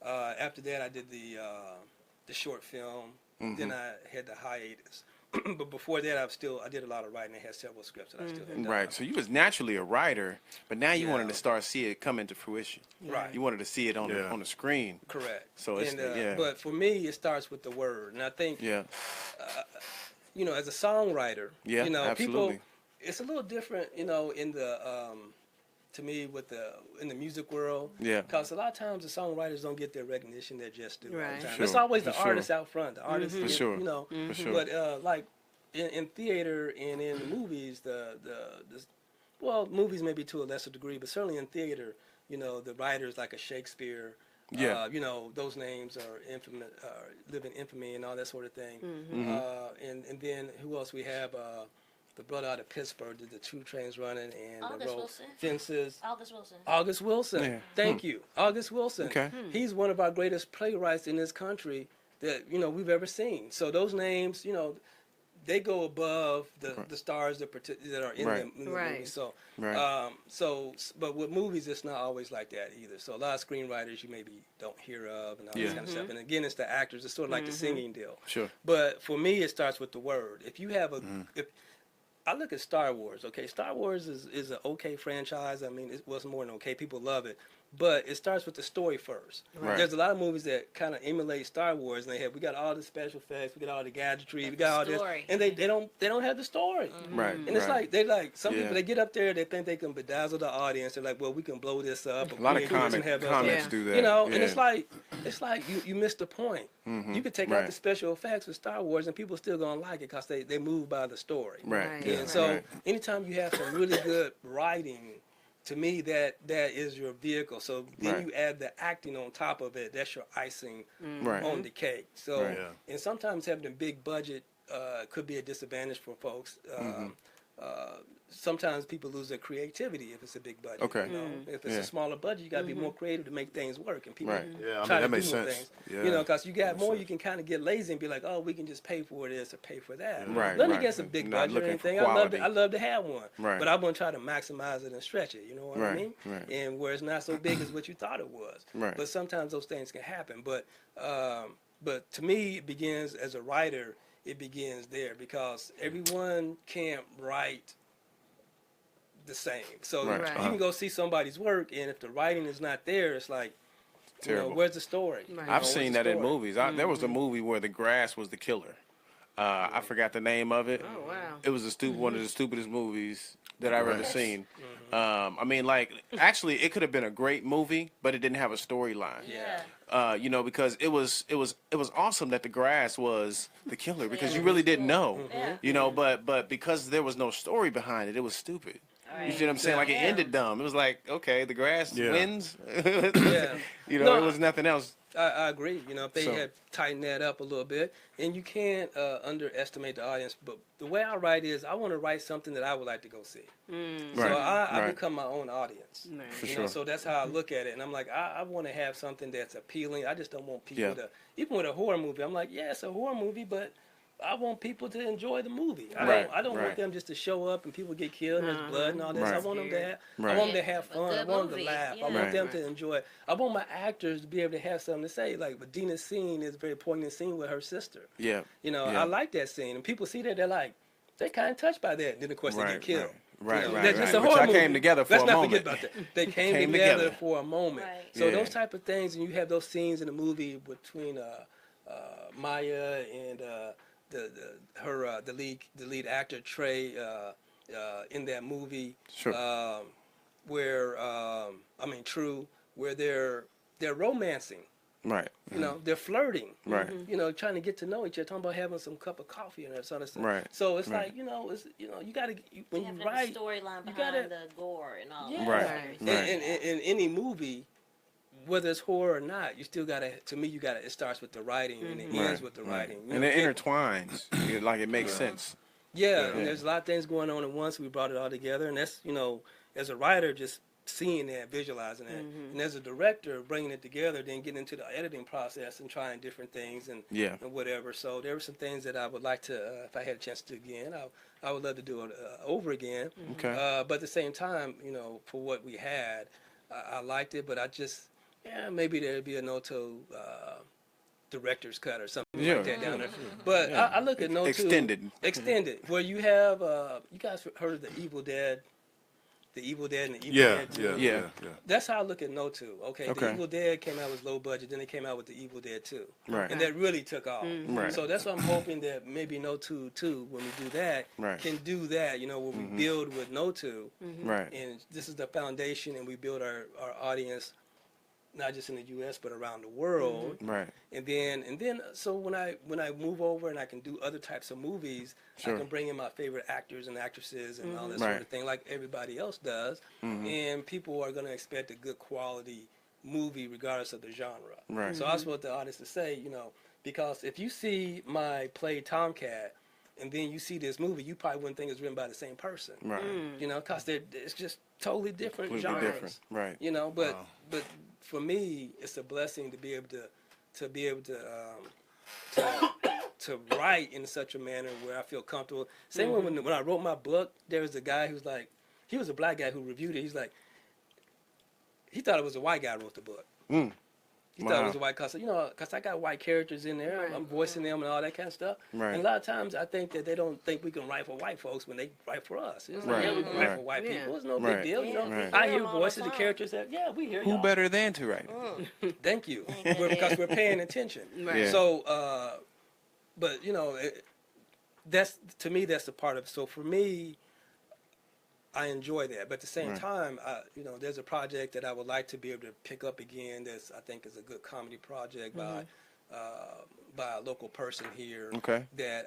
after that, I did the short film. Then I had the hiatus. But before that, I did a lot of writing. I had several scripts that I still had done.
Right. So you was naturally a writer, but now you wanted to start see it come into fruition.
Right.
You wanted to see it on the screen.
Correct.
So it's
But for me, it starts with the word, and I think as a songwriter,
absolutely.
people, it's a little different, in the to me in the music world.
Yeah.
Because a lot of times the songwriters don't get their recognition they just do.
Right.
All the time.
Sure.
It's always the
For
artist out front. The artist,
For sure.
For
sure.
But like in theater and in movies, movies maybe to a lesser degree, but certainly in theater, the writers like a Shakespeare.
Yeah.
Those names are infamous, live in infamy and all that sort of thing. And then who else we have? The brother out of Pittsburgh did the 2 Trains Running and
August Wilson.
Fences.
August Wilson.
Yeah. Thank you. August Wilson.
Okay.
He's one of our greatest playwrights in this country that, we've ever seen. So those names, they go above the stars that are in the movie. So, but with movies, it's not always like that either. So a lot of screenwriters you maybe don't hear of and all this kind of stuff. And again, it's the actors. It's sort of like the singing deal.
Sure.
But for me, it starts with the word. If you have if I look at Star Wars, okay? Star Wars is an okay franchise. I mean, it wasn't more than okay. People love it. But it starts with the story first.
Right.
There's a lot of movies that kind of emulate Star Wars, and we got all the special effects, we got all the gadgetry, we got all this, and they don't have the story.
Right.
And it's like some people, they get up there, they think they can bedazzle the audience. They're like, well, we can blow this up.
A lot of comics do that.
And it's like you missed the point. You could take out the special effects with Star Wars, and people still gonna like it because they move by the story.
Right.
And so anytime you have some really good writing, to me, that is your vehicle. So then you add the acting on top of it. That's your icing on the cake. So and sometimes having a big budget could be a disadvantage for folks. Sometimes people lose their creativity if it's a big budget.
Okay.
If it's a smaller budget, you got to be more creative to make things work. And people
that makes sense.
Things.
Yeah.
Because you got more, you can kind of get lazy and be like, oh, we can just pay for this or pay for that.
Right.
Nothing against a big
Not
budget or
looking for
anything.
quality.
I love to have one.
Right.
But I want to try to maximize it and stretch it. You know what I mean?
Right.
And where it's not so big as what you thought it was.
Right.
But sometimes those things can happen. But to me, it begins as a writer. It begins there because everyone can't write the same. So you can go see somebody's work, and if the writing is not there, it's like, where's the story?
Right.
I've seen that in movies. There was a movie where the grass was the killer. I forgot the name of it.
Oh, wow.
It was one of the stupidest movies that I've ever seen. I mean, actually, it could have been a great movie, but it didn't have a storyline.
Yeah.
Because it was awesome that the grass was the killer because you really didn't know. But because there was no story behind it, it was stupid. You see what I'm saying? Like, it ended dumb. It was like, okay, the grass wins. It was nothing else.
I agree. If they had tightened that up a little bit, and you can't underestimate the audience. But the way I write is, I want to write something that I would like to go see. So I become my own audience.
For sure.
So that's how I look at it. And I'm like, I want to have something that's appealing. I just don't want people to, even with a horror movie, I'm like, yeah, it's a horror movie, but I want people to enjoy the movie. I don't want them just to show up and people get killed and there's blood and all this. I want them to have, I want them to have fun. I want them to laugh. I want them to enjoy it. I want my actors to be able to have something to say. Like, but Dina's scene is a very poignant scene with her sister. I like that scene. And people see that, they're kind of touched by that. And then, of course, they get killed. That's a horror movie.
Came together for a moment.
Let's not forget about that. They came together for a moment. So those type of things, and you have those scenes in the movie between Maya and the lead actor Trey in that movie, where True, where they're romancing.
Right.
They're flirting.
Right.
Trying to get to know each other, talking about having some cup of coffee and that sort of stuff.
Right.
So it's like, you gotta when you write
the storyline behind the gore and all that.
Right.
In any movie, whether it's horror or not, you still gotta. To me, it starts with the writing and it ends with the writing.
And it intertwines. Like, it makes sense.
Yeah, and there's a lot of things going on at once. We brought it all together, and that's as a writer, just seeing that, visualizing that, and as a director, bringing it together, then getting into the editing process and trying different things and whatever. So there were some things that I would like to, if I had a chance to do again, I would love to do it over again.
Okay.
But at the same time, for what we had, I liked it, but I just, maybe there'd be a NOTU director's cut or something like that down there. But I look at NOTU extended, where you have you guys heard of the Evil Dead and the Evil Dead 2?
Yeah.
That's how I look at NOTU. Okay, the Evil Dead came out with low budget, then they came out with the Evil Dead 2.
Right.
And that really took off.
Right.
So that's why I'm hoping that maybe NOTU 2, when we do that, can do that, where we build with NOTU.
Right.
And this is the foundation, and we build our audience not just in the U.S. but around the world.
Right.
And then, so when I move over and I can do other types of movies, I can bring in my favorite actors and actresses and all that sort of thing, like everybody else does. And people are going to expect a good quality movie regardless of the genre.
Right.
So I just want the audience to say, because if you see my play Tomcat, and then you see this movie, you probably wouldn't think it's written by the same person.
Right.
Because it's just totally different
Completely
genres.
different. Right.
But for me, it's a blessing to be able to write in such a manner where I feel comfortable. Same when I wrote my book, there was a guy who's like, he was a black guy who reviewed it. He's like, he thought it was a white guy who wrote the book. He thought it was a white cause, because I got white characters in there. I'm voicing them and all that kind of stuff.
Right.
And a lot of times I think that they don't think we can write for white folks when they write for us. It's like, we can write for white people. It's no big deal. I hear voices of characters that, we hear
Who
y'all.
better than to write?
Thank you. Because we're paying attention.
Right.
Yeah.
So, but, that's, to me, that's the part of it. So for me, I enjoy that, but at the same time, there's a project that I would like to be able to pick up again. That's, I think, is a good comedy project by a local person here.
Okay.
That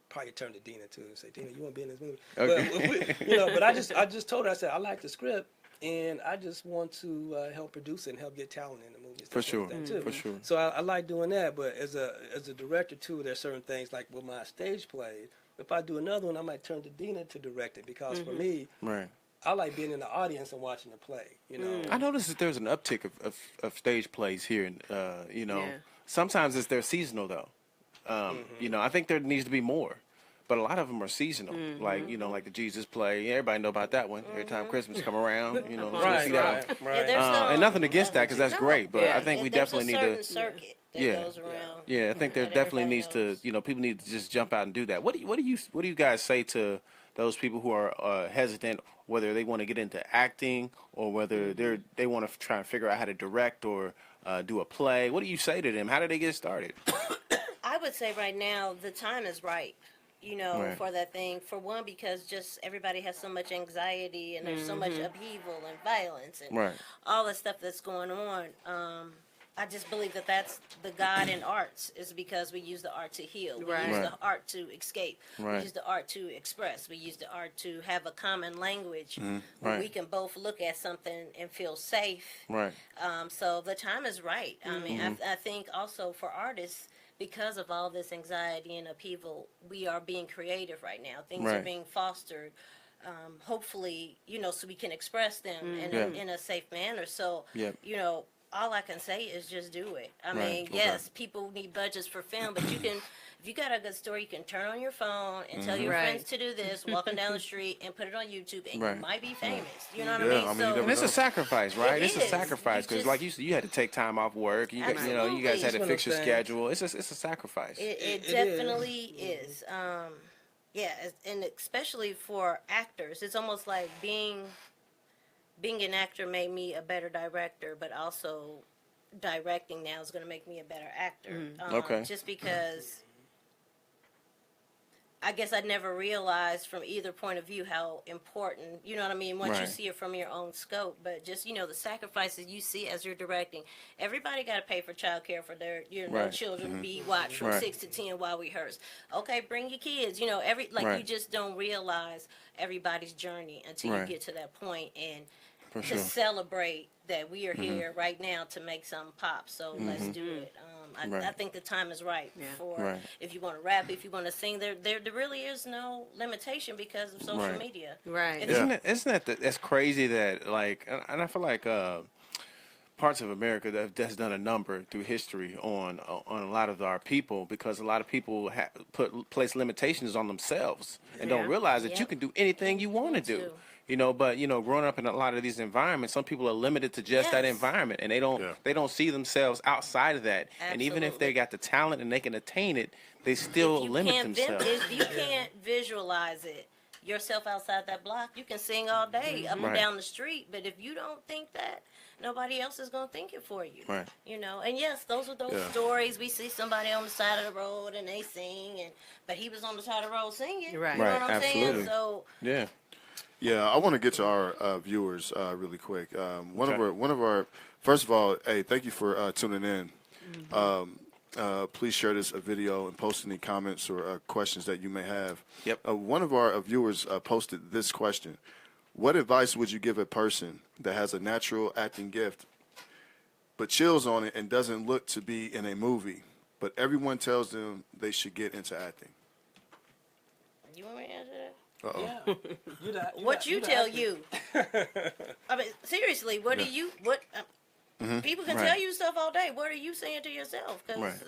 probably turn to Dina too and say, Dina, you want to be in this movie?
Okay.
But I just told her, I said, I like the script, and I just want to help produce it and help get talent in the movie.
For sure.
Too.
For sure.
So I like doing that, but as a director too, there's certain things like with my stage plays. If I do another one, I might turn to Dina to direct it because for me, I like being in the audience and watching the play.
I noticed that there's an uptick of stage plays here, and sometimes they're seasonal though. I think there needs to be more, but a lot of them are seasonal. Like like the Jesus play. Everybody know about that one. Every time Christmas come around, see that one. And nothing against that because that's great, but I think we definitely need to.
Circuit that goes around.
Yeah, I think there definitely needs to, people need to just jump out and do that. What do you guys say to those people who are hesitant, whether they want to get into acting or whether they want to try and figure out how to direct or do a play? What do you say to them? How do they get started?
I would say right now the time is right. For that thing. For one, because just everybody has so much anxiety and there's so much upheaval and violence and all the stuff that's going on. I just believe that that's the God in arts is because we use the art to heal. We use the art to escape. We use the art to express. We use the art to have a common language where we can both look at something and feel safe. So the time is right. I mean, I think also for artists, because of all this anxiety and upheaval, we are being creative right now. Things are being fostered. Hopefully, so we can express them in a safe manner. So, all I can say is just do it. I mean, yes, people need budgets for film, but if you got a good story, you can turn on your phone and tell your friends to do this, walking down the street and put it on YouTube, and you might be famous. You know what I mean?
And it's a sacrifice, right? It's a
is.
sacrifice because, like you said, you had to take time off work. You guys had to fix your schedule. It's a sacrifice.
It definitely is. And especially for actors, it's almost like being an actor made me a better director, but also directing now is going to make me a better actor. Just because I guess I never realized from either point of view how important, you know what I mean, once you see it from your own scope, but just, the sacrifices you see as you're directing. Everybody got to pay for childcare for their, children to be watched from 6 to 10 while we rehearse. Okay, bring your kids, you just don't realize everybody's journey until you get to that point and to celebrate that we are here right now to make something pop. So let's do it. I think the time is right for
Right.
if you want to rap, if you want to sing. There really is no limitation because of social
Right.
media.
Right.
Isn't that that's crazy that like, and I feel like parts of America that's done a number through history on a lot of our people, because a lot of people place limitations on themselves and don't realize that you can do anything you want to do. You know, but growing up in a lot of these environments, some people are limited to just that environment, and they don't see themselves outside of that. And even if they got the talent and they can attain it, they still limit themselves.
If you can't visualize it yourself outside that block, you can sing all day up and down the street, but if you don't think that, nobody else is going to think it for you.
Right.
You know, and yes, those are those stories. We see somebody on the side of the road and they sing, but he was on the side of the road singing.
Right.
You know
Right,
what I'm
absolutely.
saying? So
Yeah, I want to get to our viewers really quick. One of our first of all, hey, thank you for tuning in. Please share this video and post any comments or questions that you may have.
Yep.
One of our viewers posted this question: what advice would you give a person that has a natural acting gift, but chills on it and doesn't look to be in a movie, but everyone tells them they should get into acting?
you want me to answer that?
Uh-oh.
What you tell you? I mean, seriously, what do you people can tell you stuff all day. What are you saying to yourself? Because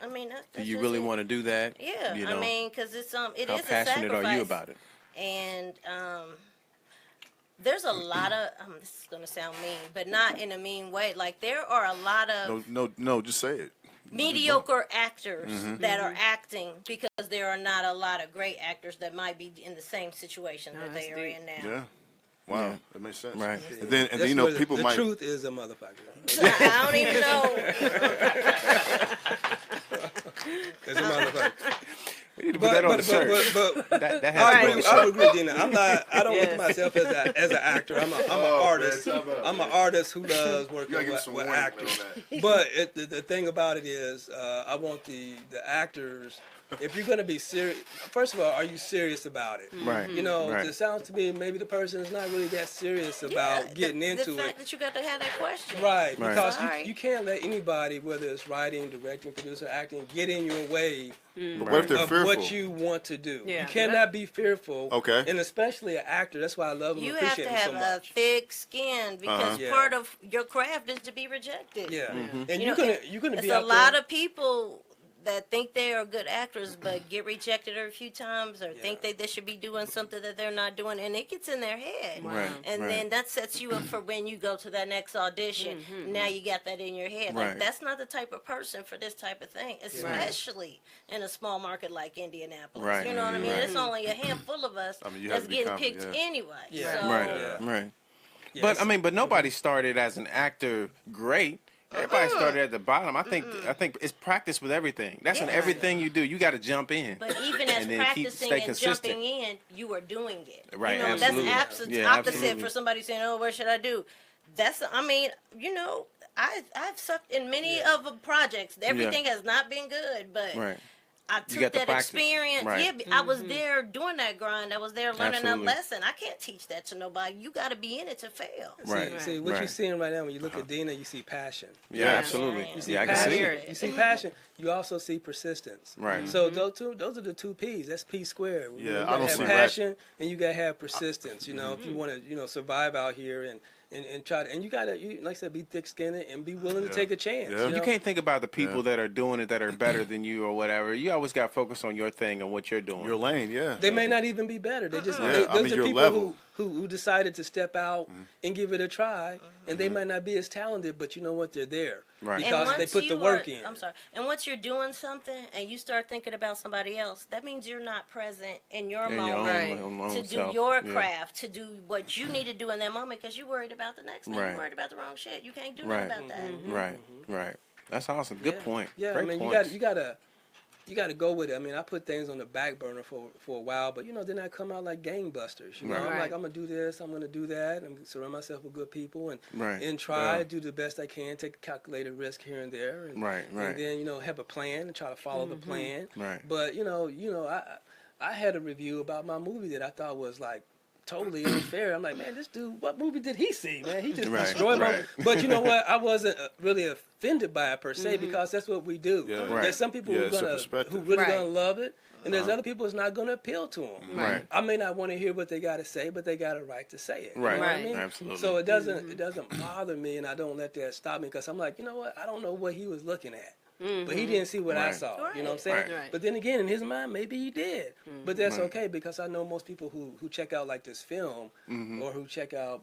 I mean, that's
Do you
just
really
it.
want to do that?
Yeah,
You know,
I mean, because it's it
how
is a
passionate
sacrifice.
are you about it?
And there's a lot of this is gonna sound mean, but not in a mean way. Like there are a lot of
No, just say it.
mediocre actors that are acting because there are not a lot of great actors that might be in the same situation that they are in now.
Yeah. Wow, that makes sense.
Right.
And then
That's
you know
where
people
the
might.
truth is a motherfucker.
I don't even know.
It's a motherfucker.
We need to put that on the shirt.
But
That has
I
to be on the
would
shirt.
agree with Dina. I don't look at myself as an actor. I'm an artist.
man,
I'm an artist who loves
You
working
gotta give some
with
warning
actors.
on that.
But the thing about it is, I want the actors. If you're gonna be serious, first of all, are you serious about it?
Right.
You know,
Right.
it sounds to me maybe the person is not really that serious about getting into
the
it.
fact that you got to have that question.
Right,
Right.
because
Sorry.
you can't let anybody, whether it's writing, directing, producer, acting, get in your way
But what if they're
of
fearful?
what you want to do.
Yeah.
You cannot be fearful.
Okay.
And especially an actor. That's why I love him
You
and
have to
appreciate him
have
so
a
much.
thick skin because
Yeah.
part of your craft is to be rejected.
Yeah. And
You
you're
know,
gonna
It's
be
a
out
lot
there.
of people that think they are good actors but get rejected a few times or think they should be doing something that they're not doing, and it gets in their head.
Right.
And
right.
then that sets you up for when you go to that next audition. Now you got that in your head.
Right.
Like that's not the type of person for this type of thing, especially in a small market like Indianapolis.
Right.
You know what I mean?
Right.
It's only a handful of us
I mean, you have
that's
to be
getting
confident,
picked
yeah.
anyway.
Yeah.
So,
Right. Right.
Yes.
But I mean, but nobody started as an actor great. Everybody started at the bottom. I think it's practice with everything. That's in
Yeah.
everything you do. You got to jump in.
But even as
And then
practicing
stay
and
consistent.
jumping in, you are doing it.
Right,
You know,
absolutely.
that's
Yeah,
opposite
absolutely.
for somebody saying, "Oh, what should I do?" That's, I mean, you know, I've sucked in many of the projects. Everything has not been good, but
Right.
I
got
took
the
that
practice.
experience.
Right.
Yeah, I was there doing that grind. I was there learning
Absolutely.
that lesson. I can't teach that to nobody. You got to be in it to fail.
Right.
See, what
Right.
you're seeing right now when you look at Dina, you see passion.
Yeah,
Yeah.
absolutely.
You
See
Yeah, I can
passion.
see
it.
You see passion. You also see persistence.
Right.
So those are the two P's. That's P squared.
Yeah,
you
I
gotta
don't
have
see
passion and you gotta have persistence. You know, if you want to, survive out here and try to, and you gotta, like I said, be thick-skinned and be willing to take a chance.
Yeah.
You
know?
can't think about the people that are doing it that are better than you or whatever. You always got to focus on your thing and what you're doing.
Your lane, yeah.
They may not even be better. They just
Yeah,
those
I mean,
are
your
people
level.
who decided to step out and give it a try, and they might not be as talented, but you know what? They're there
Right.
because they
once
put the
you
work
are-
in.
I'm sorry. And once you're doing something and you start thinking about somebody else, that means you're not present in your
In your
moment
own
to do
self.
your
Yeah.
craft, to do what you need to do in that moment because you're worried about the next thing.
Right.
You're worried about the wrong shit. You can't do
Right.
nothing about that.
Right. Right. That's awesome. Good point.
Yeah,
Great
I mean,
points.
you gotta go with it. I mean, I put things on the back burner for a while, but then I come out like gangbusters. You know,
Right.
I'm
Right.
like, I'm gonna do this, I'm gonna do that, I'm gonna surround myself with good people and
Right.
and try
Yeah.
to do the best I can, take a calculated risk here and there, and,
Right, right.
and then have a plan and try to follow the plan.
Right.
But I had a review about my movie that I thought was like totally unfair. I'm like, man, this dude, what movie did he see, man? He just
Right,
destroyed
right.
my. But you know what? I wasn't really offended by it per se because that's what we do.
Yeah.
Right.
There's some people
Yeah, it's a perspective.
who really
Right.
gonna love it, and there's other people it's not gonna appeal to them.
Right.
I may not want to hear what they got to say, but they got a right to say it. You
Right.
know what I
Right.
mean?
Absolutely.
So it doesn't bother me, and I don't let that stop me because I'm like, you know what? I don't know what he was looking at. But he didn't see what I
Right.
saw. You know what I'm
Right.
saying?
Right.
Right.
But then again, in his mind, maybe he did. But that's
Right.
okay because I know most people who check out like this film or who check out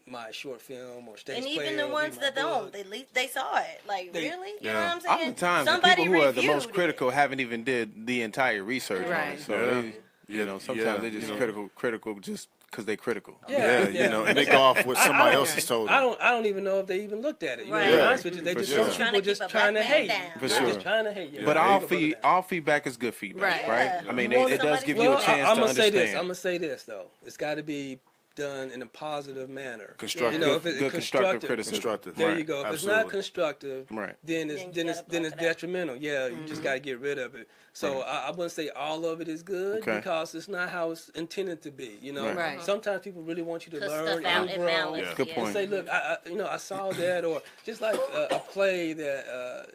my short film or stage
And
play
even the
or
ones
read my
that don't,
book.
at least they saw it. Like,
They-
really? You
Yeah.
know what I'm saying?
Oftentimes, the
Somebody
people who are the most
reviewed
critical
it.
haven't even did the entire research on
Right.
it. So,
Yeah.
they, you know, sometimes
Yeah.
they're just
You know.
critical just because they're critical.
Yeah, you know, and they go off what somebody else has told
I
them.
don't even know if they even looked at it. You know,
Right.
to be
Yeah.
honest with you, they
For
just
sure.
some
Trying
people
to
just
keep a
trying to
black man
hate.
down.
For
They're
sure.
just trying to hate.
But
Yeah.
all feedback is good feedback,
Right.
right? I mean,
You want
it does
somebody
give
to
you a
Well,
chance
I'm
to
gonna say this.
understand.
I'm gonna say this though. It's got to be done in a positive manner.
Constructive.
You know, if it's
Good constructive criticism.
Constructive.
There
Right.
you go. If it's
Absolutely.
not constructive,
Right.
then it's
Then you
then it's
gotta
then it's
block it out.
detrimental. Yeah, you just gotta get rid of it. So I wouldn't say all of it is good
Okay.
because it's not how it's intended to be. You know,
Right.
Right.
sometimes people really want you to
Put
learn
stuff out
and
in
grow.
malice.
Yeah.
Good
yeah.
point.
Say, look, I saw that, or just like a play that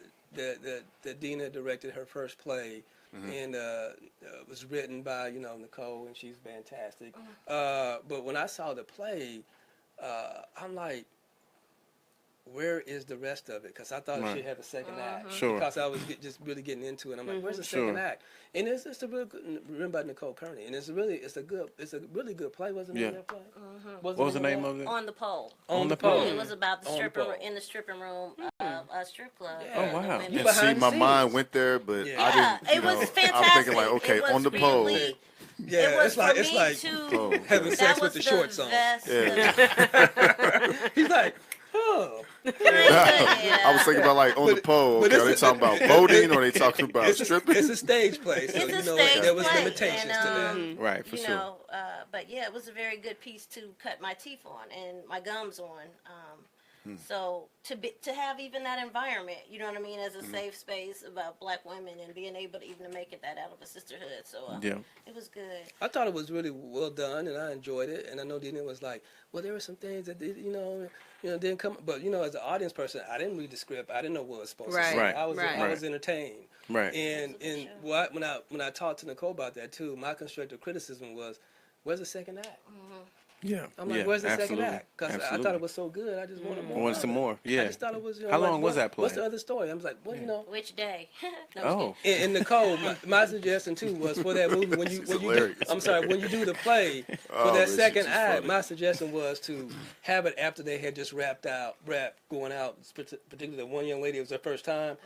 Dina directed her first play, and was written by Nicole, and she's fantastic. But when I saw the play, I'm like, where is the rest of it? Because I thought it
Right.
should have a second act.
Sure.
Because I was just really getting into it. I'm like, where's the
Sure.
second act? And it's a real good, written by Nicole Kearney, and it's a really good play. Wasn't
Yeah.
it? That play?
What was the name of it?
On the pole.
On the
Pole.
pole.
It was about the
On the
stripping
pole.
in the stripping room of a strip club.
Yeah.
Oh, wow.
The women-
You
And see,
behind the
my
scenes.
mind went there, but
Yeah.
I
Yeah,
didn't. You
it was
know,
fantastic.
I'm thinking like, okay,
It was
on the pole.
really-
Yeah,
it was
it's like
for
it's
me
like
to
having
that
sex
was
with the shorts on.
best-
He's like, oh.
I was thinking about like on the pole.
but
Okay, are they
it's
talking about voting or are they talking about
It's
stripping?
a stage play, so
It's a
you know
stage
there was
play,
limitations
and,
to that.
Right, for
you
sure.
know, but yeah, it was a very good piece to cut my teeth on and my gums on. So to have even that environment, you know what I mean, as a safe space about black women and being able to even make it that out of a sisterhood. So
Yeah.
it was good.
I thought it was really well done, and I enjoyed it. And I know Dina was like, well, there were some things that did, didn't come. But as an audience person, I didn't read the script. I didn't know what was supposed to
Right,
say.
Right.
I was
right.
I was entertained.
Right.
And when I talked to Nicole about that too, my constructive criticism was, where's the second act?
Yeah.
I'm like,
yeah,
where's the
absolutely.
second act? Because I thought it was so good. I just wanted more.
I want
of
some
it.
more. Yeah.
I just thought it was.
How long was that play?
What's the other story? I was like, well,
Which day? No,
Oh.
And Nicole, my suggestion too was for that movie when you
hilarious.
when you do the play for
Oh,
that
this
second
is just
act,
funny.
my suggestion was to have it after they had just going out, particularly the one young lady, it was her first time.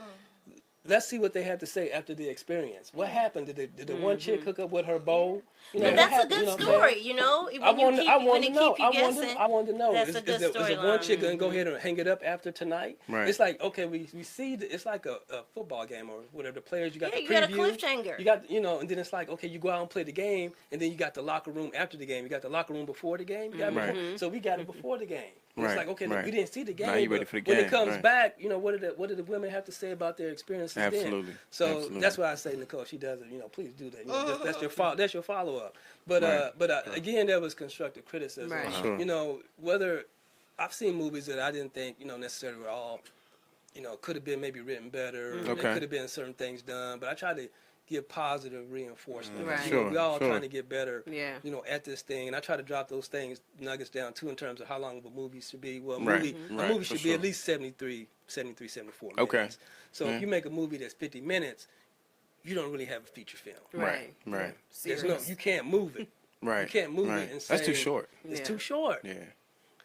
Let's see what they had to say after the experience. What happened? Did the one chick hook up with her beau?
But
what
that's a
happened?
good
You know what I'm saying?
story, you know.
I wanted to know.
Keep you guessing.
I wanted to know.
That's
Is
a good
the one
storyline.
chick gonna go ahead and hang it up after tonight?
Right.
It's like, okay, we see it's like a football game or whatever. The players you got
Yeah,
the
you got a
preview.
cliffhanger.
You got and then it's like, okay, you go out and play the game, and then you got the locker room after the game. You got the locker room before the game. You got it
Right.
before, so we got it before the game. And
Right,
It's like, okay,
right.
we didn't see the game.
Now you ready
but
for the
when
game,
it comes
right.
back, what did the women have to say about their experiences
Absolutely,
then? So
absolutely.
that's why I say, Nicole, she does it. Please do that. That's your follow up. But
Right.
again, there was constructive criticism.
Right.
Sure.
Whether I've seen movies that I didn't think necessarily were all could have been maybe written better. There
Okay.
could have been certain things done, but I try to give positive reinforcement.
Right.
Sure,
We all
sure.
trying to get better.
Yeah.
At this thing, and I try to drop those nuggets down too in terms of how long a movie should be. Well,
Right.
a
Right,
movie
for
should be
sure.
at least 74 minutes.
Okay.
So
Yeah.
if you make a movie that's 50 minutes, you don't really have a feature film.
Right. Right.
There's you can't move it.
Right.
You can't move
right.
it and
That's too
say-
short.
It's
Yeah.
too short.
Yeah.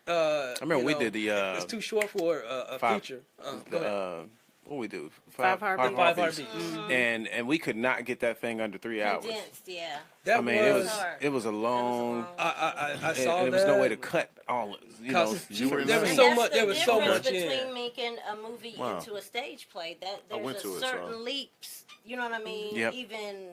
I
remember we did the,
it's too short for a
five-
feature. Go ahead.
What we do?
Five Heartbeats.
Five
Heartbeats.
Heartbeats.
And we could not get that thing under 3 hours.
Condensed, yeah.
That
I mean,
hard.
it was a long.
I
And
saw
there was
that.
no way to cut all.
Cause
you were in
there
that?
was
And
so
that's
much.
the
There was so
difference
much
between
in.
making a movie
Wow.
into a stage play. That
I went
there's
to
a
it, so-
certain leaps. You know what I mean?
Yep.
Even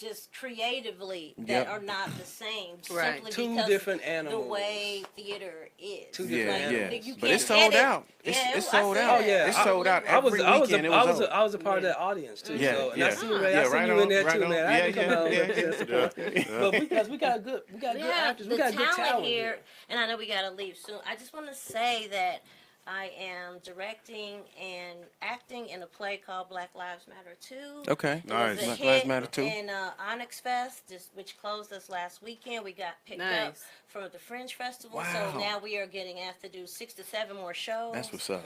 just creatively that
Yep.
are not the same.
Right.
Simply
Two
because
different
the
animals.
way theater is.
Two
Yeah,
different
yeah.
animals.
You
But
can't
it's sold
get it.
out. It's
Yeah,
it's
I
sold
see
out.
Oh, yeah.
It's sold out
I was
every weekend. It
I
was
was
out.
I was a part of that audience too.
Yeah,
so, and
yeah.
I seen Ray.
Yeah,
I seen
right
you in
on,
there
right
too,
on.
man. I had to
Yeah,
come out
yeah,
and support. But because we got good actors, we got good talent here.
And I know we gotta leave soon. I just want to say that I am directing and acting in a play called Black Lives Matter 2.
Okay.
It
Nice.
was a
Black
hit
Lives Matter 2.
in Onyx Fest, which closed us last weekend. We got picked up
Nice.
for the Fringe Festival,
Wow.
so now we are getting asked to do 6 to 7 more shows.
That's what's up.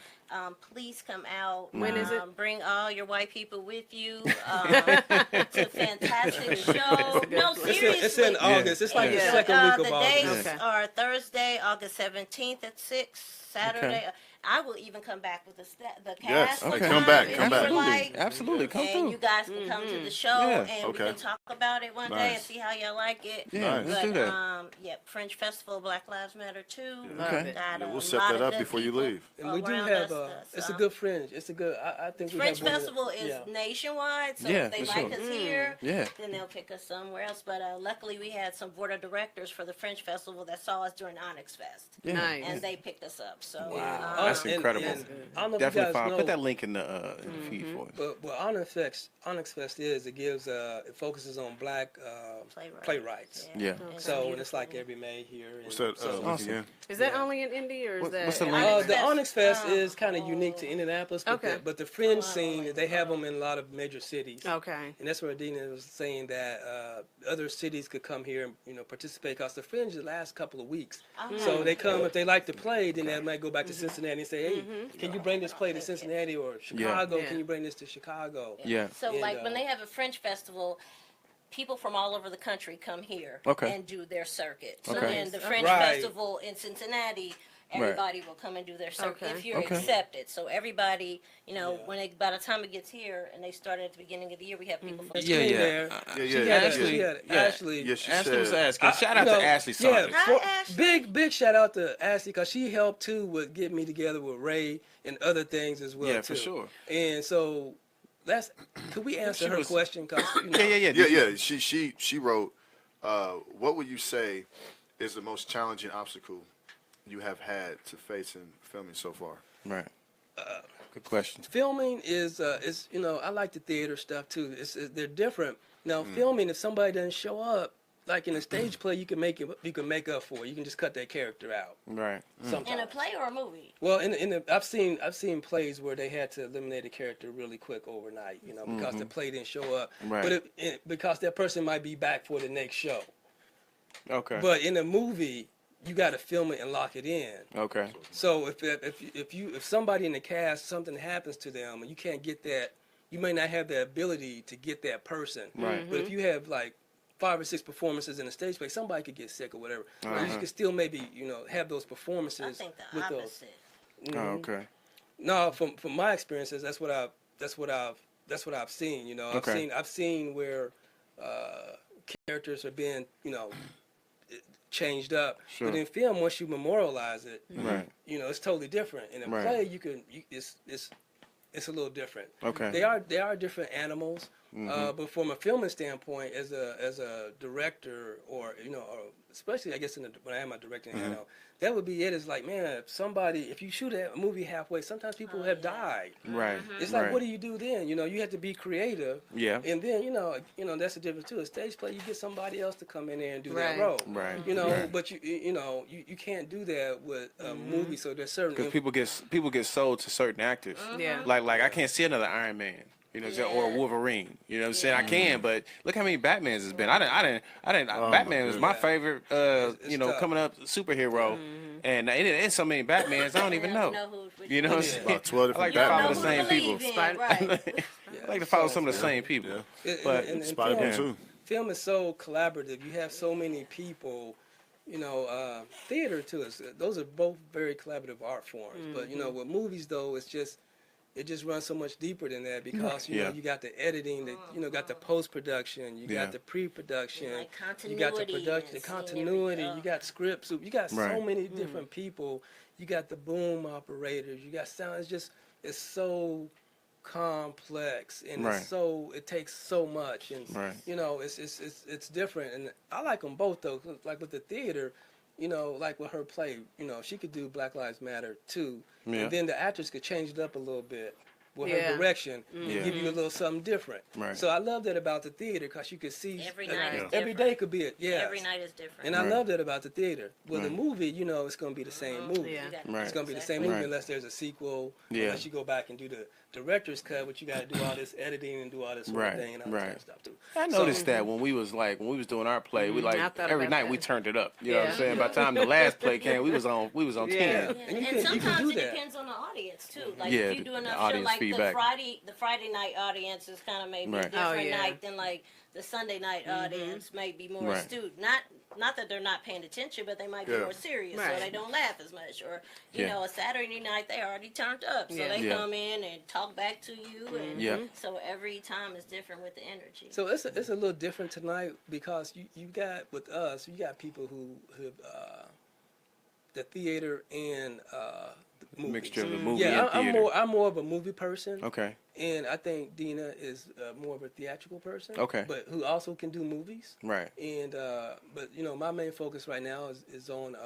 Please come out.
When is it?
Bring all your white people with you. It's a fantastic show. No, seriously.
It's in August. It's like the
Yeah.
second week of
The
August.
dates
Okay.
are Thursday, August 17th at 6, Saturday.
Okay.
I will even come back with the
Yes,
cast.
okay.
one
Come
time
back,
if
come
you
back.
would
Absolutely.
like.
Absolutely. Come
And
through.
you guys can come to the show
Yeah.
and
Okay.
we can talk about it one day and
Nice.
see how y'all like it.
Yeah,
Nice.
let's do that.
Yeah, Fringe Festival, Black Lives Matter 2.
Okay.
Got
Yeah,
a
we'll set
lot
that
of
up
good
before you
people
leave.
And we do
around
have
us,
it's a
so.
good fringe. It's a good. I think we
Fringe
have one of the-
Festival is
yeah.
nationwide, so
Yeah,
if they
for
like
sure.
us here,
Yeah.
then they'll pick us somewhere else. But luckily, we had some board of directors for the Fringe Festival that saw us during Onyx Fest,
Yeah.
Nice.
and they picked us up. So
Wow.
Oh,
That's
and-
incredible.
and I don't know
Definitely
if you guys
fine.
know,
Put that link in the feed for us.
but what Onyx Fest is, it gives it focuses on black playwrights.
Yeah.
So and it's like every May here.
What's that?
So,
Link
Awesome.
again?
Is that only in Indy or is that?
what's the link?
Onyx
the
Fest.
Onyx Fest
Oh.
is kind of unique to Indianapolis, but,
Okay.
but the fringe scene, they have them in a lot of major cities.
Okay.
And that's where Dina was saying that other cities could come here and participate because the fringe the last couple of weeks. So they come if they like to play, then they might go back to Cincinnati and say, "Hey, can you bring this play to Cincinnati or Chicago?
Yeah.
Can you bring this to Chicago?"
Yeah.
So,
And,
like, when they have a Fringe Festival, people from all over the country come here
Okay.
and do their circuit. So
Okay.
then the Fringe
Right.
Festival in Cincinnati, everybody will come and do their circuit
Okay.
if you're
Okay.
accepted. So everybody, by the time it gets here, and they start at the beginning of the year, we have people from
Yeah, yeah.
There.
Yeah,
She
yeah,
had
yeah.
she had
Yeah.
Ashley.
Yeah, she
Ashley was
said.
asking. Shout out
You know,
to Ashley Saunders.
Hi,
for-
Ashley.
big shout out to Ashley because she helped too with getting me together with Ray and other things as well.
Yeah,
too.
for sure.
And so could we answer
She
her
was-
question? Cause,
Yeah.
Yeah. She wrote, what would you say is the most challenging obstacle you have had to face in filming so far?
Right. Good question.
Filming is I like the theater stuff too. They're different. Now filming, if somebody doesn't show up, like in a stage play, you can make up for it. You can just cut that character out.
Right.
Sometimes.
in a play or a movie.
Well, I've seen plays where they had to eliminate a character really quick overnight, because the play didn't show up.
Right.
But because that person might be back for the next show.
Okay.
But in a movie, you got to film it and lock it in.
Okay.
So if somebody in the cast something happens to them and you can't get that, you may not have the ability to get that person.
Right.
But if you have like 5 or 6 performances in a stage play, somebody could get sick or whatever. But you can still maybe have those performances.
I think the
with those.
opposite.
Oh, okay.
No, from my experiences, that's what I've seen.
Okay.
I've seen where characters are being changed up.
Sure.
But in film, once you memorialize it,
Right.
it's totally different. In a
Right.
play, it's a little different.
Okay.
They are different animals, but from a filming standpoint, as a director, or especially I guess when I am a director, that would be it. Is like, man, if you shoot a movie halfway, sometimes people have died.
Right.
It's like,
right.
what do you do then? You have to be creative.
Yeah.
And then that's the difference too. A stage play, you get somebody else to come in there and do
Right.
that role.
Right.
But you can't do that with a movie. So there's certain
Because people get sold to certain actors.
Yeah.
Like I can't see another Iron Man. Or
Yeah.
Wolverine. You know what I'm saying? I can, but look how many Batmans has been. I didn't. Batman was my favorite.
It's tough.
Coming up superhero, and it's so many Batmans. I don't even know. You know what I'm
Yeah.
saying?
About 12
I like
different
to
Know
follow
Batmans.
the
who
same
to
people.
believe in,
Spider-
right.
I like to follow some of the same people.
Yeah.
But-
and
Spider-Man
Yeah.
too.
film is so collaborative. You have so many people. Theater too is those are both very collaborative art forms. But with movies though, it just runs so much deeper than that because
Yeah.
you got the editing, got the post production, you
Yeah.
got the pre-production,
Like
you got the
continuity
production, the
and seeing
continuity,
everything.
you got scripts, you got so
Right.
many different people. You got the boom operators, you got sound. It's complex, and
Right.
it takes so much, and
Right.
you know, it's different, and I like them both though. 'Cause like with the theater, you know, like with her play, you know, she could do Black Lives Matter too,
Yeah.
and then the actress could change it up a little bit with
Yeah.
her direction and
Yeah.
give you a little something different.
Right.
So I love that about the theater because you could see
Every night is different.
every day could be it. Yeah.
Every night is different.
And I
Right.
love that about the theater. With
Right.
a movie, you know, it's going to be the same movie.
Yeah.
You got-
Right.
It's going to be the same
Exactly.
movie
Right.
unless there's a sequel,
Yeah.
unless you go back and do the director's cut, which you got to do all this editing and do all this sort
Right,
of thing and all that kind
right.
of stuff too.
I noticed that when we was doing our play, we
I
like
thought
every
about
night we
that.
turned it up. You know what I'm
Yeah.
saying? By the time the last play came, we was on
Yeah.
10.
Yeah.
And
And,
you can
sometimes
do
it
that.
depends on the audience too. Like
Yeah,
if you do
the
enough show,
audience
like
feedback.
the Friday night audience is kind of maybe
Right.
a different
Oh, yeah.
night than like the Sunday night audience may be more
Right.
astute. Not that they're not paying attention, but they might be
Yeah.
more serious,
Right.
so they don't laugh as much. Or you
Yeah.
know, a Saturday night they already turned up, so
Yeah.
they
Yeah.
come in and talk back to you, and
Yeah.
so every time is different with the energy.
So it's a little different tonight because you got with us, you got people who have the theater and the movies.
Mixture of the movie
Yeah,
and theater.
I'm more of a movie person.
Okay.
And I think Dina is more of a theatrical person.
Okay.
But who also can do movies.
Right.
And but you know, my main focus right now is on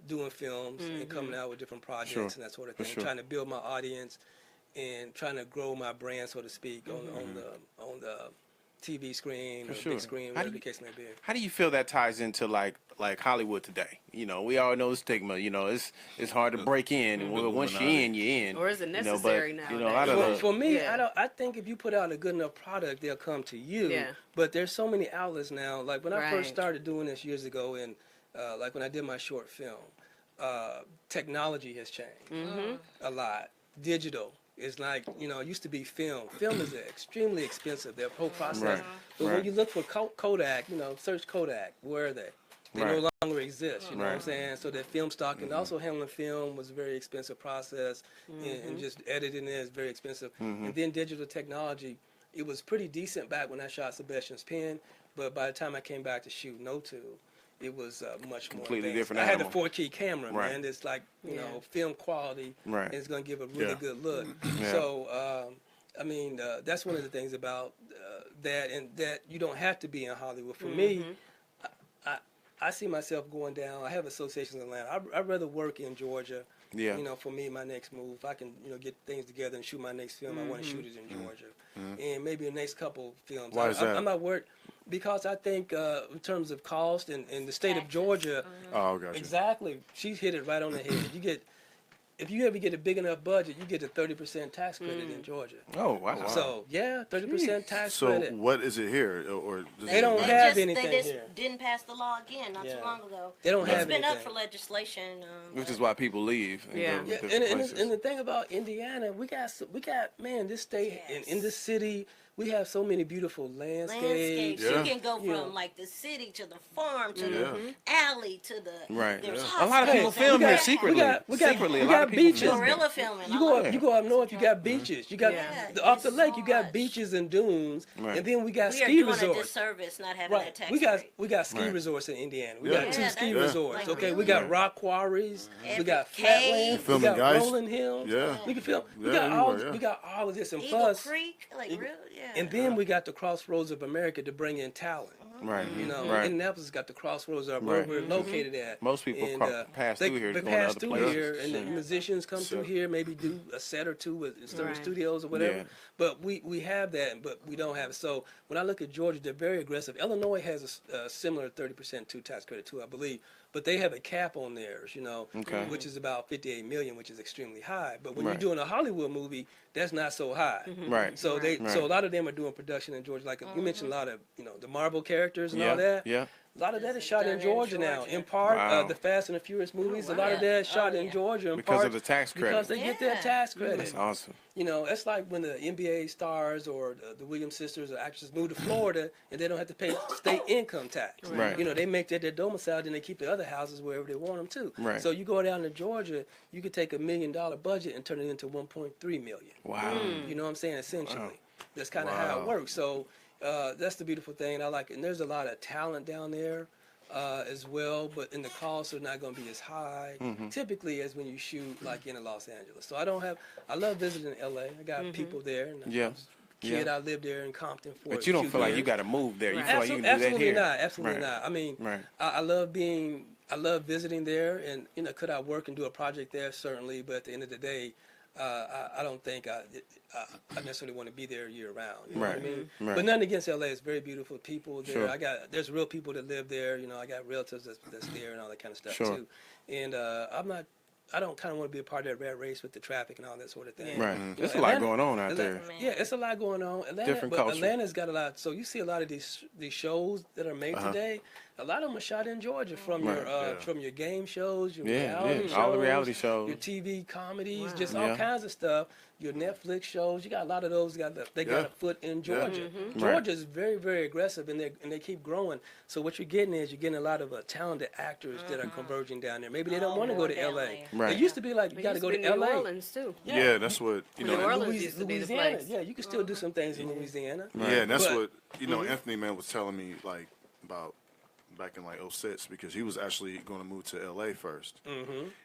doing films and coming out with different projects
Sure.
and that sort of
For
thing.
sure.
Trying to build my audience and trying to grow my brand, so to speak, on the TV screen
For
or
sure.
big screen,
How do
whatever the
you-
case may be.
How do you feel that ties into like Hollywood today? You know, we all know the stigma. You know, it's hard to break in, and once you're in, you're in.
Or is it
You know,
necessary
but,
now?
you know, a lot of
For,
the,
for me,
Yeah.
I think if you put out a good enough product, they'll come to you.
Yeah.
But there's so many outlets now. Like when I first
Right.
started doing this years ago, and like when I did my short film, technology has changed a lot. Digital is like, you know, it used to be film. Film is extremely expensive. Their whole process.
Right.
But
Right.
when you look for Kodak, you know, search Kodak. Where are they? They
Right.
no longer exist. You know what I'm
Right.
saying? So that film stock and also handling film was a very expensive process, and just editing it is very expensive. And then digital technology, it was pretty decent back when I shot Sebastian's Pen, but by the time I came back to shoot NOTU, it was much more
Completely
advanced.
different
I had the
animal.
4K camera,
Right.
man. It's like, you
Yeah.
know, film quality,
Right.
and it's going to give a really
Yeah.
good look.
Yeah.
So, I mean, that's one of the things about that, and that you don't have to be in Hollywood. For me, I see myself going down. I have associations in Atlanta. I'd rather work in Georgia.
Yeah.
You know, for me, my next move, if I can, you know, get things together and shoot my next film, I want to shoot it in Georgia. And maybe the next couple films.
Why is that?
I'm not worried because I think in terms of cost and the state of Georgia,
Oh, gotcha.
exactly, she hit it right on the head. You get, if you ever get a big enough budget, you get a 30% tax credit in Georgia.
oh wow.
So yeah, 30% tax
So
credit.
what is it here, or does
They
it-
don't have
They
anything
just
here.
didn't pass the law again not
Yeah.
too long ago.
They don't
It's
have
been up
anything.
for legislation.
Which is why people leave. And
Yeah.
go to
Yeah,
different
and
places.
the thing about Indiana, we got man, this state in this city, we have so many beautiful landscapes.
landscapes.
Yeah.
You can go from
Yeah.
like the city to the farm to
Yeah.
the alley to the
Right.
There's
A lot of people
hospitals
film
and
here
that.
secretly.
we got
secretly, a
we
lot
got
of people
beaches.
film.
Gorilla filming.
You
I
go
love
up,
it.
you go up north, you got beaches. You got
Yeah,
off the
there's
lake,
so
you got
much.
beaches and dunes,
Right.
and then we got
We are
ski
doing a
resorts.
disservice not having
Right,
that tax
we got ski
Right.
resorts in Indiana. We
Yeah.
got two
Yeah,
ski
that's-
resorts.
like
Okay, we
really.
got rock quarries. We
Every
got
cave.
flatlands.
You
We
filming
got
guys?
rolling hills.
Yeah.
We can film. We
Yeah,
got
you
all.
are, yeah.
We got all of this, and
Eagle
plus,
Creek, like
Eagle-
real, yeah.
and then we got the crossroads of America to bring in talent.
Right.
You know,
Right.
Indianapolis got the crossroads of
Right.
where we're located at.
Most people pass
they,
through here to
They
go to
pass
other
through
places.
here, and the
Yeah.
musicians come through
So-
here, maybe do a set or two with certain
Right.
studios or whatever.
Yeah.
But we have that, but we don't have it. So when I look at Georgia, they're very aggressive. Illinois has a similar 30% to tax credit too, I believe. But they have a cap on theirs, you know,
Okay.
which is about 58 million, which is extremely high. But when
Right.
you're doing a Hollywood movie, that's not so high.
Right.
So
Right.
so a lot of them are doing production in Georgia. Like you mentioned, a lot of the Marvel characters and
Yeah.
all that.
Yeah.
A lot of that is
This is
shot
done
in
in
Georgia now.
Georgia.
In part,
Wow.
the Fast and the Furious movies, a
wow.
lot of that is
Yeah.
shot
Oh,
in
yeah.
Georgia. In
Because
part
of the tax credit.
because they get their
Yeah.
tax credit.
That's awesome.
You know, it's like when the NBA stars or the Williams sisters or actresses move to Florida and they don't have to pay state income tax.
Right.
You know, they make that their domicile, then they keep the other houses wherever they want them to.
Right.
So you go down to Georgia, you could take $1 million budget and turn it into 1.3 million.
Wow.
You know what I'm saying? Essentially,
Wow.
that's kind of how
Wow.
it works. So that's the beautiful thing, and I like it. And there's a lot of talent down there. as well, but and the costs are not going to be as high typically as when you shoot like in Los Angeles. So I love visiting LA. I got people there. And
Yeah.
Kid, I lived there in Compton for
But you don't
a few
feel like you
years.
got to move there. You
Right.
feel like you can do that
Absolutely
here.
not. Absolutely
Right.
not. I mean,
Right.
I love visiting there, and could I work and do a project there? Certainly, but at the end of the day, I don't think I necessarily want to be there year round. You know what I
Right.
mean?
Right.
But nothing against LA. It's very beautiful people there.
Sure.
There's real people that live there. I got relatives that's there and all that kind of stuff
Sure.
too. And I don't kind of want to be a part of that rat race with the traffic and all that sort of thing.
Right.
You know,
There's a lot
Atlanta-
going on out there.
Yeah, it's a lot going on.
Different culture.
Atlanta's got a lot. So you see a lot of these shows that are made today. A lot of them are shot in Georgia from your game shows, your reality shows,
all the reality shows.
your TV comedies,
Wow.
just all
Yeah.
kinds of stuff. Your Netflix shows. You got a lot of those. They got a foot in Georgia.
Right.
Georgia's very, very aggressive, and they keep growing. So what you're getting a lot of talented actors that are converging down there. Maybe they don't want to go to LA.
Right.
It used to be like you got to go to
New
LA.
Orleans too.
Yeah, that's what
New Orleans used to be the
Louisiana.
place.
Yeah, you can still do some things in Louisiana.
Yeah, and that's
But-
what Anthony man was telling me like about back in like 06 because he was actually going to move to LA 1st,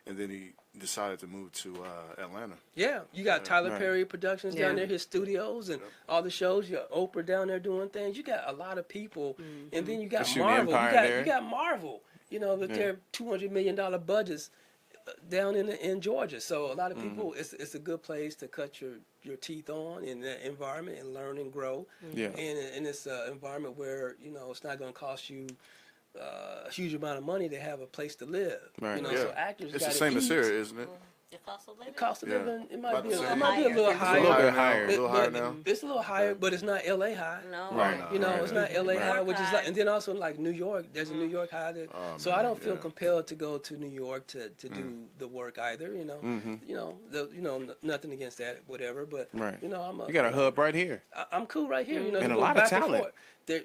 and then he decided to move to Atlanta.
Yeah, you got Tyler
Right.
Perry Productions
Yeah.
down there, his studios, and all the shows. You got Oprah down there doing things. You got a lot of people, and then you got
They shoot
Marvel.
Empire there.
You got Marvel. With their $200 million budgets down in Georgia. So a lot of people, it's a good place to cut your teeth on in that environment and learn and grow.
Yeah.
And it's an environment where it's not going to cost you a huge amount of money to have a place to live.
Right.
So actors
It's
got
the same as here, isn't it?
The cost of living.
The cost of
Yeah.
living, it might
About
be
the
a
same.
little
It's a
higher.
little bit
now,
higher.
A little higher now.
It's a little higher, but it's not LA high.
No.
Right.
It's not LA
Right.
high, which is
High.
like, and then also like New York, there's a New York high there. So I don't feel compelled to go to New York to do the work either. Nothing against that, whatever. But
Right.
I'm
You got a hub right here.
I'm cool right here.
And
to
a
go
lot of
back and
talent.
forth.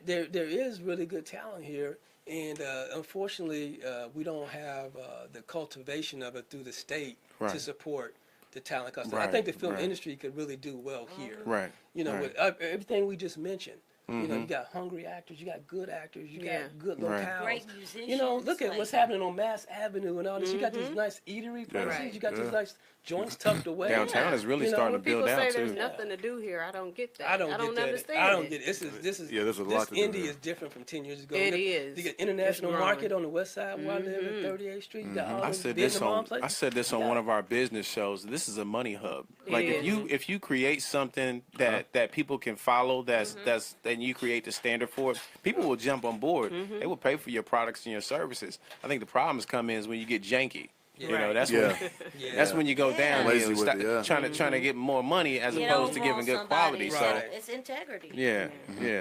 There is really good talent here, and unfortunately, we don't have the cultivation of it through the state to
Right.
support the talent. Cause I
Right,
think the film
right.
industry could really do well here.
Right. Right.
With everything we just mentioned. You got hungry actors, you got good actors, you
Yeah.
got good
Right.
locales.
Great musicians.
Look at what's happening on Mass Avenue and all this. You got these nice eatery places.
Right.
You got these nice joints tucked away.
Downtown is really starting to
When people
build
say
out
there's
too.
nothing to do here, I don't get that.
I don't get that.
understand.
I don't get it. This is
Yeah, there's a lot to do
Indy
here.
is different from 10 years ago.
It
Look,
is.
You got International
It's
Market
growing.
on the west side where I live at 38th Street. You got all
I
those
said this
Vietnam
on
places.
I said this on one of our business shows. This is a money hub. Like
It
if you create something that people can follow, that's then you create the standard for it, people will jump on board. They will pay for your products and your services. I think the problems come in is when you get janky. You know,
Right.
that's
Yeah.
Yeah.
that's when you go down
Lazy
and
with
start
it, yeah.
trying to get more money as
You
opposed to
don't
giving
want
good quality.
somebody-
Right.
It's integrity.
So yeah.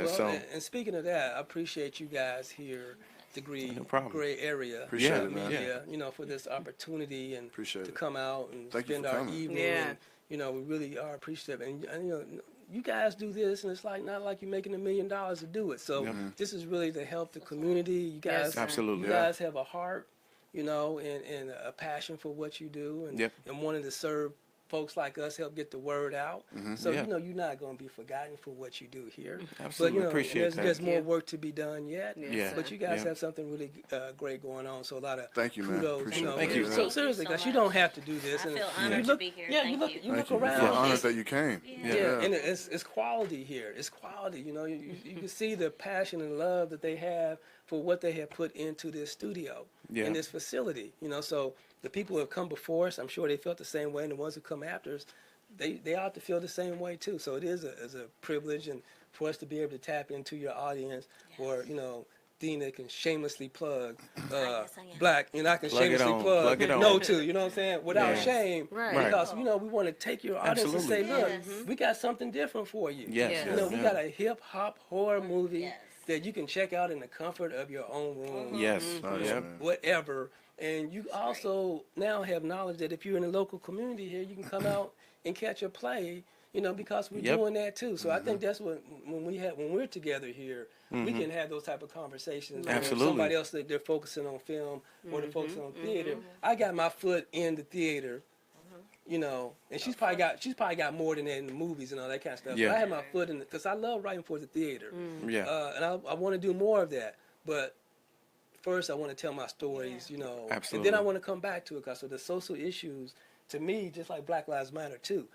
Well,
So
and speaking of that, I appreciate you guys here, Degree
No problem.
Gray Area.
Appreciate
Yeah,
it, man.
Media, for this opportunity and
Appreciate
to
it.
come out and
Thank you
spend
for
our
coming.
evening.
Yeah.
And, we really are appreciative. And you guys do this, and it's not like you're making $1 million to do it. So this is really to help the community. You guys,
Yes, sir.
Absolutely.
You
Yeah.
guys have a heart, and a passion for what you do, and
Yep.
and wanting to serve folks like us, help get the word out. So
Yeah.
you're not going to be forgotten for what you do here.
Absolutely.
But
Appreciate
there's
that.
more
Yeah.
work to be done yet.
Yes,
Yeah.
But you guys
Yeah.
have something really great going on. So a lot of
Thank you, man.
kudos.
Appreciate it.
Thank you.
So seriously,
Thank
guys,
you
you
so
don't have to do this.
I
and
feel
you
honored to
look,
be here.
Yeah,
Thank
you look,
you.
you look
Thank you.
around.
We're honored that you came.
Yeah, and it's quality here. It's quality. You can see the passion and love that they have for what they have put into this studio
Yeah.
in this facility. So the people who have come before us, I'm sure they felt the same way, and the ones who come after us, they ought to feel the same way too. So it is a privilege, and for us to be able to tap into your audience, or Dina can shamelessly plug
Yes, I am.
Black, and I can
Plug it
shamelessly
on,
plug
plug it on.
NOTU. You know what I'm saying? Without
Yeah.
shame,
Right.
because we want to take your audience and say,
Absolutely.
look,
Yes.
we got something different for you.
Yes.
Yeah.
We got a hip hop horror movie
Yes.
that you can check out in the comfort of your own room.
Yes.
Nice,
Yeah.
man.
Whatever. And you also now have knowledge that if you're in the local community here, you can come out and catch a play, because we're
Yep.
doing that too. So I think that's what when we're together here, we can have those type of conversations.
Absolutely.
Somebody else that they're focusing on film or they're focusing on theater. I got my foot in the theater. And she's probably got more than that in the movies and all that kind of stuff.
Yeah.
But I have my foot in it because I love writing for the theater.
Yeah.
And I want to do more of that. But first I want to tell my stories, you know, and
Absolutely.
then I want to come back to it because so the social issues, to me, just like Black Lives Matter too.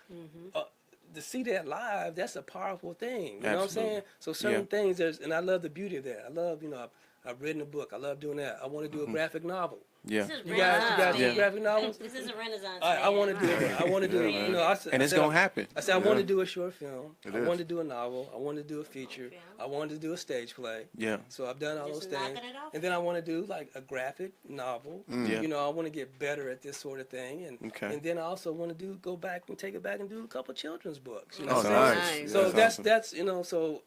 To see that live, that's a powerful thing. You know what I'm
Absolutely.
saying? So certain
Yeah.
things, and I love the beauty of that. I love, you know, I've written a book. I love doing that. I want to do a graphic novel.
Yeah.
This is
You guys do
Renaissance.
graphic novels?
This is a Renaissance.
I want to do it. I want to do,
Yeah,
you know,
And it's going to happen.
I said I want to do a short film.
It
I
is.
wanted to do a novel. I wanted to do a feature. I wanted to do a stage play.
Yeah.
So I've done all
Just
those things.
knocking it off.
And then I want to do like a graphic novel.
Yeah.
You know, I want to get better at this sort of thing. And
Okay.
and then I also want to go back and take it back and do a couple children's books. You know
Oh,
what I'm saying?
nice.
Nice.
So
That's awesome.
that's you know, so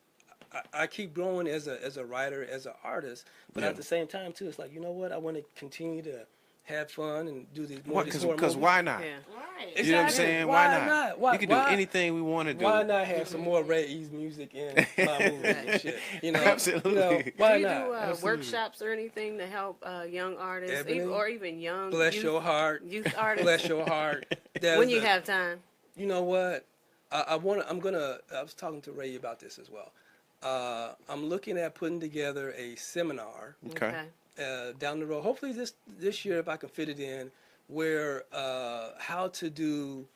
I keep growing as a writer, as an artist, but
Yeah.
at the same time too, it's like, you know what, I want to continue to have fun and do these more
Because
horror movies.
why not?
Yeah.
Right.
You know what I'm
Exactly.
saying?
Why
Why
not? Why-
you can do
why-
anything we want to do.
Why not have some more Ray E's music in my movies and shit? You know,
Absolutely.
You know, why
Do you
not?
do
Absolutely.
workshops or anything to help young artists,
Ebony,
or even young
Bless
youth,
your heart.
youth artists
Bless your heart.
when you have time?
You know what? I was talking to Ray about this as well. I'm looking at putting together a seminar
Okay.
down the road. Hopefully this year, if I can fit it in, where how to do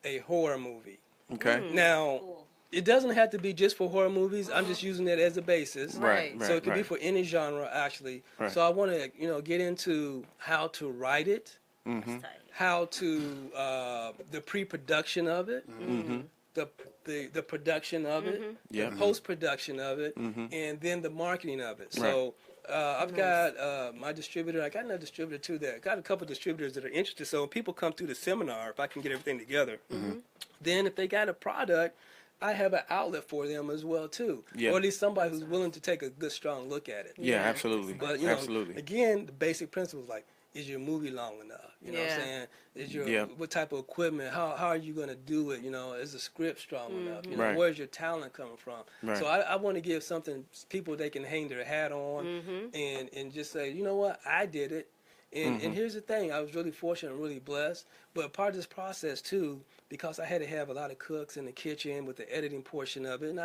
a horror movie.
Okay.
Now,
Cool.
it doesn't have to be just for horror movies. I'm just using that as a basis.
Right.
Right.
So it could be
right.
for any genre, actually.
Right.
So I want to, get into how to write it,
That's tight.
how to the pre-production of it, the production of it,
Yeah.
the post-production of it, and then the marketing of it. So I've got my distributor. I got another distributor too. There, got a couple of distributors that are interested. So when people come through the seminar, if I can get everything together, then if they got a product, I have an outlet for them as well too,
Yeah.
or at least somebody who's willing to take a good, strong look at it.
Yeah,
Yeah.
absolutely.
But
Absolutely.
again, the basic principles like, is your movie long enough? You know what I'm
Yeah.
saying? Is your
Yeah.
what type of equipment? How are you gonna do it? You know, is the script strong enough? You know,
Right.
where's your talent coming from?
Right.
So I want to give something people they can hang their hat on and just say, you know what, I did it. And here's the thing, I was really fortunate and really blessed. But part of this process too, because I had to have a lot of cooks in the kitchen with the editing portion of it, and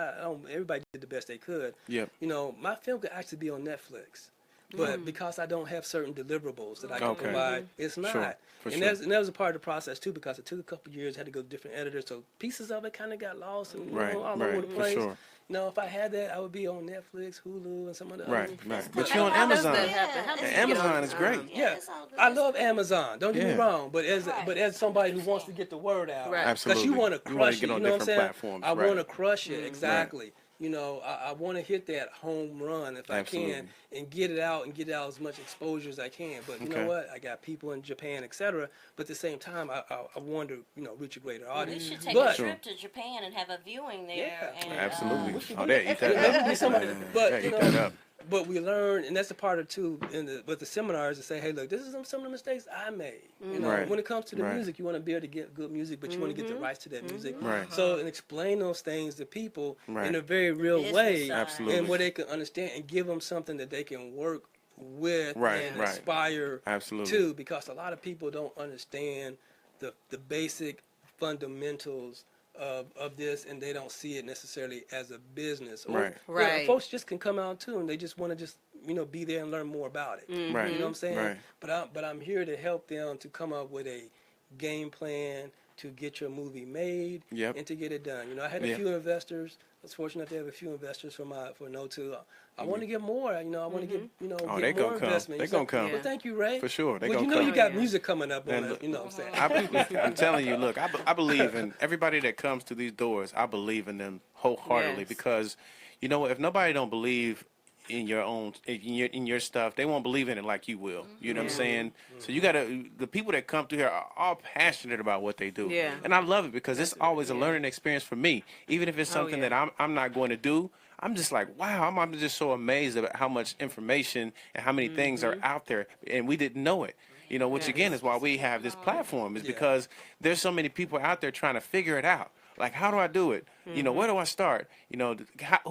everybody did the best they could.
Yep.
You know, my film could actually be on Netflix. But because I don't have certain deliverables that I can
Okay.
provide, it's not.
Sure, for
and
sure.
that was a part of the process too, because it took a couple of years, had to go to different editors, so pieces of it kind of got lost and
Right,
all
right,
over the
for
place.
sure.
You know, if I had that, I would be on Netflix, Hulu, and some of the
Right,
other.
right.
good.
But you're on
How does
Amazon.
that happen? How does
And
it get
Amazon
on,
is great.
Yeah,
it's all good.
I love Amazon. Don't get me
Yeah.
wrong, but as
Right.
somebody who wants to get the word out,
Right.
because
Absolutely.
you want to
You wanna
crush
get
it.
on
You know what I'm
different
saying?
platforms,
I
right.
want to crush it exactly. You know, I want to hit that home run if I
Absolutely.
can and get it out as much exposure as I can. But you
Okay.
know what? I got people in Japan, etc. But at the same time, I want to reach a greater
You
audience.
should take
but
a trip to Japan and have a viewing there.
Yeah.
And,
Absolutely.
should
Oh,
do
there,
that.
eat that
Maybe
up.
be somebody-
Yeah,
but,
yeah,
you
eat
know,
that up.
But we learn, and that's a part of too. With the seminars, to say, hey, look, this is some of the mistakes I made. You know,
Right.
when it comes to the
Right.
music, you want to be able to get good music, but you want to get the rights to that music.
Right.
So, and explain those things to people
Right.
in a very real
Business
way,
side.
Absolutely.
and where they can understand, and give them something that they can work with
Right,
and
right.
aspire
Absolutely.
to. Because a lot of people don't understand the basic fundamentals of this, and they don't see it necessarily as a business. Or,
Right.
yeah,
Right.
folks just can come out too, and they just want to just be there and learn more about it.
Right.
You know what I'm saying?
Right.
But I'm here to help them to come up with a game plan to get your movie made
Yep.
and to get it done. You know, I had
Yeah.
a few investors. I was fortunate to have a few investors for NOTU. I want to get more. I want to get
Oh,
get
they
more
gonna come.
investment.
They
You say,
gonna come.
Well, thank you, Ray.
For sure. They
well,
gonna
you know
come.
you got
Yeah.
music coming up on
And
it.
look-
You know what I'm saying?
I'm telling you, look, I believe in everybody that comes to these doors. I believe in them wholeheartedly
Yes.
because, you know, if nobody don't believe in your own in your stuff, they won't believe in it like you will. You know what I'm saying? So you gotta. The people that come through here are all passionate about what they do.
Yeah.
And I love it because it's always a
yeah.
learning experience for me. Even if it's something
yeah.
that I'm not going to do. I'm just like, wow, I'm just so amazed about how much information and how many things are out there, and we didn't know it. You know, which again is why we have this platform, is because there's so many people out there trying to figure it out. Like, how do I do it? You know, where do I start? You know,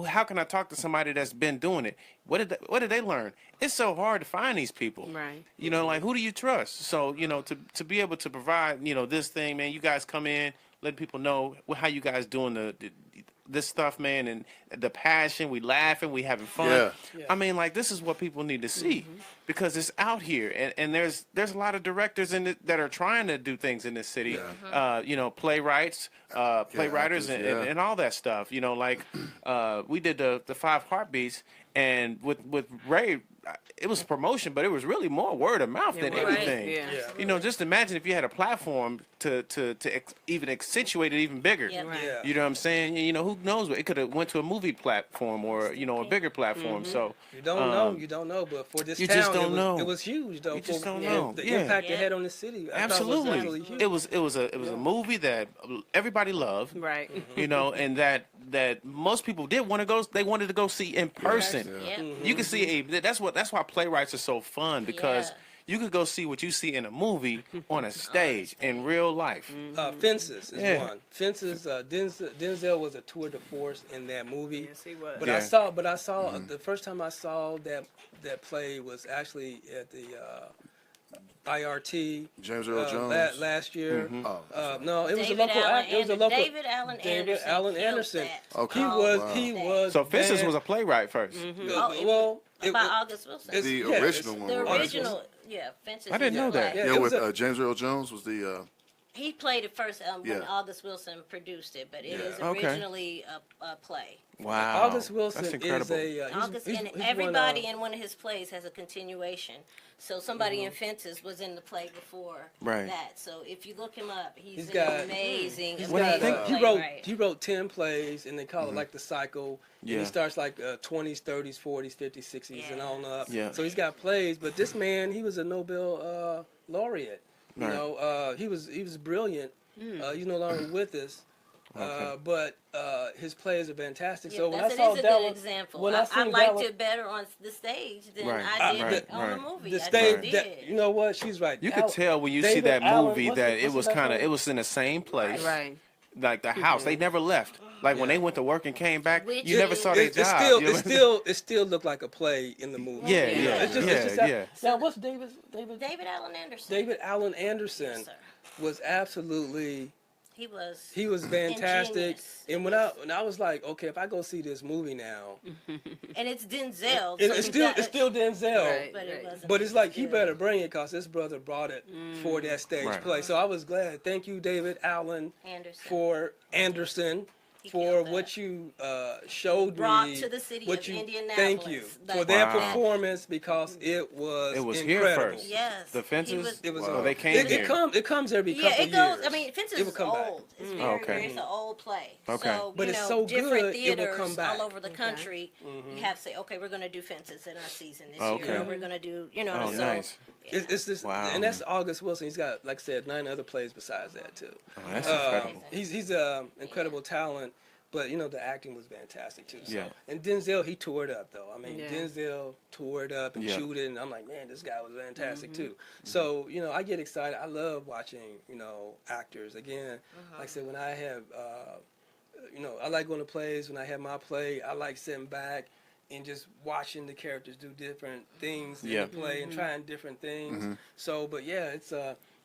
how can I talk to somebody that's been doing it? What did they learn? It's so hard to find these people.
Right.
You know, like, who do you trust? So, you know, to be able to provide, you know, this thing, man, you guys come in, let people know how you guys doing this stuff, man, and the passion, we laughing, we having fun.
Yeah.
I mean, like, this is what people need to see because it's out here, and there's a lot of directors in it that are trying to do things in this city. You know, playwrights, playwriters,
actors,
and all that stuff. You know, like we did the 5 Heartbeats, and with Ray. It was promotion, but it was really more word of mouth than
right.
anything.
Yeah.
You know, just imagine if you had a platform to even accentuate it even bigger.
Yep.
Right.
Yeah.
You know what I'm saying? You know, who knows? It could have went to a movie platform or, you know, a bigger platform. So
You don't know, but for this
you
town,
just don't know.
it was huge, though.
You just
for
don't know.
The
Yeah.
impact
Yeah.
it had on the city. I thought was
absolutely,
huge.
it was a movie that everybody loved.
Right.
You know, and that most people did want to go. They wanted to go see in person.
Yep.
You can see that's why playwrights are so fun because
Yeah.
you could go see what you see in a movie on a stage in real life.
Fences is
Yeah.
one. Fences. Denzel was a tour de force in that movie.
Yes, he was.
But
Yeah.
I saw the first time I saw that play was actually at the IRT
James Earl Jones.
last year.
Oh,
No, it was a
David
local
Allen
act. It was a
Anderson.
local.
David Allen Anderson.
Allen
killed
Anderson.
that.
Okay.
He
Oh,
was.
wow.
He was.
So Fences
bad.
was a playwright first.
Oh, it-
Well,
by
it was-
August Wilson.
it's-
the
yeah,
original
it's-
one.
The
was-
original, yeah, Fences.
I didn't
is a
know that.
play.
Yeah,
Yeah,
it
with
was a-
James Earl Jones was the.
He played it first when
Yeah.
August Wilson produced it, but it is
Yeah.
Okay.
originally a play.
Wow,
August Wilson
that's
is
incredible.
a.
August
he's
and
one,
everybody in one of his plays has a continuation. So somebody in Fences was in the play before
Right.
that. So if you look him up, he's
got-
an amazing,
He's
When I
amazing
think-
he
playwright.
wrote 10 plays, and they call it like the cycle. And
Yeah.
he starts like 20s, 30s, 40s, 50s, 60s, and
Yeah.
on up.
Yeah.
So he's got plays, but this man, he was a Nobel laureate. You
Right.
know, he was brilliant. He's no longer with us. But his plays are fantastic.
Yeah,
so when I
that's
saw
it is a
that
good
one,
example.
when
I
seen
liked
that
it better on the stage than
Right.
I did
Right,
on the
right.
movie.
the
I
stage,
just
that,
did.
you know what? She's right.
You could tell when you see
David
that
Allen,
movie
what's
that
the-
it
what's
was
that
kind of
name?
it was in the same place,
Right.
like the house. They never left. Like when they went to work and came back,
Which
you never
is-
saw their
It
job.
still looked like a play in the movie.
Yeah,
You know,
yeah,
it's just
yeah.
Now, what's David
David Allen Anderson.
David Allen Anderson
Yes, sir.
was absolutely
He was.
he was fantastic.
Ingenious.
And when I was like, okay, if I go see this movie now,
And it's Denzel.
it,
so
it's
you
still
got-
it's still Denzel.
Right.
But it wasn't.
But it's like he
good.
better bring it because his brother brought it for that stage
Right.
play. So I was glad. Thank you, David Allen,
Anderson.
for Anderson.
He
For
killed
what
that.
you showed
Brought
me,
to the city
what
of
you,
Indianapolis.
Thank you
Like
for that
Wow.
performance because it was
here
incredible.
first.
Yes.
The Fences?
was-
It was.
Wow. They came
it,
here.
it comes every
Yeah,
couple
it goes.
years.
I mean, Fences
It will
is
come back.
old. It's very,
Okay.
very, it's an old play.
Okay.
So,
But
you
it's
know,
so
different
good, it will
theaters
come back.
all over the country, you have to say, okay, we're going to do Fences in our season this
Okay.
year. We're going to do, you know,
Oh,
so.
nice.
It's this,
Wow.
and that's August Wilson. He's got, like I said, 9 other plays besides that too.
Oh, that's incredible.
He's incredible talent, but you know the acting was fantastic too. So.
Yeah.
And Denzel, he toured up though. I mean,
Yeah.
Denzel toured up and
Yeah.
chewed it, and I'm like, man, this guy was fantastic too. So you know, I get excited. I love watching actors. Again, like I said, when I have I like going to plays. When I have my play, I like sitting back and just watching the characters do different things in
Yeah.
the play and trying different things. So, but yeah, it's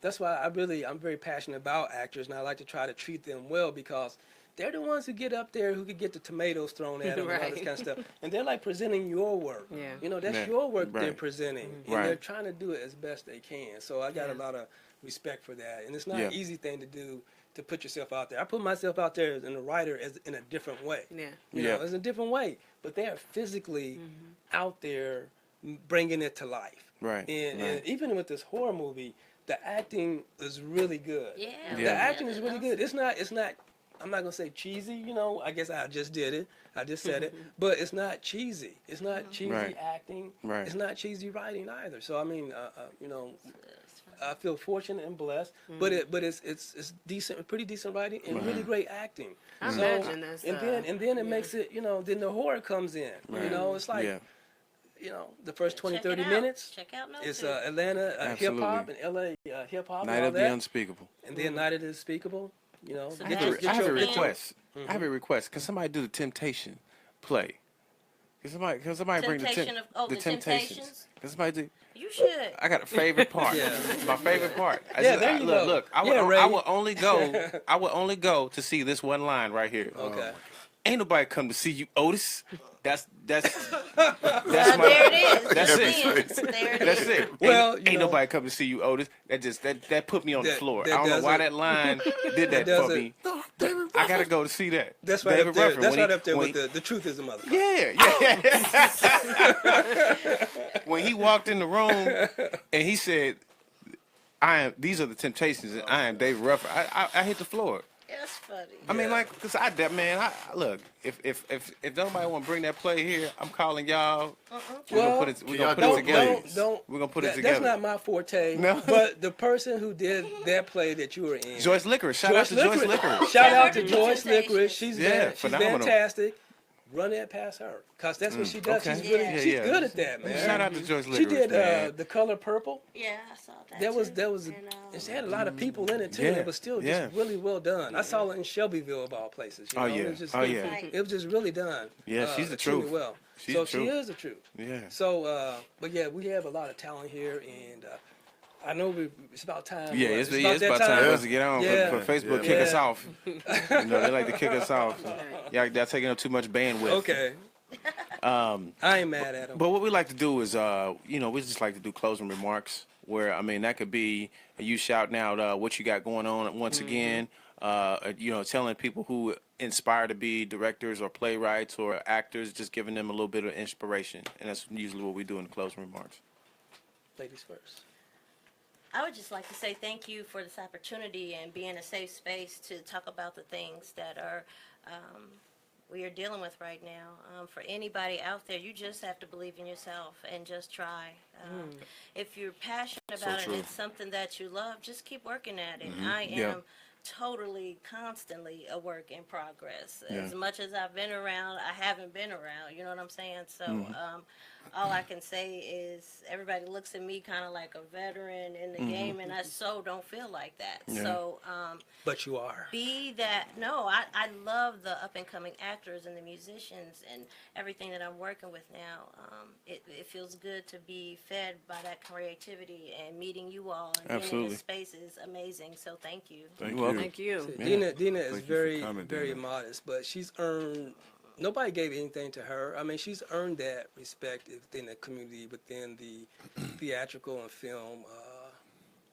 that's why I'm very passionate about actors, and I like to try to treat them well because they're the ones who get up there who could get the tomatoes thrown at them and all this
Right.
kind of stuff, and they're like presenting your work.
Yeah.
You know, that's
Yeah.
your work they're
Right.
presenting, and
Right.
they're trying to do it as best they can. So I got a
Yeah.
lot of respect for that, and it's not
Yeah.
an easy thing to do. To put yourself out there, I put myself out there as a writer in a different way.
Yeah.
You
Yeah.
know, it's a different way, but they are physically out there bringing it to life.
Right,
And,
right.
and even with this horror movie, the acting is really good.
Yeah.
The
Yeah.
acting is really good. It's not. I'm not gonna say cheesy. You know, I guess I just did it. I just said it. But it's not cheesy. It's not cheesy
Right.
acting.
Right.
It's not cheesy writing either. So I mean, I feel fortunate and blessed. But it's decent, pretty decent writing and really great acting.
I
So,
imagine that's,
and then it makes it. Then the horror comes in.
Right.
You know, it's like
Yeah.
the first 20,
Check
30
it out.
minutes.
Check out NOTU.
It's Atlanta hip hop and
Absolutely.
LA hip hop
Night
and all
of the
that,
Unspeakable.
and then Night of the Unspeakable. You know,
So
I
Get
have,
your-
a,
get
I have a
your-
request. I have a request. Can somebody do the Temptation play? Can somebody bring
Temptation of- the Temptations?
Can somebody do?
You should.
I got a favorite part.
Yeah.
My favorite part.
Yeah, there you
look,
go.
Look,
Ray.
I will only go. I will only go to see this one line right here.
okay.
ain't nobody come to see you, Otis. That's
There it is.
That's
Just
it.
in. There it
That's
is.
it.
Well,
ain't nobody come to see you, Otis. That put me on the floor. I don't know why that line did that for me. I gotta go to see that.
That's right
David
up there.
Ruffin,
That's
when
right
he-
up there
when
with the truth is a motherfucker.
Yeah. When he walked in the room and he said, these are the Temptations and I am David Ruffin, I hit the floor.
That's funny.
I mean, like, cause look, if nobody want to bring that play here, I'm calling y'all. We're gonna put it together. We're gonna put it together.
That's not my forte.
No.
But the person who did that play that you were in,
Joyce Licorice. Shout out to Joyce Licorice.
Shout out to
Yeah.
Joyce Licorice. She's
phenomenal.
fantastic. Run that past her, cause that's what she does.
okay.
She's really,
Yeah.
she's good at that, man.
Shout out to Joyce
She
Licorice.
did
man.
The Color Purple.
Yeah, I saw that.
That was
too.
and she had a lot of people in it too.
Yeah,
It was still just really well done. I saw it in Shelbyville of all places. You know? It was just it was just really done.
Yeah, she's the
extremely
truth.
Well,
She's
so
the truth.
she is the truth.
Yeah.
So, but yeah, we have a lot of talent here, and I know it's about time.
Yeah,
right?
it's about time for us to get on.
Yeah.
For Facebook kick us off. They like to kick us off. Y'all taking up too much bandwidth.
Okay. I ain't mad at them.
But what we like to do is, we just like to do closing remarks where, that could be you shouting out what you got going on once again, telling people who inspire to be directors or playwrights or actors, just giving them a little bit of inspiration. And that's usually what we do in the closing remarks.
Ladies first.
I would just like to say thank you for this opportunity and being a safe space to talk about the things that are we are dealing with right now. For anybody out there, you just have to believe in yourself and just try. If you're passionate about it and it's something that you love, just keep working at it. I am totally, constantly a work in progress. As much as I've been around, I haven't been around. You know what I'm saying? So all I can say is everybody looks at me kind of like a veteran in the game, and I so don't feel like that.
Yeah.
So
But you are.
I love the up and coming actors and the musicians and everything that I'm working with now. It feels good to be fed by that creativity, and meeting you all and being in this space is amazing. So thank you.
Thank
You're welcome.
you.
Thank you.
See, Dina is
Thank you for
very,
coming,
very
Dina.
modest, but she's earned. Nobody gave anything to her. I mean, she's earned that respect within the community, within the theatrical and film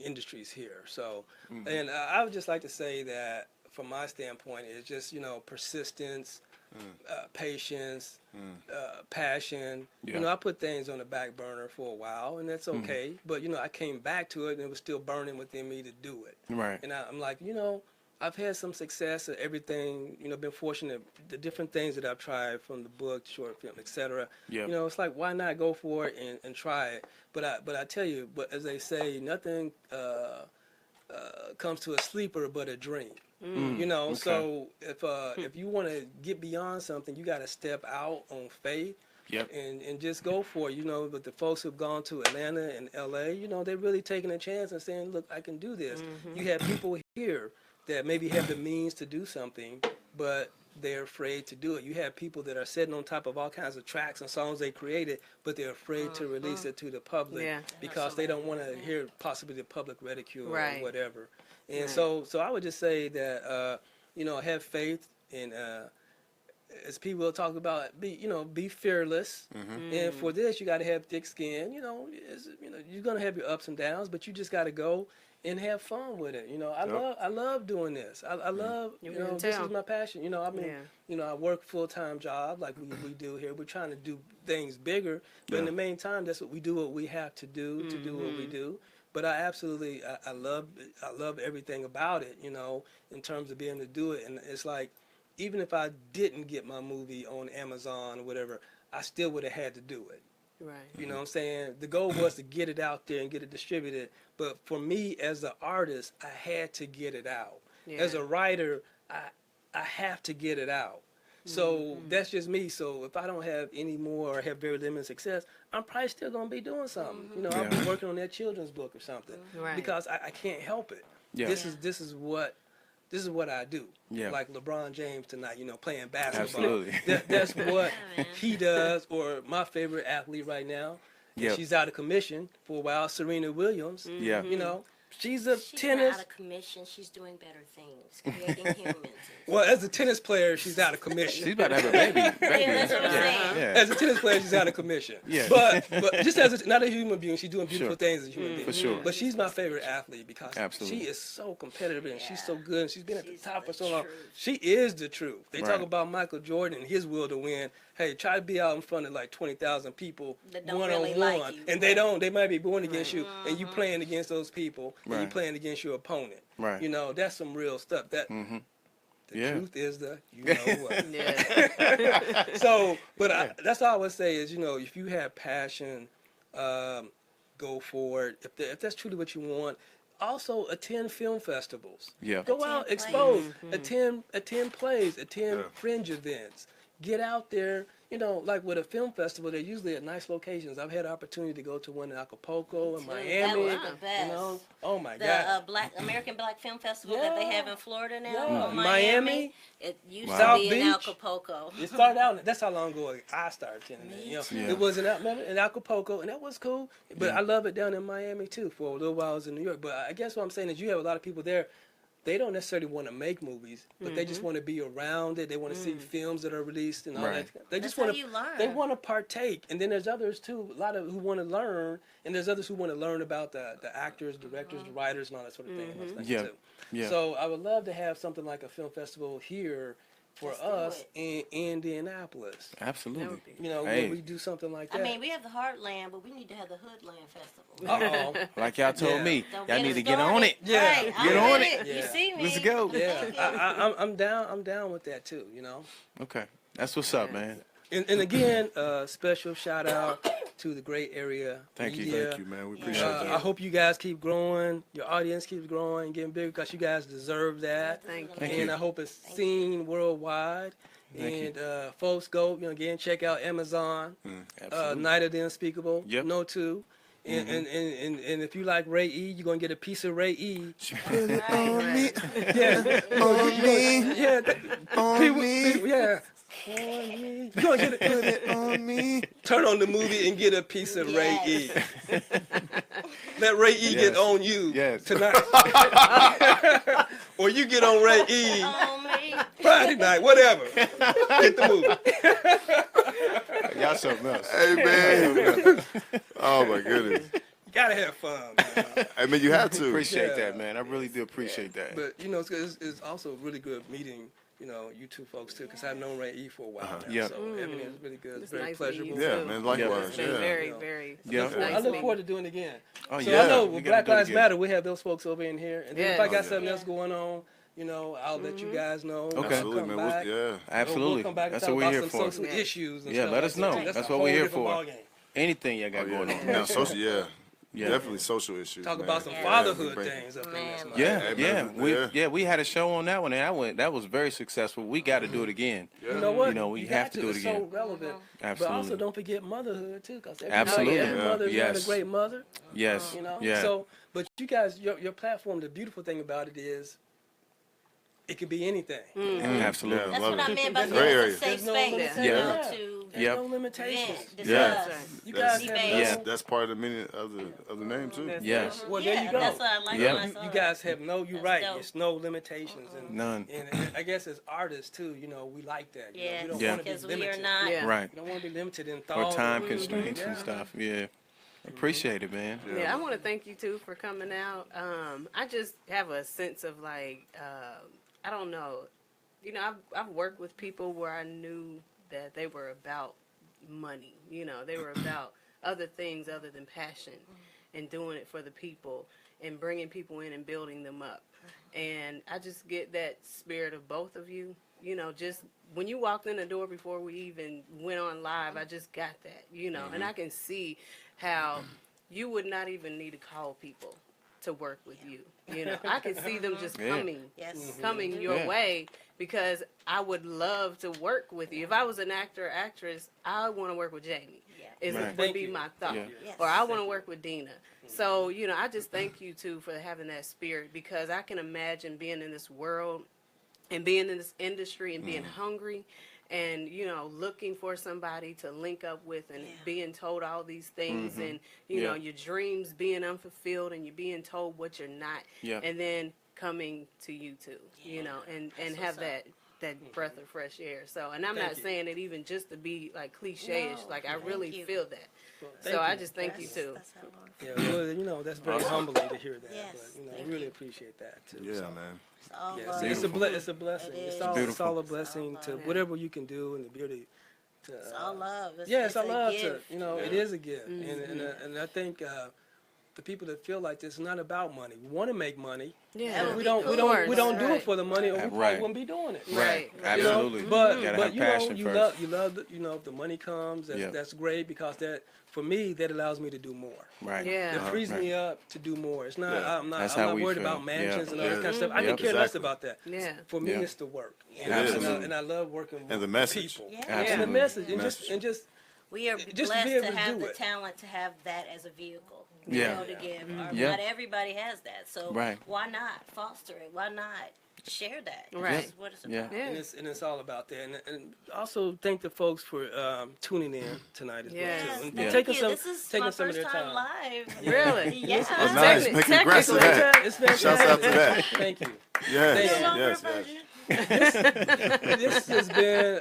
industries here. So, and I would just like to say that, from my standpoint, it's just persistence, patience, passion.
Yeah.
I put things on the back burner for a while, and that's okay. But I came back to it, and it was still burning within me to do it.
Right.
And I'm like, I've had some success at everything, been fortunate, the different things that I've tried, from the book, short film, etc.
Yep.
It's like, why not go for it and try it? But I tell you, but as they say, nothing comes to a sleeper but a dream.
Okay.
So if you want to get beyond something, you got to step out on faith.
Yep.
And just go for it, But the folks who've gone to Atlanta and L.A., they're really taking a chance and saying, look, I can do this. You have people here that maybe have the means to do something, but they're afraid to do it. You have people that are sitting on top of all kinds of tracks and songs they created, but they're afraid to release it to the public because they don't want to hear possibly the public ridicule or whatever. And so I would just say that, have faith and, as people will talk about, be fearless. And for this, you got to have thick skin. You're gonna have your ups and downs, but you just got to go and have fun with it. I love doing this. I love, this is my passion. I work full-time job like we do here. We're trying to do things bigger, but in the meantime, that's what we do. What we have to do to do what we do. But I absolutely, I love everything about it. In terms of being able to do it, and it's like, even if I didn't get my movie on Amazon or whatever, I still would have had to do it.
Right.
You know what I'm saying? The goal was to get it out there and get it distributed. But for me, as an artist, I had to get it out.
Yeah.
As a writer, I have to get it out. So that's just me. So if I don't have any more or have very limited success, I'm probably still going to be doing something. I'll be working on that children's book or something.
Right.
Because I can't help it.
Yeah.
This is what I do.
Yeah.
Like LeBron James tonight, playing basketball.
Absolutely.
That's what he does. Or my favorite athlete right now.
Yep.
She's out of commission for a while, Serena Williams.
Yeah.
she's a
She's
tennis.
not out of commission. She's doing better things, creating humans.
Well, as a tennis player, she's out of
She's
commission.
about to have a baby.
Yeah, that's what I'm saying.
Yeah.
As a tennis player, she's out of commission.
Yeah.
But just as not a human being, she's doing beautiful
Sure.
things as a human being.
For sure.
But she's my favorite athlete because
Absolutely.
she is so competitive and she's so
Yeah.
good and she's been at the
She's
top for
the
so long.
truth.
She is the truth. They
Right.
talk about Michael Jordan and his will to win. Hey, try to be out in front of like 20,000 people
That don't
one
really
on
like
one,
you.
and they don't. They might be going against you, and you
Mm-hmm.
playing against those people, and you
Right.
playing against your opponent.
Right.
You know, that's some real stuff. That the
Yeah.
truth is the you know what.
Yeah.
So, but that's all I would say is, you know, if you have passion, go for it. If that's truly what you want, also attend film festivals.
Yeah.
Go
Attend
out,
plays.
expose, attend plays, attend
Yeah.
fringe events. Get out there. You know, like with a film festival, they're usually at nice locations. I've had the opportunity to go to one in Acapulco and
Dude,
Miami.
that was the best.
You know, oh my
The
God.
American Black Film Festival that they have in Florida now,
Yeah.
in
Miami.
It used
Wow.
to
South
be in
Beach.
Acapulco.
It started out. That's how long ago I started attending it.
Me
You know,
too.
Yeah.
it was in Acapulco, and that was cool. But
Yeah.
I love it down in Miami too. For a little while, I was in New York. But I guess what I'm saying is, you have a lot of people there. They don't necessarily want to make movies, but they just want to be around it. They want to see films that are released and all
Right.
that. They
That's
just want
how you learn.
They want to partake, and then there's others too. A lot of who want to learn, and there's others who want to learn about the actors, directors, the writers, and all that sort of thing. and those things,
Yeah.
too.
Yeah.
So I would love to have something like a film festival here for
Let's do
us
it.
in Indianapolis.
Absolutely.
You know,
Hey.
where we do something like that.
I mean, we have the Heartland, but we need to have the Hoodland Festival.
Uh-oh.
Like y'all told
Yeah.
me,
Don't
y'all
get
need
us
to get on it.
started.
Yeah.
Right, I'm
Get on
with
it.
You
Yeah.
see me?
Let's go.
Yeah, I'm down. I'm down with that too. You know.
Okay. That's what's up, man.
And again, special shout out to the great area
Thank you.
media.
Thank you, man. We appreciate
Thank
that.
I hope you guys keep growing. Your audience keeps growing, getting bigger, because you guys deserve that.
Thank you.
Thank
And
you.
I hope it's seen worldwide.
Thank
And folks, go again check out Amazon.
Absolutely.
Night of the Unspeakable.
Yep.
NOTU. And if you like Ray E, you're gonna get a piece of Ray E.
Put it on me,
Yeah,
on me,
yeah,
on me,
yeah. On me. You're gonna get it.
put it on me.
Turn on the movie and get a piece of Ray E.
Yes.
Let Ray E get
Yes.
on you
Yes.
tonight. Or you get on Ray E
Oh, me.
Friday night, whatever. Get the movie.
Y'all something else.
Hey, man. Oh, my goodness.
You gotta have fun, man.
I mean, you have to.
Appreciate
Yeah.
that, man. I really do appreciate that.
But it's also really good meeting you two folks too, because I've known Ray E for a while now.
Yeah.
So everything is really good. It's
It's
very
nice meeting
pleasurable.
you,
Yeah,
too.
man, likewise,
It's been
yeah.
very, very
Yeah.
nice
I look
meeting
forward to doing it again.
Oh,
So
yeah.
I know
We
with
gotta
Black
do it
Lives
again.
Matter, we have those folks over in here. And then if
Yeah.
I got
Oh,
something
yeah.
else going on, I'll let you guys know.
Okay.
I'll
Absolutely,
come
man.
back.
Yeah.
Absolutely.
We'll come back and
That's
talk
what we're
about
here
some
for.
social
Yeah.
issues and
Yeah,
stuff
let
like
us
that.
know.
That's
That's
a
what we're
whole
here
different
for.
ballgame.
Anything y'all got
Oh,
going
yeah.
on.
Now, social, yeah.
Yeah.
Definitely social issues.
Talk
man.
about some
Yeah.
fatherhood
Bring-
things up in
Man.
this. man.
Yeah,
Hey,
yeah,
man, yeah.
we had a show on that one, and that was very successful. We got to do it again.
Yeah.
You know what?
You know, we have
got
to do it
It's so
again.
relevant. But
Absolutely.
also don't forget motherhood too, because
Absolutely.
every mother is not
Yes.
a great mother.
Yes. Yeah.
So, but you guys, your platform. The beautiful thing about it is, it could be anything.
Absolutely.
Yeah.
That's
Love
what I
it.
meant by
Great
being
area.
a safe
There's no
space,
limitation.
you know,
Yeah.
to
There's
Yep.
no limitations.
vent,
Yeah.
discuss.
You
That's-
guys have
Yeah.
no.
That's part of the meaning of the name too.
Yes.
Well, there you go.
That's what I like
Yeah.
when I
You,
saw
you
it.
guys have no. You're
That's
right.
dope.
It's no limitations, and
None.
and I guess as artists too, we like that.
Yes,
We don't
Yeah.
want to be
because we are
limited.
not.
Yeah.
Right.
We don't want to be limited in
Or
thought
time constraints and
Yeah.
stuff. Yeah. Appreciate it, man.
Yeah, I want to thank you too for coming out. I just have a sense of like, I don't know, I've worked with people where I knew that they were about money. They were about other things other than passion, and doing it for the people and bringing people in and building them up. And I just get that spirit of both of you. Just when you walked in the door before we even went on live, I just got that. And I can see how you would not even need to call people to work with you. I could see them just
Yeah.
Yes.
coming your
Yeah.
way, because I would love to work with you. If I was an actor or actress, I want to work with Jamie.
Yeah.
Right.
Would
Thank
be
you.
my thought.
Yeah.
Yes.
Or I want to work with Dina. So, I just thank you too for having that spirit, because I can imagine being in this world and being in this industry and being hungry and looking for somebody to link up with, and being told all these things, and your dreams being unfulfilled, and you're being told what you're not, and then coming to YouTube, and have that breath of fresh air. So, and I'm not saying it even just to be like cliche-ish, like I really feel that. So I just thank you too.
Yeah, well, that's very humbling to hear that.
Yes,
But, I really appreciate that too.
Yeah,
So,
man.
it's a blessing. It's all a blessing to
Yeah.
whatever you can do, and the beauty.
It's all love.
It's all
a
love.
gift.
It is a gift, and I think the people that feel like this is not about money. We want to make money.
Yeah,
But we don't do it for the money, or we probably
Right.
wouldn't be doing it.
Right.
Absolutely.
But
You gotta have
you
passion first.
love if the money comes, that's great, because that for me that allows me to do more.
Right.
Yeah.
It frees me up to do more. It's not.
Yeah.
I'm not.
That's
I'm
how
not
we
worried
feel.
about mansions and all
Yeah.
that kind of stuff. I
Yep.
can care less
Exactly.
about that.
Yeah.
For me,
Yeah.
it's the work.
It is.
And I love working with
And the message.
people.
Yeah.
And the
Absolutely.
message,
Message.
and just
We are
Just to be
blessed
able
to
to
have
do
the
it.
talent to have that as a vehicle.
Yeah.
To give.
Yeah.
Not everybody has that. So
Right.
why not foster it? Why not share that?
Right.
This is what it's
Yeah.
about.
Yeah.
and it's all about that. And also thank the folks for tuning in tonight as
Yes.
well too. And
Thank
taking
you.
some
This is
taking
my
some of
first
their
time
time.
live.
Really?
Yeah.
Oh, nice. Man, congrats to that.
It's fantastic.
Shouts out to that.
Thank you.
Yes,
Thank you.
Longer
yes, yes.
version.
This has been.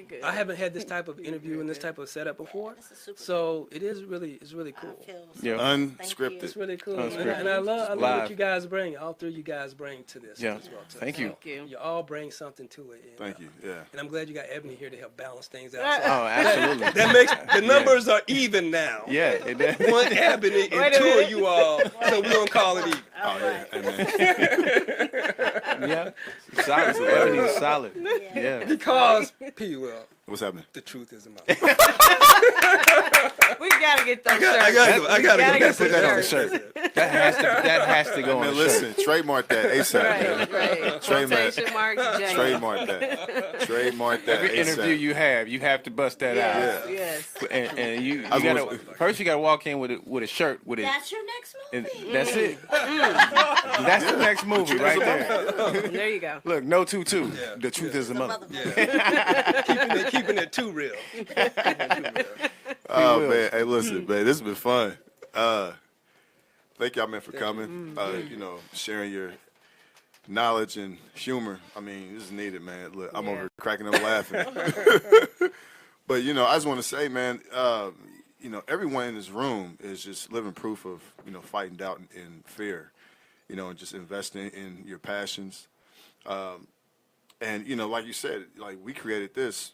Good.
I haven't had this type of interview and this type of setup before,
This is super
so it's really cool.
I feel
Yeah.
Unscripted.
It's really cool,
Unscripted.
and I love
Live.
what you guys bring. All three of you guys bring to this
Yeah.
as well. Too.
Thank you.
Thank you.
You all bring something to it. And,
Thank you. Yeah.
And I'm glad you got Ebony here to help balance things out.
Oh, absolutely.
That makes the numbers are even now.
Yeah. It does.
One Ebony
Wait
and
a
two
minute.
of you all. So we're gonna call it even.
Oh, yeah. Amen.
Yeah. Solid. Everything's solid. Yeah.
Because P. Will,
What's happening?
the truth is a mouth.
We gotta get those shirts.
I gotta
Gotta
go.
get
Put that on the
shirts.
shirt. That has to go on
Man,
the shirt.
listen, trademark that ASAP.
Right, right.
Trademark.
Quotation marks, J.
Trademark that. Trademark that
Every interview
ASAP.
you have to bust that out.
Yes, yes.
And you
I was-
gotta first you gotta walk in with a shirt with it.
That's your next
And
movie.
that's it. That's the next movie right there.
There you go.
Look, NOTU 2. The truth is a mother.
Keeping it too real.
Oh, man. Hey, listen, man. This has been fun. Thank y'all, man, for coming. Sharing your knowledge and humor. I mean, this is needed, man. Look, I'm over here cracking up laughing. But, I just want to say, man, everyone in this room is just living proof of, fighting doubt and fear, and just investing in your passions. And, like you said, like we created this,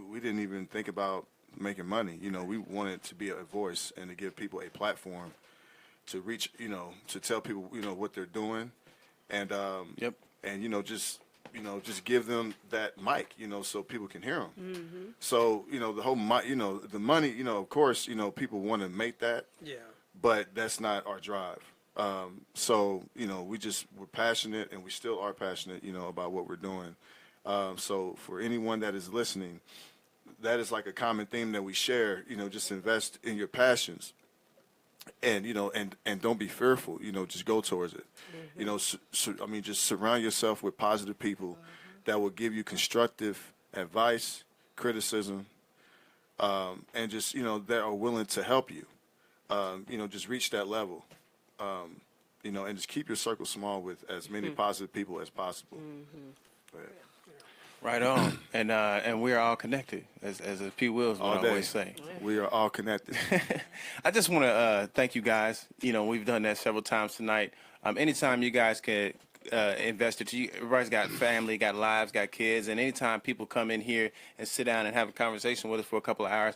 we didn't even think about making money. We wanted to be a voice and to give people a platform to reach, to tell people, what they're doing. And, and, just give them that mic, so people can hear them.
Mm-hmm.
So, the whole mic, the money, of course, people want to make that,
Yeah.
but that's not our drive. So, we're passionate, and we still are passionate, about what we're doing. So for anyone that is listening, that is like a common theme that we share, just invest in your passions and, and don't be fearful, just go towards it. Just surround yourself with positive people that will give you constructive advice, criticism, and just, that are willing to help you, just reach that level. And just keep your circle small with as many positive people as possible. Go ahead.
Right on. And we're all connected, as P. Wills would
All day.
always say.
We are all connected.
I just want to thank you guys. We've done that several times tonight. Anytime you guys can invest it, everybody's got family, got lives, got kids, and anytime people come in here and sit down and have a conversation with us for a couple of hours,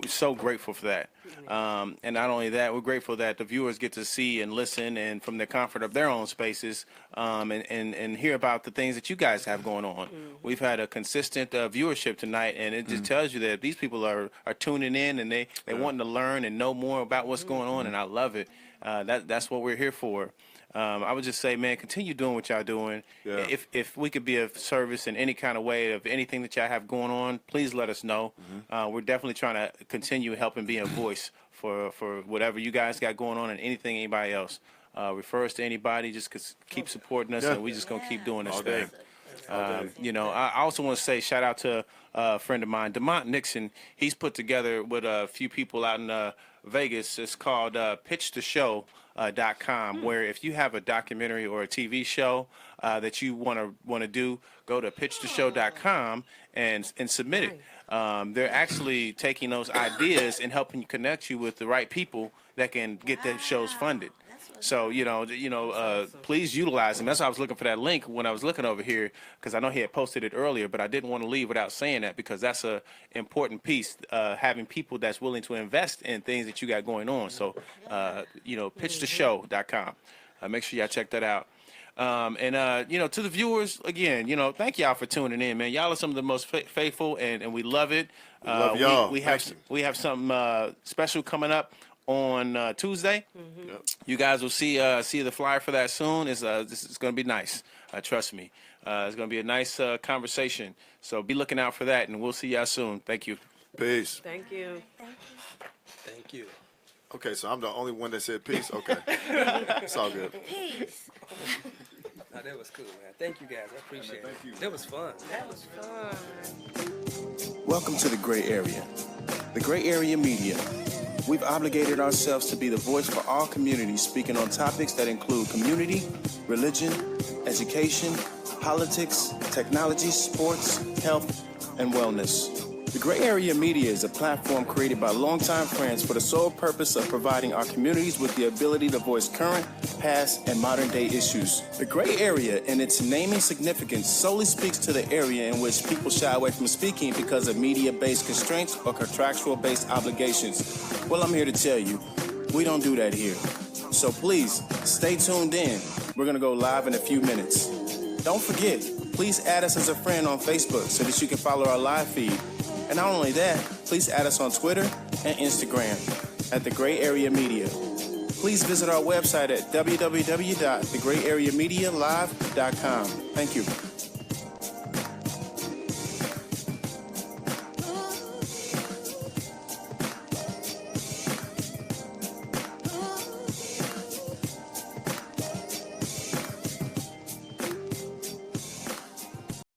we're so grateful for that. And not only that, we're grateful that the viewers get to see and listen and from the comfort of their own spaces and hear about the things that you guys have going on. We've had a consistent viewership tonight, and it just tells you that these people are tuning in and they wanting to learn and know more about what's going on, and I love it. That's what we're here for. I would just say, man, continue doing what y'all doing.
Yeah.
If we could be of service in any kind of way of anything that y'all have going on, please let us know. We're definitely trying to continue helping be a voice for whatever you guys got going on and anything anybody else. Refer us to anybody. Just keep supporting us, and we just gonna keep doing this
All
thing.
day.
You know, I also want to say shout out to a friend of mine, DeMont Nixon. He's put together with a few people out in Vegas. It's called pitchtheshow.com, where if you have a documentary or a TV show that you want to do, go to pitchtheshow.com and submit it. They're actually taking those ideas and helping connect you with the right people that can get the shows funded. So please utilize them. That's why I was looking for that link when I was looking over here, because I know he had posted it earlier, but I didn't want to leave without saying that, because that's a important piece. Having people that's willing to invest in things that you got going on. So pitchtheshow.com. Make sure y'all check that out. To the viewers, again, thank y'all for tuning in, man. Y'all are some of the most faithful, and we love it.
Love y'all.
We have something special coming up on Tuesday.
Yep.
You guys will see the flyer for that soon. This is going to be nice. Trust me. It's going to be a nice conversation. So be looking out for that, and we'll see y'all soon. Thank you.
Peace.
Thank you.
Thank you.
Okay, so I'm the only one that said peace? Okay. It's all good.
Peace.
No, that was cool, man. Thank you guys. I appreciate
Thank you.
it. That was fun.
That was fun.
Welcome to the Gray Area. The Gray Area Media. We've obligated ourselves to be the voice for all communities, speaking on topics that include community, religion, education, politics, technology, sports, health, and wellness. The Gray Area Media is a platform created by longtime friends for the sole purpose of providing our communities with the ability to voice current, past, and modern-day issues. The Gray Area, in its naming significance, solely speaks to the area in which people shy away from speaking because of media-based constraints or contractual-based obligations. Well, I'm here to tell you, we don't do that here. So please, stay tuned in. We're going to go live in a few minutes. Don't forget, please add us as a friend on Facebook so that you can follow our live feed. And not only that, please add us on Twitter and Instagram at The Gray Area Media. Please visit our website at www.thegrayareamedialive.com. Thank you.